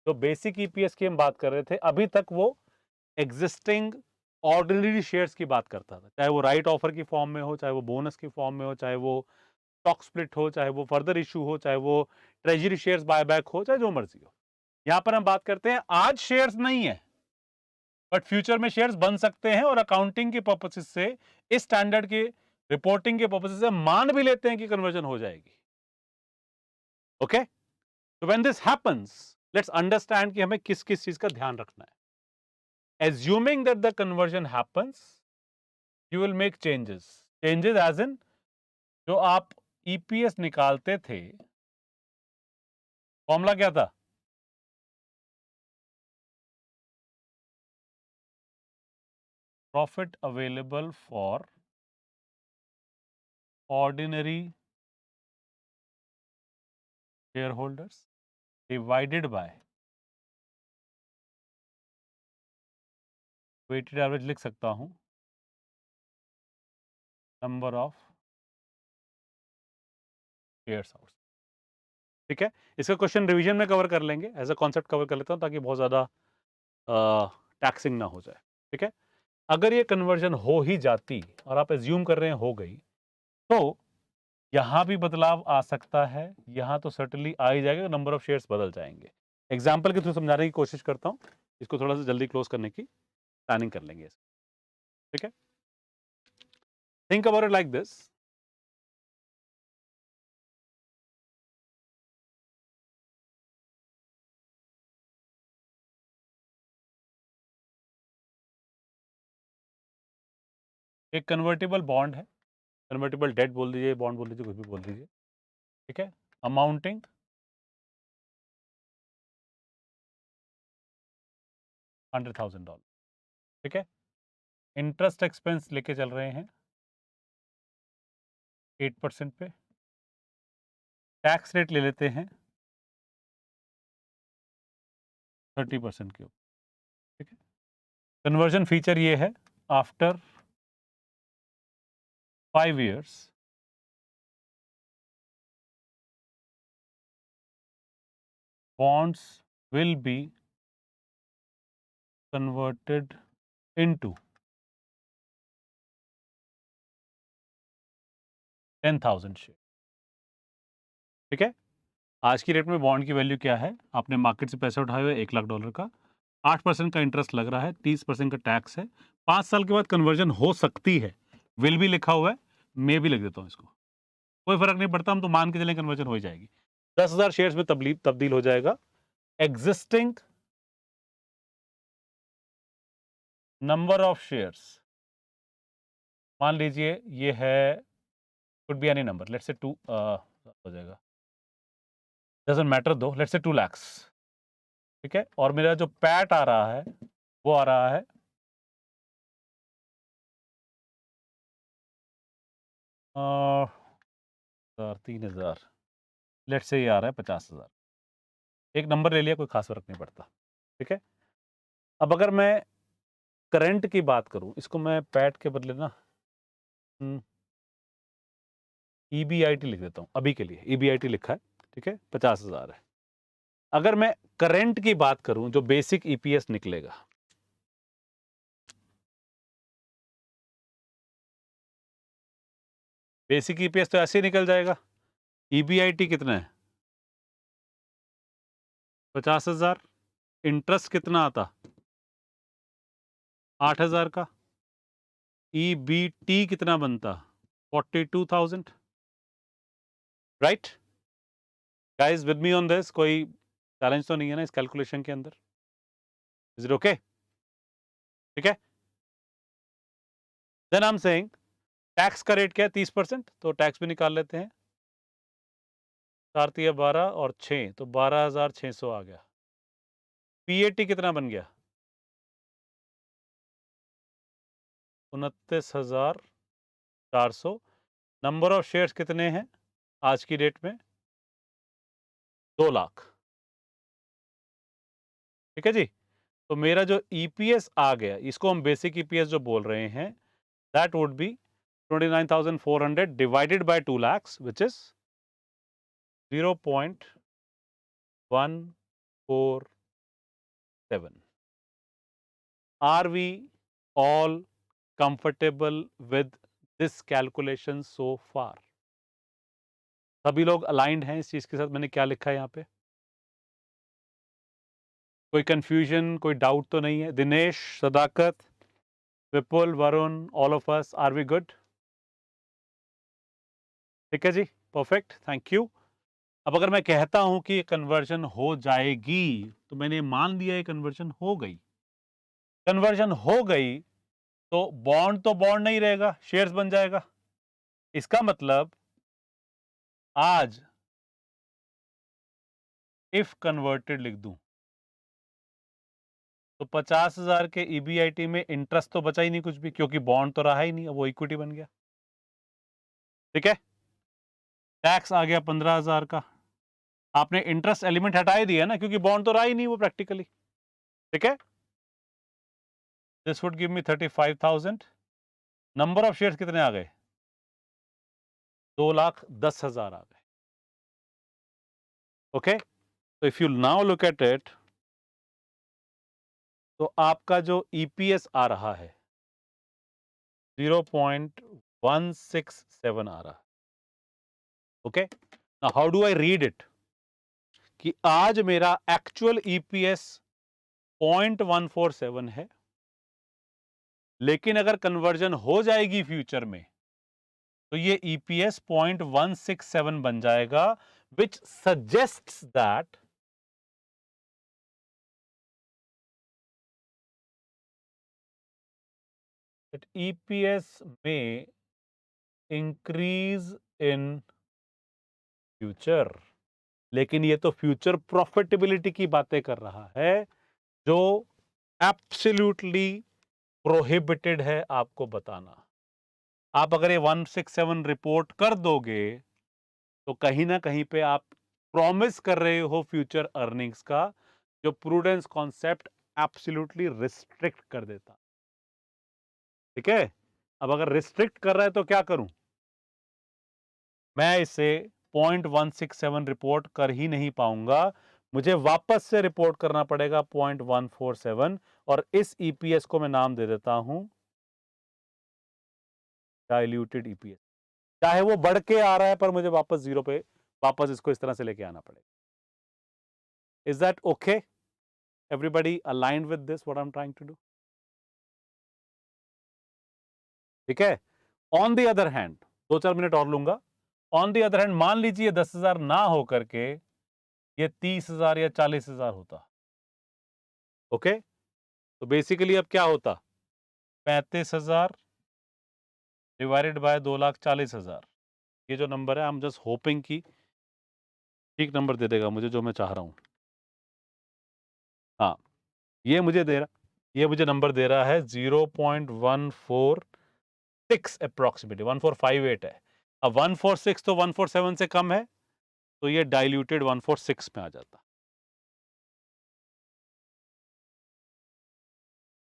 तो बेसिक ईपीएस की हम बात कर रहे थे, अभी तक वो एग्जिस्टिंग ऑर्डिनरी शेयर्स की बात करता था, चाहे वो राइट ऑफर की फॉर्म में हो, चाहे वो बोनस की फॉर्म में हो, चाहे वो स्टॉक स्प्लिट हो, चाहे वो फर्दर इशू हो, चाहे वो ट्रेजरी शेयर्स बायबैक हो, चाहे जो मर्जी हो। यहां पर हम बात करते हैं आज शेयर्स नहीं है, बट फ्यूचर में शेयर्स बन सकते हैं, और अकाउंटिंग के पर्पसेस से, इस स्टैंडर्ड के रिपोर्टिंग के पर्पसेस से मान भी लेते हैं कि कन्वर्जन हो जाएगी। ओके, तो when this happens, let's understand कि हमें किस किस चीज का ध्यान रखना है। Assuming that the conversion happens, you will make changes. Changes as in, जो आप ईपीएस निकालते थे, फॉर्मूला क्या था? Profit available for ordinary shareholders divided by weighted average, लिख सकता हूं नंबर ऑफ शेयर्स आउट। ठीक है? इसका क्वेश्चन रिवीजन में कवर कर लेंगे, एज़ अ कॉन्सेप्ट कवर कर लेता हूँ ताकि बहुत ज़्यादा टैक्सिंग ना हो जाए, ठीक है? अगर ये कन्वर्जन हो ही जाती और आप एज़्यूम कर रहे हैं हो गई, तो यहाँ भी बदलाव आ सकता है, यहाँ तो सर्टेनली आ ही जाएगा, नंबर ऑफ शेयर्स बदल जाएँगे। एग्ज़ाम्पल के थ्रू समझाने की कोशिश करता हूँ, इसको थोड़ा-सा जल्दी क्लोज़ करने की प्लानिंग कर लेंगे, ठीक है? Think about it like this. एक कन्वर्टिबल बॉन्ड है, कन्वर्टिबल डेट बोल दीजिए, बॉन्ड बोल दीजिए, कुछ भी बोल दीजिए, ठीक है? अमाउंटिंग $100,000, ठीक है? इंटरेस्ट एक्सपेंस लेके चल रहे हैं 8% पे, टैक्स रेट ले लेते हैं 30% के ऊपर, ठीक है? कन्वर्जन फीचर ये है, after 5 years bonds will be converted into 10,000 share, ठीक है? आज की डेट में बॉन्ड की वैल्यू क्या है? आपने मार्केट से पैसे उठाए हुए $1,00,000 का, 8% का इंटरेस्ट लग रहा है, 30% का टैक्स है, 5 साल के बाद कन्वर्जन हो सकती है, विल भी लिखा हुआ है, मे भी लिख देता हूँ इसको, कोई फर्क नहीं पड़ता, हम तो मान के चलें कन्वर्जन हो ही जाएगी। 10,000 शेयर्स में तब्दील हो जाएगा। एग्जिस्टिंग नंबर ऑफ शेयर्स, मान लीजिए ये है, could be any number, let's say 2 हो जाएगा, डजंट मैटर दो, लेट्स से 2 lakhs, ठीक है? और मेरा जो पैट आ रहा है वो आ रहा है 3,000, लेट्स से ये आ रहा है 50,000। एक नंबर ले लिया, कोई खास फर्क नहीं पड़ता, ठीक है? अब अगर मैं करंट की बात करूं, इसको मैं पैट के बदले ना ईबीआईटी लिख देता हूं अभी के लिए, ईबीआईटी लिखा है, ठीक है? 50,000 है। अगर मैं करंट की बात करूं, जो बेसिक ईपीएस निकलेगा, बेसिक ईपीएस तो ऐसे ही निकल जाएगा। ईबीआईटी कितना है? 50,000। इंटरेस्ट कितना आता? 8,000 का। ईबीटी कितना बनता? 42,000। Right guys, with me on this? कोई चैलेंज तो नहीं है ना इस कैलकुलेशन के अंदर? Is it okay? ठीक है, then I am saying tax का रेट क्या है? 30%, तो टैक्स भी निकाल लेते हैं। 4 तिया 12 और 6, तो 12,600 आ गया। पीएटी कितना बन गया? 29,400। नंबर ऑफ शेयर्स कितने हैं आज की डेट में? 2 लाख, ठीक है जी? तो मेरा जो ईपीएस आ गया, इसको हम बेसिक ईपीएस जो बोल रहे हैं, that would be 29,400 divided by 2 lakhs, which is 0.147. Are we all comfortable with this calculation so far? सभी लोग अलाइंड हैं इस चीज के साथ? मैंने क्या लिखा है यहाँ पे? कोई कंफ्यूजन, कोई डाउट तो नहीं है? Dinesh, Sadaqat, Vipul, Varun, all of us, are we good? ठीक है जी, परफेक्ट, थैंक यू। अब अगर मैं कहता हूं कि कन्वर्जन हो जाएगी, तो मैंने मान लिया ये कन्वर्जन हो गई। कन्वर्जन हो गई तो बॉन्ड नहीं रहेगा, शेयर्स बन जाएगा। इसका मतलब आज इफ कन्वर्टेड लिख दूं तो 50,000 के ईबीआईटी में इंटरेस्ट तो बचा ही नहीं कुछ भी, क्योंकि बॉन्ड तो रहा ही नहीं, वो इक्विटी बन गया, ठीक है? टैक्स आ गया 15,000 का। आपने इंटरेस्ट एलिमेंट हटा ही दिया ना, क्योंकि बॉन्ड तो रहा ही नहीं वो प्रैक्टिकली, ठीक है? This would give me 35,000। Number of shares कितने आ गए? 2,10,000 आ गए। ओके, तो if you now look at it, तो आपका जो ईपीएस आ रहा है 0.167 आ रहा है. Okay, now how do I read it, कि आज मेरा एक्चुअल ईपीएस 0.147 है, लेकिन अगर कन्वर्जन हो जाएगी फ्यूचर में तो ये ईपीएस 0.167 बन जाएगा, विच सजेस्ट्स दैट ईपीएस में इंक्रीज इन फ्यूचर. लेकिन ये तो फ्यूचर प्रॉफिटेबिलिटी की बातें कर रहा है, जो एब्सोल्युटली प्रोहिबिटेड है आपको बताना. आप अगर ये 167 रिपोर्ट कर दोगे तो कहीं ना कहीं पे आप प्रॉमिस कर रहे हो फ्यूचर अर्निंग्स का, जो प्रूडेंस कॉन्सेप्ट एब्सोल्युटली रिस्ट्रिक्ट कर देता. ठीक है, अब अगर रिस्ट्रिक्ट कर रहा है तो क्या करूं, मैं इसे 0.167 रिपोर्ट कर ही नहीं पाऊंगा, मुझे वापस से रिपोर्ट करना पड़ेगा 0.147, और इस ईपीएस को मैं नाम दे देता हूं डाइल्यूटेड ईपीएस. चाहे वो बढ़ के आ रहा है पर मुझे वापस जीरो पे, वापस इसको इस तरह से लेके आना पड़ेगा. Is that okay? Everybody aligned with this what I am trying to do? ठीक है. On the other hand, 2-4 minute और लूंगा. ऑन द अदर हैंड, मान लीजिए 10,000 ना हो करके ये 30,000 या 40,000 होता. ओके, तो बेसिकली अब क्या होता, 35,000 डिवाइडेड बाय 2,40,000. ये जो नंबर है, आई एम जस्ट होपिंग कि ठीक नंबर दे देगा मुझे जो मैं चाह रहा हूं. हाँ, ये मुझे दे रहा, ये मुझे नंबर दे रहा है 0.146 अप्रोक्सीमेटली 1458 है. अब 146 तो 147 से कम है, तो ये डाइल्यूटेड 146 में आ जाता.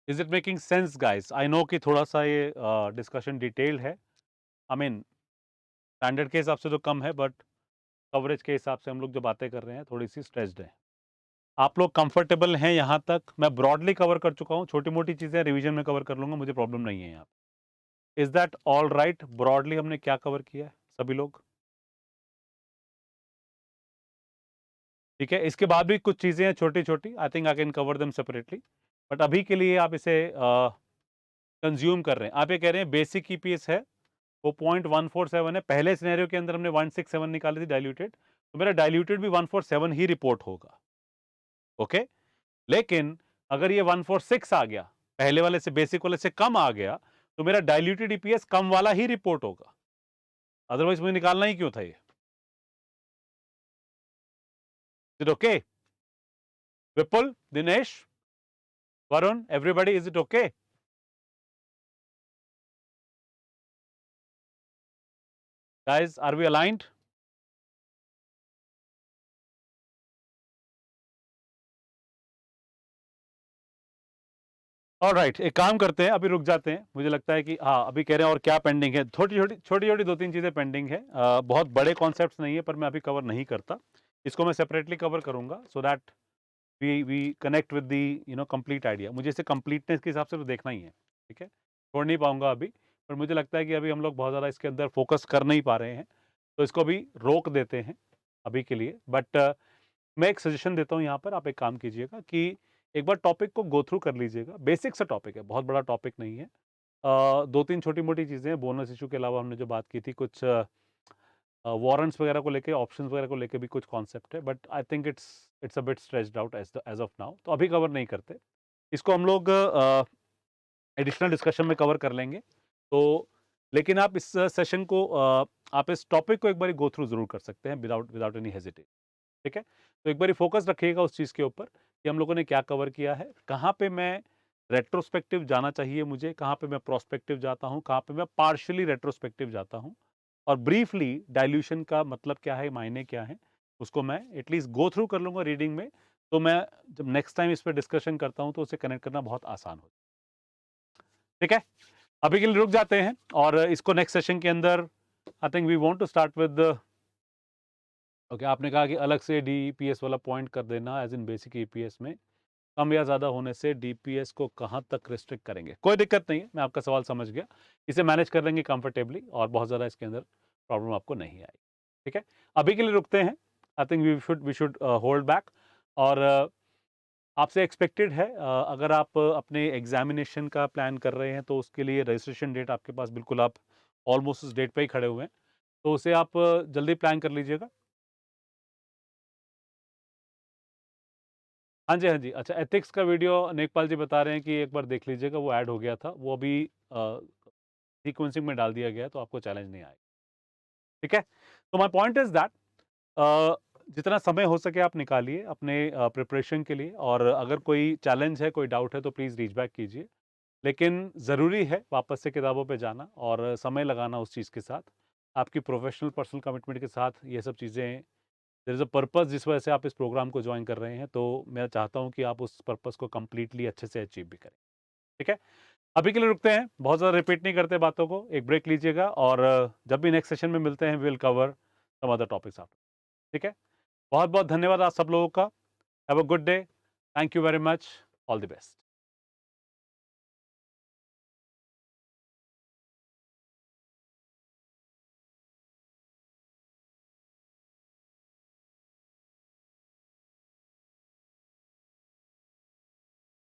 Is it making sense guys? I know कि थोड़ा सा ये डिस्कशन डिटेल्ड है. आई मीन स्टैंडर्ड के हिसाब से तो कम है, बट कवरेज के हिसाब से हम लोग जो बातें कर रहे हैं थोड़ी सी स्ट्रेच्ड है. आप लोग कंफर्टेबल हैं यहाँ तक? मैं ब्रॉडली कवर कर चुका हूँ, छोटी मोटी चीजें रिवीजन में कवर कर लूंगा, मुझे प्रॉब्लम नहीं है यहाँ. Is that all right? Broadly हमने क्या कवर किया है सभी लोग? ठीक है, इसके बाद भी कुछ चीजें हैं छोटी छोटी, I think I can cover them separately, but अभी के लिए आप इसे कंज्यूम कर रहे हैं. आप ये कह रहे हैं बेसिक ईपीएस है वो 0.147 है, पहले सिनेरियो के अंदर हमने 167 निकाली थी डाइल्यूटेड, तो मेरा डाइल्यूटेड भी 147 ही रिपोर्ट होगा. ओके, लेकिन अगर ये 146 आ गया, पहले वाले से, बेसिक वाले से कम आ गया, तो मेरा डाइल्यूटेड ईपीएस कम वाला ही रिपोर्ट होगा. अदरवाइज मुझे निकालना ही क्यों था ये? Is it okay? Vipul, Dinesh, Varun, everybody, is it okay? Guys, are we aligned? Alright, एक काम करते हैं, अभी रुक जाते हैं. मुझे लगता है कि हाँ, अभी कह रहे हैं और क्या पेंडिंग है. छोटी छोटी 2-3 चीजें पेंडिंग है. बहुत बड़े कॉन्सेप्ट्स नहीं है, पर मैं अभी कवर नहीं करता. इसको मैं सेपरेटली कवर करूंगा, so that we connect with the complete idea. मुझे इसे कंप्लीटनेस के हिसाब से तो देखना ही है. ठीक है, छोड़ नहीं पाऊंगा अभी, पर मुझे लगता है कि अभी हम लोग बहुत ज़्यादा इसके अंदर फोकस कर नहीं पा रहे हैं, तो इसको भी रोक देते हैं अभी के लिए. बट मैं एक सजेशन देता हूँ यहाँ पर, आप एक काम कीजिएगा कि एक बार टॉपिक को गो थ्रू कर लीजिएगा. बेसिक सा टॉपिक है, बहुत बड़ा टॉपिक नहीं है. 2-3 छोटी मोटी चीज़ें हैं. बोनस इशू के अलावा हमने जो बात की थी, कुछ वारंट्स वगैरह को लेके, ऑप्शंस वगैरह को लेके भी कुछ कॉन्सेप्ट है, but I think it's a bit stretched out as of now, तो अभी कवर नहीं करते. इसको हम लोग एडिशनल डिस्कशन में कवर कर लेंगे. तो लेकिन आप इस सेशन को आप इस टॉपिक को एक बार गो थ्रू जरूर कर सकते हैं विदाउट विदाउट एनी हेजिटेशन. ठीक है, तो एक बार फोकस रखिएगा उस चीज़ के ऊपर कि हम लोगों ने क्या कवर किया है, कहाँ पे मैं रेट्रोस्पेक्टिव जाना चाहिए मुझे, कहाँ पे मैं प्रोस्पेक्टिव जाता हूँ, कहाँ पे मैं पार्शियली रेट्रोस्पेक्टिव जाता हूँ, और ब्रीफली डाइल्यूशन का मतलब क्या है, मायने क्या है, उसको मैं एटलीस्ट गो थ्रू कर लूँगा रीडिंग में. तो मैं जब नेक्स्ट टाइम इस पर डिस्कशन करता हूँ तो उसे कनेक्ट करना बहुत आसान हो. ठीक है, अभी के लिए रुक जाते हैं और इसको नेक्स्ट सेशन के अंदर I think we want to start with okay, आपने कहा कि अलग से डीईपीएस वाला पॉइंट कर देना एज़ इन बेसिक ईपीएस में कम या ज़्यादा होने से डीपीएस को कहाँ तक रिस्ट्रिक्ट करेंगे? कोई दिक्कत नहीं है, मैं आपका सवाल समझ गया। इसे मैनेज कर लेंगे कंफर्टेबली और बहुत ज़्यादा इसके अंदर प्रॉब्लम आपको नहीं आएगी, ठीक है? अभी के लिए रुकते हैं। I think we should hold back और आपसे एक्सपेक्टेड है अगर आप अपने एग्ज़ामिनेशन का प्लान कर रहे हैं, तो उसके लिए रजिस्ट्रेशन डेट आपके पास बिल्कुल आप ऑलमोस्ट उस डेट पे ही खड़े हुए हैं। तो उसे आप जल्दी प्लान कर लीजिएगा। हाँ जी, हाँ जी। अच्छा, एथिक्स का वीडियो नेकपाल जी बता रहे हैं कि एक बार देख लीजिएगा, वो ऐड हो गया था। वो अभी सीक्वेंसिंग में डाल दिया गया है, तो आपको चैलेंज नहीं आएगा, ठीक है? तो माय पॉइंट इज़ दैट अ, जितना समय हो सके आप निकालिए अपने प्रिपरेशन के लिए और अगर कोई चैलेंज है, कोई डाउट है, तो प्लीज़ रीच बैक कीजिए। लेकिन ज़रूरी है वापस से किताबों पे जाना और समय लगाना उस चीज़ के साथ। आपकी प्रोफ़ेशनल पर्सनल कमिटमेंट के साथ ये सब चीज़ें देयर इज़ अ पर्पस जिस वजह से आप इस प्रोग्राम को जॉइन कर रहे हैं, तो मैं चाहता हूँ कि आप उस पर्पस को कंप्लीटली अच्छे से अचीव भी करें, ठीक है? अभी के लिए रुकते हैं, बहुत ज़्यादा रिपीट नहीं करते बातों को, एक ब्रेक लीजिएगा और जब भी नेक्स्ट सेशन में मिलते हैं, we will cover some other topics after, ठीक है? बहुत-बहुत धन्यवाद आप सब लोगों का। Have a good day. Thank you very much. All the best.